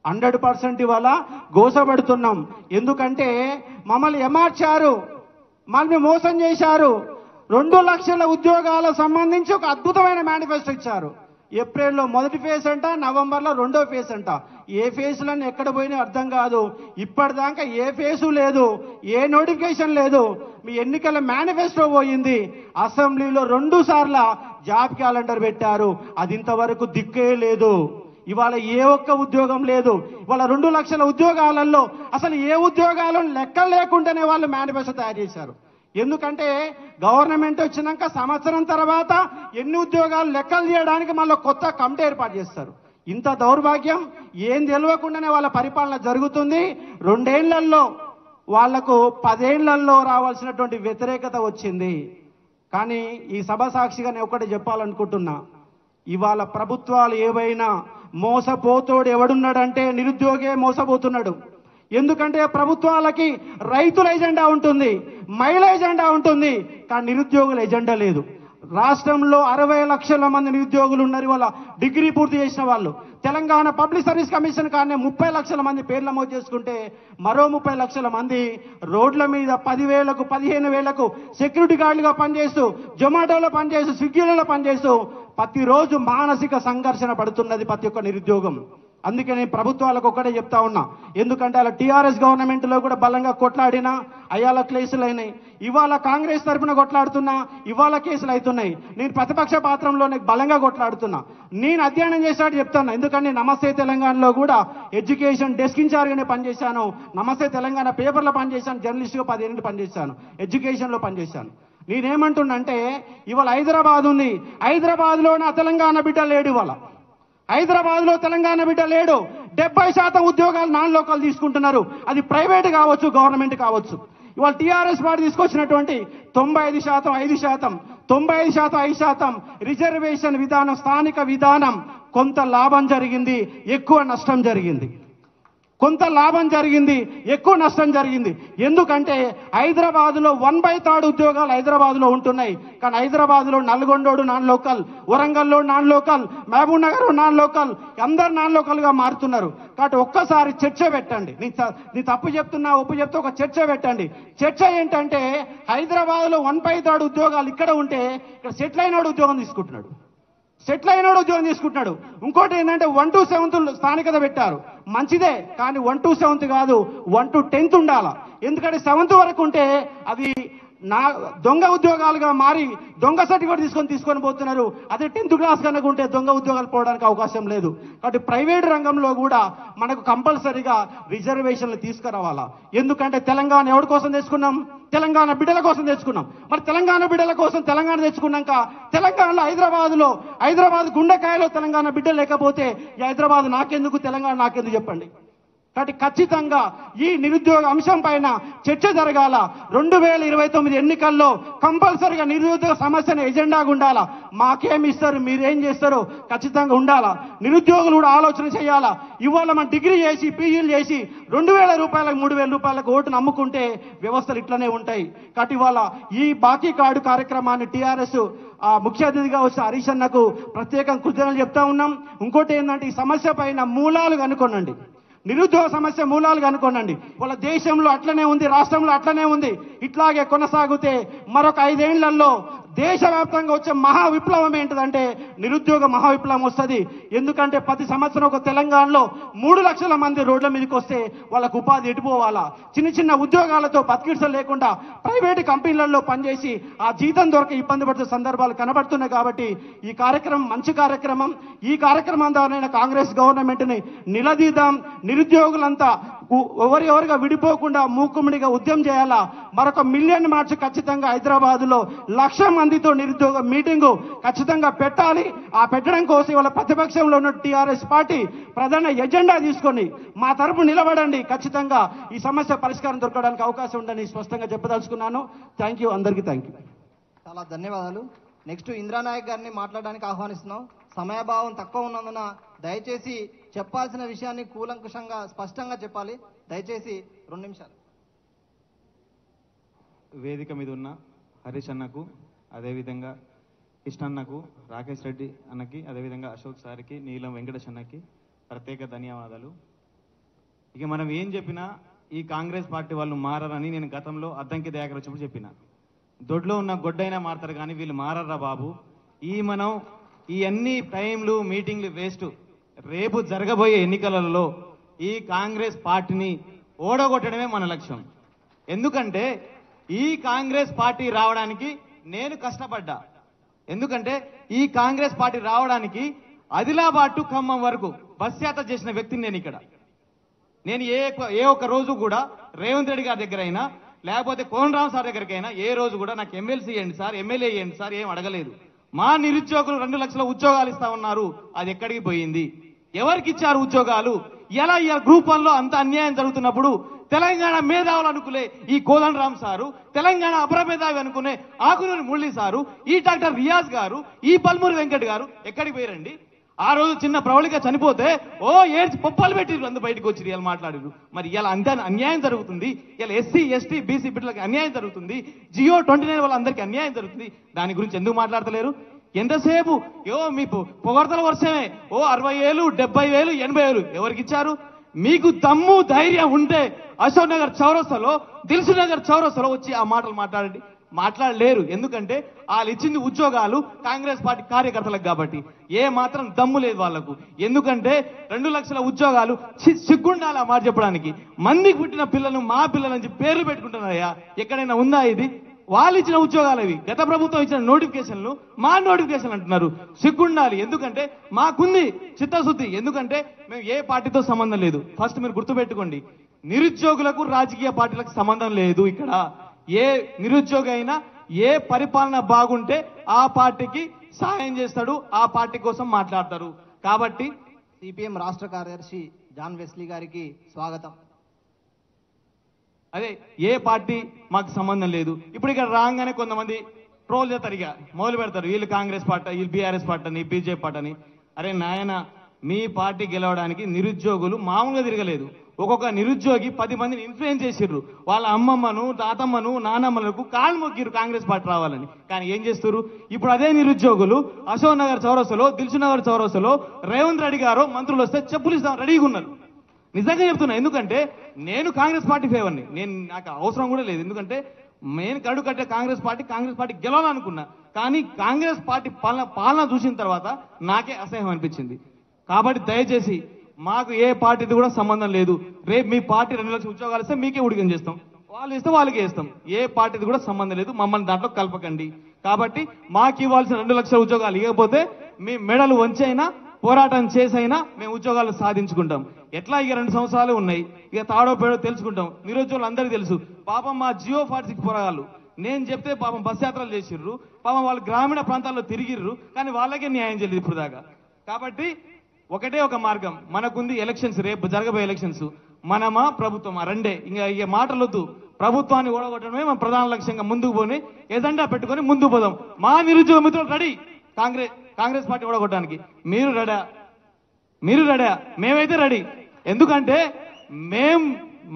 100% ఇవాళ గోసపడుతున్నాం. ఎందుకంటే మమ్మల్ని ఏమార్చారు, మమ్మల్ని మోసం చేశారు. 2 లక్షల ఉద్యోగాలకు సంబంధించి ఒక అద్భుతమైన మేనిఫెస్టో ఇచ్చారు. ఏప్రిల్లో మొదటి ఫేజ్ అంట, నవంబర్లో రెండో ఫేజ్ అంట. ఏ ఫేజ్లన్నీ ఎక్కడ పోయినా అర్థం కాదు. ఇప్పటిదాకా ఏ ఫేజు లేదు, ఏ నోటిఫికేషన్ లేదు. మీ ఎన్నికల మేనిఫెస్టో పోయింది. అసెంబ్లీలో 2 సార్లు జాబ్ క్యాలెండర్ పెట్టారు, అది ఇంతవరకు దిక్కే లేదు. ఇవాళ ఏ ఒక్క ఉద్యోగం లేదు. ఇవాళ 2 లక్షల ఉద్యోగాలలో అసలు ఏ ఉద్యోగాలను లెక్కలు లేకుండానే వాళ్ళు మేనిఫెస్టో తయారు చేశారు. ఎందుకంటే గవర్నమెంట్ వచ్చినాక సంవత్సరం తర్వాత ఎన్ని ఉద్యోగాలు లెక్కలు చేయడానికి మళ్ళీ కొత్త కమిటీ ఏర్పాటు చేస్తారు. ఇంత దౌర్భాగ్యం ఏం తెలియకుండానే వాళ్ళ పరిపాలన జరుగుతుంది. 2 ఏళ్లలో వాళ్లకు 10 ఏళ్లలో రావాల్సినటువంటి వ్యతిరేకత వచ్చింది. కానీ ఈ సభ సాక్షిగా నేను ఒకటి చెప్పాలనుకుంటున్నా, ఇవాళ ప్రభుత్వాలు ఏవైనా మోసపోతోడు ఎవడున్నాడంటే నిరుద్యోగే మోసపోతున్నాడు. ఎందుకంటే ప్రభుత్వాలకి రైతుల ఎజెండా ఉంటుంది, మహిళా ఎజెండా ఉంటుంది, కానీ నిరుద్యోగుల ఎజెండా లేదు. రాష్ట్రంలో 60 లక్షల మంది నిరుద్యోగులు ఉన్నారు. ఇవాళ డిగ్రీ పూర్తి చేసిన వాళ్ళు. తెలంగాణ పబ్లిక్ సర్వీస్ కమిషన్ కానీ 30 లక్షల మంది పేర్లు నమోదు చేసుకుంటే మరో 30 లక్షల మంది రోడ్ల మీద 10,000కు 15,000కు సెక్యూరిటీ గార్డులుగా పనిచేస్తూ, జొమాటోలో పనిచేస్తూ, స్విగ్గీలలో పనిచేస్తూ ప్రతిరోజు మానసిక సంఘర్షణ పడుతున్నది ప్రతి ఒక్క నిరుద్యోగం. అందుకే నేను ప్రభుత్వాలకు ఒక్కటే చెప్తా ఉన్నా, ఎందుకంటే అలా టీఆర్ఎస్ గవర్నమెంట్లో కూడా బలంగా కొట్లాడినా అయ్యాల కేసులు అయినాయి. ఇవాళ కాంగ్రెస్ తరఫున కొట్లాడుతున్నా, ఇవాళ కేసులు అవుతున్నాయి. నేను ప్రతిపక్ష పాత్రంలోనే బలంగా కొట్లాడుతున్నా. నేను అధ్యయనం చేసినట్టు చెప్తాను. ఎందుకంటే నమస్తే తెలంగాణలో కూడా ఎడ్యుకేషన్ డెస్క్ ఇన్ఛార్జ్గానే పనిచేశాను. నమస్తే తెలంగాణ పేపర్లో పనిచేశాను, జర్నలిస్ట్గా 10 ఏళ్ళు పనిచేశాను, ఎడ్యుకేషన్లో పనిచేశాను. నేనేమంటున్నంటే ఇవాళ హైదరాబాద్ ఉంది, హైదరాబాద్లో నా తెలంగాణ బిడ్డ లేడు. ఇవాళ హైదరాబాద్లో తెలంగాణ బిడ్డ లేడు. 70% ఉద్యోగాలు నాన్ లోకల్ తీసుకుంటున్నారు. అది ప్రైవేట్ కావచ్చు, గవర్నమెంట్ కావచ్చు. ఇవాళ టీఆర్ఎస్ పార్టీ తీసుకొచ్చినటువంటి 95%, 5%, 95%, 5% రిజర్వేషన్ విధానం, స్థానిక విధానం కొంత లాభం జరిగింది, ఎక్కువ నష్టం జరిగింది. కొంత లాభం జరిగింది, ఎక్కువ నష్టం జరిగింది. ఎందుకంటే హైదరాబాద్లో 1/3 ఉద్యోగాలు హైదరాబాద్లో ఉంటున్నాయి. కానీ హైదరాబాద్లో నల్గొండోడు నాన్ లోకల్, వరంగల్లో non local, Mahbubnagar non local, అందరు నాన్ లోకల్గా మారుతున్నారు. కాబట్టి ఒక్కసారి చర్చ పెట్టండి. నీ తప్పు చెప్తున్నా, ఒప్పు చెప్తే ఒక చర్చ పెట్టండి. చర్చ ఏంటంటే హైదరాబాద్లో 1/3 ఉద్యోగాలు ఇక్కడ ఉంటే ఇక్కడ సెటిల్ అయినాడు ఉద్యోగం తీసుకుంటున్నాడు, సెటిల్ అయినాడు ఉద్యోగం తీసుకుంటున్నాడు. ఇంకోటి ఏంటంటే 1 to 7th స్థానికత పెట్టారు, మంచిదే. కానీ 1 to 7th కాదు, 1 to 10th ఉండాలా. ఎందుకంటే 7th వరకు ఉంటే అది దొంగ ఉద్యోగాలుగా మారి దొంగ సర్టిఫికేట్ తీసుకొని పోతున్నారు. అదే 10th క్లాస్ కనుక ఉంటే దొంగ ఉద్యోగాలు పోవడానికి అవకాశం లేదు. కాబట్టి ప్రైవేట్ రంగంలో కూడా మనకు కంపల్సరీగా రిజర్వేషన్లు తీసుకురావాలా. ఎందుకంటే తెలంగాణ ఎవరి కోసం తెచ్చుకున్నాం? తెలంగాణ బిడ్డల కోసం తెచ్చుకున్నాం. మరి తెలంగాణ బిడ్డల కోసం తెలంగాణ తెచ్చుకున్నాక తెలంగాణలో హైదరాబాద్ గుండెకాయలో తెలంగాణ బిడ్డ లేకపోతే ఈ హైదరాబాద్ నాకెందుకు, తెలంగాణ నాకెందుకు చెప్పండి. కాబట్టి ఖచ్చితంగా ఈ నిరుద్యోగ అంశం పైన చర్చ జరగాల. 2029 ఎన్నికల్లో కంపల్సరీగా నిరుద్యోగ సమస్యను ఎజెండాగా ఉండాలా. మాకేమి ఇస్తారు, మీరేం చేస్తారో ఖచ్చితంగా ఉండాలా. నిరుద్యోగులు కూడా ఆలోచన చేయాలా. ఇవాళ మనం డిగ్రీ చేసి, పీజీలు చేసి 2,000 రూపాయలకు 3,000 రూపాయలకు ఓటును అమ్ముకుంటే వ్యవస్థలు ఇట్లనే ఉంటాయి. కాబట్టి ఇవాళ ఈ బాకీ కార్డు కార్యక్రమాన్ని టీఆర్ఎస్ ముఖ్య అతిథిగా వచ్చిన హరీష్ అన్నకు ప్రత్యేకంగా కృతజ్ఞతలు చెప్తా ఉన్నాం. ఇంకోటి ఏంటంటే ఈ సమస్య పైన మూలాలు కనుక్కోనండి. నిరుద్యోగ సమస్య మూలాలు కనుక్కోండి. వాళ్ళ దేశంలో అట్లనే ఉంది, రాష్ట్రంలో అట్లనే ఉంది. ఇట్లాగే కొనసాగితే మరొక 5 ఏళ్లలో దేశవ్యాప్తంగా వచ్చే మహా విప్లవం ఏంటిదంటే నిరుద్యోగ మహా విప్లవం వస్తుంది. ఎందుకంటే ప్రతి సంవత్సరం ఒక తెలంగాణలో 3 లక్షల మంది రోడ్ల మీదకి వస్తే వాళ్ళకు ఉపాధి ఎటుపోవాలా, చిన్న చిన్న ఉద్యోగాలతో బతికిడ్స లేకుండా ప్రైవేటు కంపెనీలలో పనిచేసి ఆ జీతం దొరక ఇబ్బంది పడుతున్న సందర్భాలు కనబడుతున్నాయి. కాబట్టి ఈ కార్యక్రమం మంచి కార్యక్రమం. ఈ కార్యక్రమం ద్వారా కాంగ్రెస్ గవర్నమెంట్ని నిలదీద్దాం. నిరుద్యోగులంతా ఎవరెవరుగా విడిపోకుండా మూకుమ్మడిగా ఉద్యమం చేయాలా. మరొక 1 మిలియన్ మార్చ్ ఖచ్చితంగా హైదరాబాద్లో 1,00,000 మందితో నిరుద్యోగ మీటింగు ఖచ్చితంగా పెట్టాలి. ఆ పెట్టడం కోసం వాళ్ళ ప్రతిపక్షంలో ఉన్న టీఆర్ఎస్ పార్టీ ప్రధాన ఎజెండా తీసుకొని మా తరపు నిలబడండి. ఖచ్చితంగా ఈ సమస్య పరిష్కారం దొరకడానికి అవకాశం ఉందని స్పష్టంగా చెప్పదలుచుకున్నాను. థ్యాంక్ యూ, అందరికీ థ్యాంక్ యూ. చాలా ధన్యవాదాలు. నెక్స్ట్ ఇంద్రానాయక్ గారిని మాట్లాడడానికి ఆహ్వానిస్తున్నాం. సమయభావం తక్కువ ఉన్నందున దయచేసి చెప్పాల్సిన విషయాన్ని కూలంకుషంగా స్పష్టంగా చెప్పాలి. దయచేసి 2 నిమిషాలు. వేదిక మీద ఉన్న హరీష్ అన్నకు, అదేవిధంగా కృష్ణన్నకు, రాకేష్ రెడ్డి అన్నకి, అదేవిధంగా అశోక్ సార్కి, నీలం వెంకటేష్ అన్నకి ప్రత్యేక ధన్యవాదాలు. ఇక మనం ఏం చెప్పినా ఈ కాంగ్రెస్ పార్టీ వాళ్ళు మారని నేను గతంలో అద్దంకి దయాకర్ వచ్చినప్పుడు చెప్పిన. దొడ్లో ఉన్న గొడ్డైనా మారతారు కానీ వీళ్ళు మారరా బాబు. మనం ఈ అన్ని టైంలు మీటింగ్లు వేస్ట్. రేపు జరగబోయే ఎన్నికలలో ఈ కాంగ్రెస్ పార్టీని ఓడగొట్టడమే మన లక్ష్యం. ఎందుకంటే ఈ కాంగ్రెస్ పార్టీ రావడానికి నేను కష్టపడ్డా. ఎందుకంటే ఈ కాంగ్రెస్ పార్టీ రావడానికి ఆదిలాబాద్ టు ఖమ్మం వరకు బస్ యాత్ర చేసిన వ్యక్తిని నేను ఇక్కడ. నేను ఏ ఒక్క రోజు కూడా రేవంత్ రెడ్డి గారి దగ్గర అయినా లేకపోతే కోనరామ్ సార్ దగ్గరికైనా ఏ రోజు కూడా నాకు ఎమ్మెల్సీ ఇవ్వండి సార్, ఎమ్మెల్యే ఇవ్వండి సార్ ఏం అడగలేదు. మా నిరుద్యోగులు 2 లక్షల ఉద్యోగాలు ఇస్తా ఉన్నారు. అది ఎక్కడికి పోయింది? ఎవరికి ఇచ్చారు ఉద్యోగాలు? ఇలా గ్రూప్ 1లో అంత అన్యాయం జరుగుతున్నప్పుడు తెలంగాణ మేధావులు అనుకునే ఈ కోదండరామ్ సారు, తెలంగాణ అపరమేధావి అనుకునే ఆకునూరి మురళి సారు, ఈ డాక్టర్ రియాజ్ గారు, ఈ పల్మూరి వెంకట్ గారు ఎక్కడికి పోయారండి? ఆ రోజు చిన్న ప్రవళిక చనిపోతే ఏడ్చి పొప్పలు పెట్టిరు, అందు బయటకు వచ్చి ఇలా మాట్లాడారు. మరి ఇలా అంత అన్యాయం జరుగుతుంది. ఇలా ఎస్సీ ఎస్టీ బీసీ బిడ్డలకు అన్యాయం జరుగుతుంది. జియో 29 వాళ్ళందరికీ అన్యాయం జరుగుతుంది. దాని గురించి ఎందుకు మాట్లాడతలేరు? ఎంతసేపు మీ పొగడతల వర్షమే 60,000 70,000 80,000 ఎవరికి ఇచ్చారు? మీకు దమ్ము ధైర్యం ఉంటే అశోక్ నగర్ చౌరస్తాలో, దిల్సు నగర్ చౌరస్తాలో వచ్చి ఆ మాటలు మాట్లాడండి. మాట్లాడలేరు. ఎందుకంటే వాళ్ళు ఇచ్చింది ఉద్యోగాలు కాంగ్రెస్ పార్టీ కార్యకర్తలకు కాబట్టి. ఏ మాత్రం దమ్ము లేదు వాళ్లకు. ఎందుకంటే 2 లక్షల ఉద్యోగాలు సిగ్గుండాలి ఆ మాట చెప్పడానికి. మందికి పుట్టిన పిల్లలు మా పిల్లలని పేర్లు పెట్టుకుంటున్నారయ్యా. ఎక్కడైనా ఉందా ఇది? వాళ్ళు ఇచ్చిన ఉద్యోగాలు అవి. గత ప్రభుత్వం ఇచ్చిన నోటిఫికేషన్లు మా నోటిఫికేషన్ అంటున్నారు. సిగ్గుండాలి. ఎందుకంటే మాకుంది చిత్తశుద్ధి. ఎందుకంటే మేము ఏ పార్టీతో సంబంధం లేదు. ఫస్ట్ మీరు గుర్తుపెట్టుకోండి, నిరుద్యోగులకు రాజకీయ పార్టీలకు సంబంధం లేదు. ఇక్కడ ఏ నిరుద్యోగి అయినా ఏ పరిపాలన బాగుంటే ఆ పార్టీకి సాయం చేస్తాడు, ఆ పార్టీ కోసం మాట్లాడతారు. కాబట్టి సిపిఎం రాష్ట్ర కార్యదర్శి జాన్ వెస్లీ గారికి స్వాగతం. అదే ఏ పార్టీ మాకు సంబంధం లేదు. ఇప్పుడు ఇక్కడ రాగానే కొంతమంది ట్రోల్ చేస్తారు, ఇక మొదలు పెడతారు. వీళ్ళు కాంగ్రెస్ పార్టీ, వీళ్ళు బీఆర్ఎస్ పార్టీ అని, బీజేపీ పార్టీ అని. అరే నాయన, మీ పార్టీ గెలవడానికి నిరుద్యోగులు మామూలుగా తిరగలేదు. ఒక్కొక్క నిరుద్యోగి 10 మందిని ఇన్ఫ్లుయెన్స్ చేసిర్రు. వాళ్ళ అమ్మమ్మను, తాతమ్మను, నానమ్మలకు కాళ్ళు మొక్కిరు కాంగ్రెస్ పార్టీ రావాలని. కానీ ఏం చేస్తారు? ఇప్పుడు అదే నిరుద్యోగులు అశోక్ నగర్ చౌరస్తలో, దిల్సు నగర్ చౌరస్తలో రేవంత్ రెడ్డి గారు మంత్రులు వస్తే చెప్పులు ఇస్తాం రెడీగా ఉన్నారు. నిజంగా చెప్తున్నా. ఎందుకంటే నేను కాంగ్రెస్ పార్టీ ఫేవర్ని. నాకు అవసరం కూడా లేదు. ఎందుకంటే నేను కడు కట్టే కాంగ్రెస్ పార్టీ గెలవాలనుకున్నా. కానీ కాంగ్రెస్ పార్టీ పాలన చూసిన తర్వాత నాకే అసహ్యం అనిపించింది. కాబట్టి దయచేసి మాకు ఏ పార్టీది కూడా సంబంధం లేదు. రేపు మీ పార్టీ 2 లక్షల ఉద్యోగాలు ఇస్తే మీకే ఉడికం చేస్తాం, వాళ్ళు ఇస్తే వాళ్ళకే ఇస్తాం. ఏ పార్టీది కూడా సంబంధం లేదు. మమ్మల్ని దాంట్లో కలపకండి. కాబట్టి మాకు ఇవ్వాల్సిన 2 లక్షల ఉద్యోగాలు ఇవ్వకపోతే మీ మెడలు వంచైనా పోరాటం చేసైనా మేము ఉద్యోగాలు సాధించుకుంటాం. ఎట్లా ఇక 2 సంవత్సరాలు ఉన్నాయి, ఇక తాడో పేడో తెలుసుకుంటాం. నిరుద్యోగులు అందరికీ తెలుసు. పాపం మా జియో 46 పోరాగాళ్ళు నేను చెప్తే పాపం బస్ యాత్రలు చేసిర్రు. పాపం వాళ్ళు గ్రామీణ ప్రాంతాల్లో తిరిగిర్రు. కానీ వాళ్ళకే న్యాయం చేయలేదు ఇప్పుడు దాకా. కాబట్టి ఒకటే ఒక మార్గం మనకుంది, ఎలక్షన్స్. రేపు జరగబోయే ఎలక్షన్స్ మనమా ప్రభుత్వమా రెండే. ఇక మాటలొద్దు. ప్రభుత్వాన్ని ఓడగొట్టడమే మన ప్రధాన లక్ష్యంగా ముందుకు పోని ఎజెండా పెట్టుకొని ముందుకు పోదాం. మా నిరుద్యోగ మిత్రులు రెడీ కాంగ్రెస్ పార్టీ ఓడగొట్టడానికి. మీరు రెడీ, మేమైతే రెడీ. ఎందుకంటే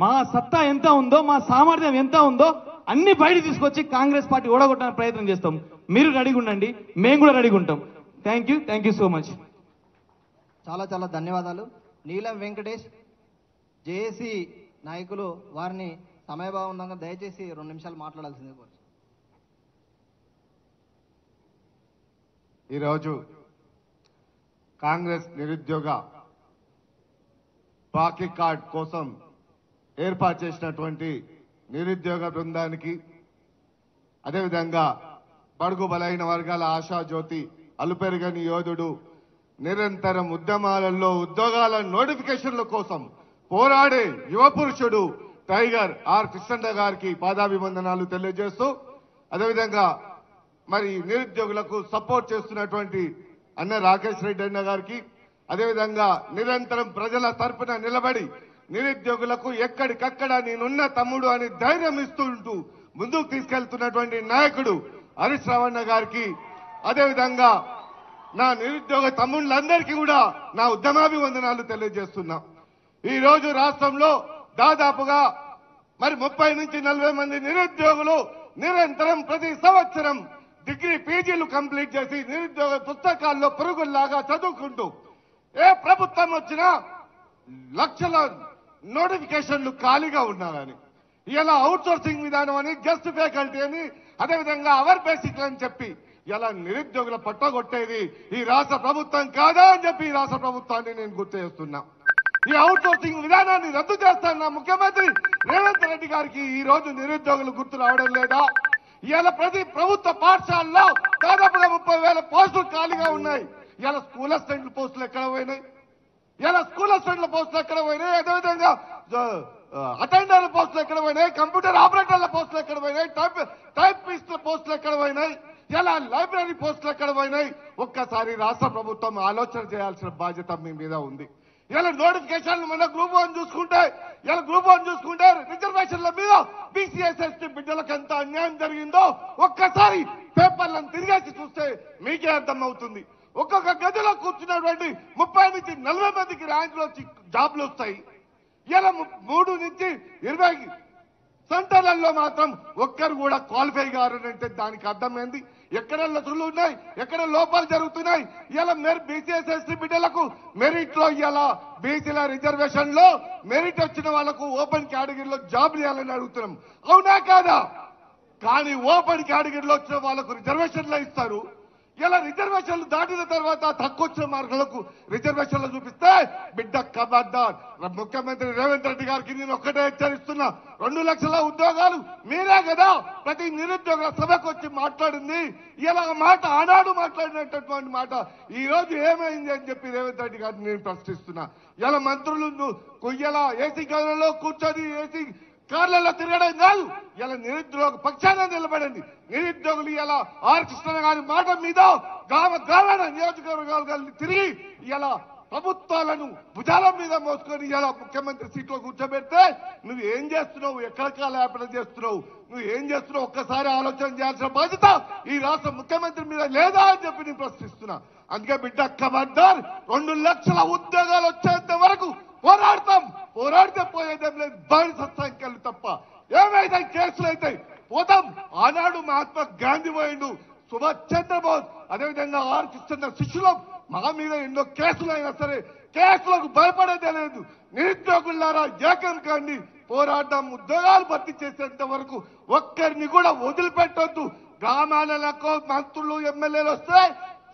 మా సత్తా ఎంత ఉందో, మా సామర్థ్యం ఎంత ఉందో అన్ని బయట తీసుకొచ్చి కాంగ్రెస్ పార్టీ ఓడగొట్టడానికి ప్రయత్నం చేస్తాం. మీరు రెడీగా ఉండండి, మేము కూడా రెడీగా ఉంటాం. Thank you so much. చాలా చాలా ధన్యవాదాలు. నీలం వెంకటేష్ జేఏసీ నాయకులు వారిని సమయభావంగా దయచేసి 2 నిమిషాలు మాట్లాడాల్సిందే కోరు. ఈరోజు కాంగ్రెస్ నిరుద్యోగ బాకీ కార్డ్ కోసం ఏర్పాటు చేసినటువంటి నిరుద్యోగ బృందానికి, అదేవిధంగా బడుగు బలైన వర్గాల ఆశాజ్యోతి అలుపెరగని యోధుడు, నిరంతరం ఉద్యమాలలో ఉద్యోగాల నోటిఫికేషన్ల కోసం పోరాడే యువ పురుషుడు టైగర్ ఆర్ కృష్ణన్న గారికి పాదాభివందనాలు తెలియజేస్తూ, అదేవిధంగా మరి నిరుద్యోగులకు సపోర్ట్ చేస్తున్నటువంటి అన్న రాకేష్ రెడ్డి అన్న గారికి, అదేవిధంగా నిరంతరం ప్రజల తరపున నిలబడి నిరుద్యోగులకు ఎక్కడికక్కడ నేనున్న తమ్ముడు అని ధైర్యం ఇస్తుంటూ ముందుకు తీసుకెళ్తున్నటువంటి నాయకుడు హరీష్ రావణ గారికి, అదేవిధంగా నా నిరుద్యోగ తమ్ముళ్ళందరికీ కూడా నా ఉద్యమాభివందనాలు తెలియజేస్తున్నా. ఈ రోజు రాష్ట్రంలో దాదాపుగా మరి 30 నుంచి 40 మంది నిరుద్యోగులు నిరంతరం ప్రతి సంవత్సరం డిగ్రీ పీజీలు కంప్లీట్ చేసి నిరుద్యోగ పుస్తకాల్లో పురుగుల్లాగా చదువుకుంటూ ఏ ప్రభుత్వం వచ్చినా లక్షల నోటిఫికేషన్లు ఖాళీగా ఉన్నారని, ఇలా అవుట్ సోర్సింగ్ విధానం అని, గెస్ట్ ఫ్యాకల్టీ అని, అదేవిధంగా అవర్ బేసిక్ అని చెప్పి ఇలా నిరుద్యోగుల పట్టగొట్టేది ఈ రాష్ట్ర ప్రభుత్వం కాదా అని చెప్పి ఈ రాష్ట్ర ప్రభుత్వాన్ని నేను గుర్తు చేస్తున్నా. ఈ అవుట్ సోర్సింగ్ విధానాన్ని రద్దు చేస్తాన్న ముఖ్యమంత్రి రేవంత్ రెడ్డి గారికి ఈ రోజు నిరుద్యోగులు గుర్తు రావడం లేదా? ఇలా ప్రతి ప్రభుత్వ పాఠశాలలో దాదాపుగా 30,000 పోస్టులు ఖాళీగా ఉన్నాయి. ఇలా స్కూల్ అసిస్టెంట్ల పోస్టులు ఎక్కడ పోయినాయి? ఇలా స్కూల్ అసిస్టెంట్ల పోస్టులు ఎక్కడ పోయినాయి? అదేవిధంగా అటెండర్ల పోస్టులు ఎక్కడ పోయినాయి? కంప్యూటర్ ఆపరేటర్ల పోస్టులు ఎక్కడ పోయినాయి? టైపిస్టుల పోస్టులు ఎక్కడ పోయినాయి? ఇలా లైబ్రరీ పోస్టులు ఎక్కడ పోయినాయి? ఒక్కసారి రాష్ట్ర ప్రభుత్వం ఆలోచన చేయాల్సిన బాధ్యత మీ మీద ఉంది. ఇలా నోటిఫికేషన్లు మన గ్రూప్ 1 చూసుకుంటే, ఇలా గ్రూప్ 1 చూసుకుంటే రిజర్వేషన్ల మీద బీసీఎస్ఎస్టీ బిడ్డలకు ఎంత అన్యాయం జరిగిందో ఒక్కసారి పేపర్లను తిరిగేసి చూస్తే మీకే అర్థమవుతుంది. ఒక్కొక్క గదిలో కూర్చున్నటువంటి 30 నుంచి 40 మందికి ర్యాంకులు వచ్చి జాబ్లు వస్తాయి. ఇలా 3 నుంచి 20 సెంటర్లలో మాత్రం ఒక్కరు కూడా క్వాలిఫై గారంటే దానికి అర్థమైంది. ఎక్కడ లొసులు ఉన్నాయి, ఎక్కడ లోపాలు జరుగుతున్నాయి. ఇలా బీసీఎస్ఎస్టీ బిడ్డలకు మెరిట్ లో ఇలా బీసీల రిజర్వేషన్ లో మెరిట్ వచ్చిన వాళ్లకు ఓపెన్ కేటగిరీలో జాబ్లు ఇవ్వాలని అడుగుతున్నాం. అవునా కాదా? కానీ ఓపెన్ కేటగిరీలో వచ్చిన వాళ్లకు రిజర్వేషన్లు ఇస్తారు. ఇలా రిజర్వేషన్లు దాటిన తర్వాత తక్కువ వచ్చిన మార్కులకు రిజర్వేషన్లు చూపిస్తే బిడ్డ ఖబర్దార్. ముఖ్యమంత్రి రేవంత్ రెడ్డి గారికి నేను ఒక్కటే హెచ్చరిస్తున్నా, 2 లక్షల ఉద్యోగాలు మీరే కదా ప్రతి నిరుద్యోగుల సభకు వచ్చి మాట్లాడింది. ఇలా మాట ఆనాడు మాట్లాడినటువంటి మాట ఈ రోజు ఏమైంది అని చెప్పి రేవంత్ రెడ్డి గారిని నేను ప్రశ్నిస్తున్నా. ఇలా మంత్రులు ఇలా ఏసీ గదులలో కూర్చొని ఏసీ కార్లలో తిరగడం కాదు, ఇలా నిరుద్యోగ పక్షాన నిలబడండి. నిరుద్యోగులు ఇలా ఆర్ కృష్ణ గారి మాట మీద గ్రామీణ నియోజకవర్గాలు తిరిగి ఇలా ప్రభుత్వాలను భుజాల మీద మోసుకొని ఇలా ముఖ్యమంత్రి సీట్లో కూర్చోబెడితే నువ్వు ఏం చేస్తున్నావు, ఎక్కడ కాలయాపన చేస్తున్నావు, నువ్వు ఏం చేస్తున్నావు ఒక్కసారి ఆలోచన చేయాల్సిన బాధ్యత ఈ రాష్ట్ర ముఖ్యమంత్రి మీద లేదా అని చెప్పి నేను ప్రశ్నిస్తున్నా. అందుకే బిడ్డ ఖబర్దార్, 2 లక్షల ఉద్యోగాలు వచ్చేంత వరకు పోరాడతాం. పోరాడితే పోయేదేం లేదు, బానిస సంఖ్యలు తప్ప. ఏమైతే కేసులు అవుతాయి పోతాం. ఆనాడు మహాత్మా గాంధీ పోయిండు, సుభాష్ చంద్రబోస్, అదేవిధంగా ఆర్ కృష్ణ శిష్యులం. మా మీద ఎన్నో కేసులు అయినా సరే కేసులకు భయపడేదే లేదు. నిరుద్యోగులారా ఏకం కాండి, పోరాటం ఉద్యోగాలు భర్తీ చేసేంత వరకు ఒక్కరిని కూడా వదిలిపెట్టొద్దు. గ్రామాలకు మంత్రులు ఎమ్మెల్యేలు వస్తే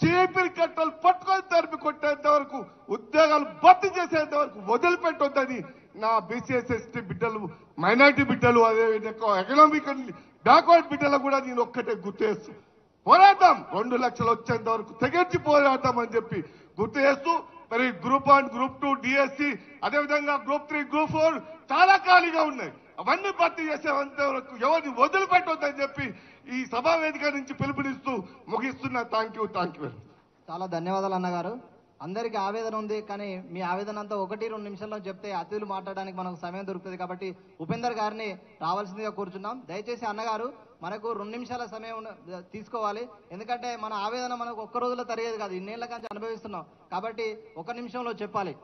చీపిరి కట్టలు పట్టుకొని తరిపి కొట్టేంత వరకు, ఉద్యోగాలు భర్తీ చేసేంత వరకు వదిలిపెట్టొద్దని నా బీసీఎస్ఎస్టీ బిడ్డలు, మైనార్టీ బిడ్డలు, అదేవిధంగా ఎకనామికల్లీ బ్యాక్వర్డ్ బిడ్డలు కూడా నేను ఒక్కటే గుర్తు చేస్తూ పోరాటం 2 లక్షలు వచ్చేంత వరకు తెగించి పోరాటం అని చెప్పి గుర్తు చేస్తూ, మరి గ్రూప్ 1, గ్రూప్ 2, డిఎస్సి, అదేవిధంగా గ్రూప్ 3, గ్రూప్ 4 చాలా ఖాళీగా ఉన్నాయి. అవన్నీ భర్తీ చేసేంత వరకు ఎవరిని వదిలిపెట్టొద్దని చెప్పి ఈ సభా వేదిక నుంచి పిలుపునిస్తూ ముగిస్తున్నా. Thank you. చాలా ధన్యవాదాలు అన్నగారు. అందరికీ ఆవేదన ఉంది, కానీ మీ ఆవేదన అంతా 1-2 నిమిషాల్లో చెప్తే అతిథులు మాట్లాడడానికి మనకు సమయం దొరుకుతుంది. కాబట్టి ఉపేందర్ గారిని రావాల్సిందిగా కూర్చున్నాం. దయచేసి అన్నగారు మనకు 2 నిమిషాల సమయం తీసుకోవాలి. ఎందుకంటే మన ఆవేదన మనకు ఒక్క రోజులో తరిగేది కాదు, ఇన్నేళ్ల కంటే అనుభవిస్తున్నాం. కాబట్టి 1 నిమిషంలో చెప్పాలి.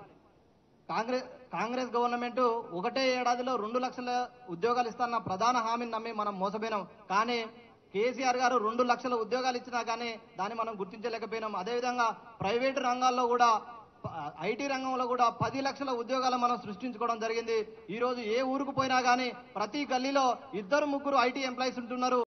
కాంగ్రెస్ గవర్నమెంట్ 1 ఏడాదిలో 2 లక్షల ఉద్యోగాలు ఇస్తాన్న ప్రధాన హామీని నమ్మి మనం మోసపోయినాం. కానీ కేసీఆర్ గారు 2 లక్షల ఉద్యోగాలు ఇచ్చినా కానీ దాన్ని మనం గుర్తించలేకపోయినాం. అదేవిధంగా ప్రైవేటు రంగాల్లో కూడా ఐటీ రంగంలో కూడా 10 లక్షల ఉద్యోగాలు మనం సృష్టించుకోవడం జరిగింది. ఈ రోజు ఏ ఊరుకు పోయినా కానీ ప్రతి గల్లీలో 2-3 ఐటీ ఎంప్లాయీస్ ఉంటున్నారు.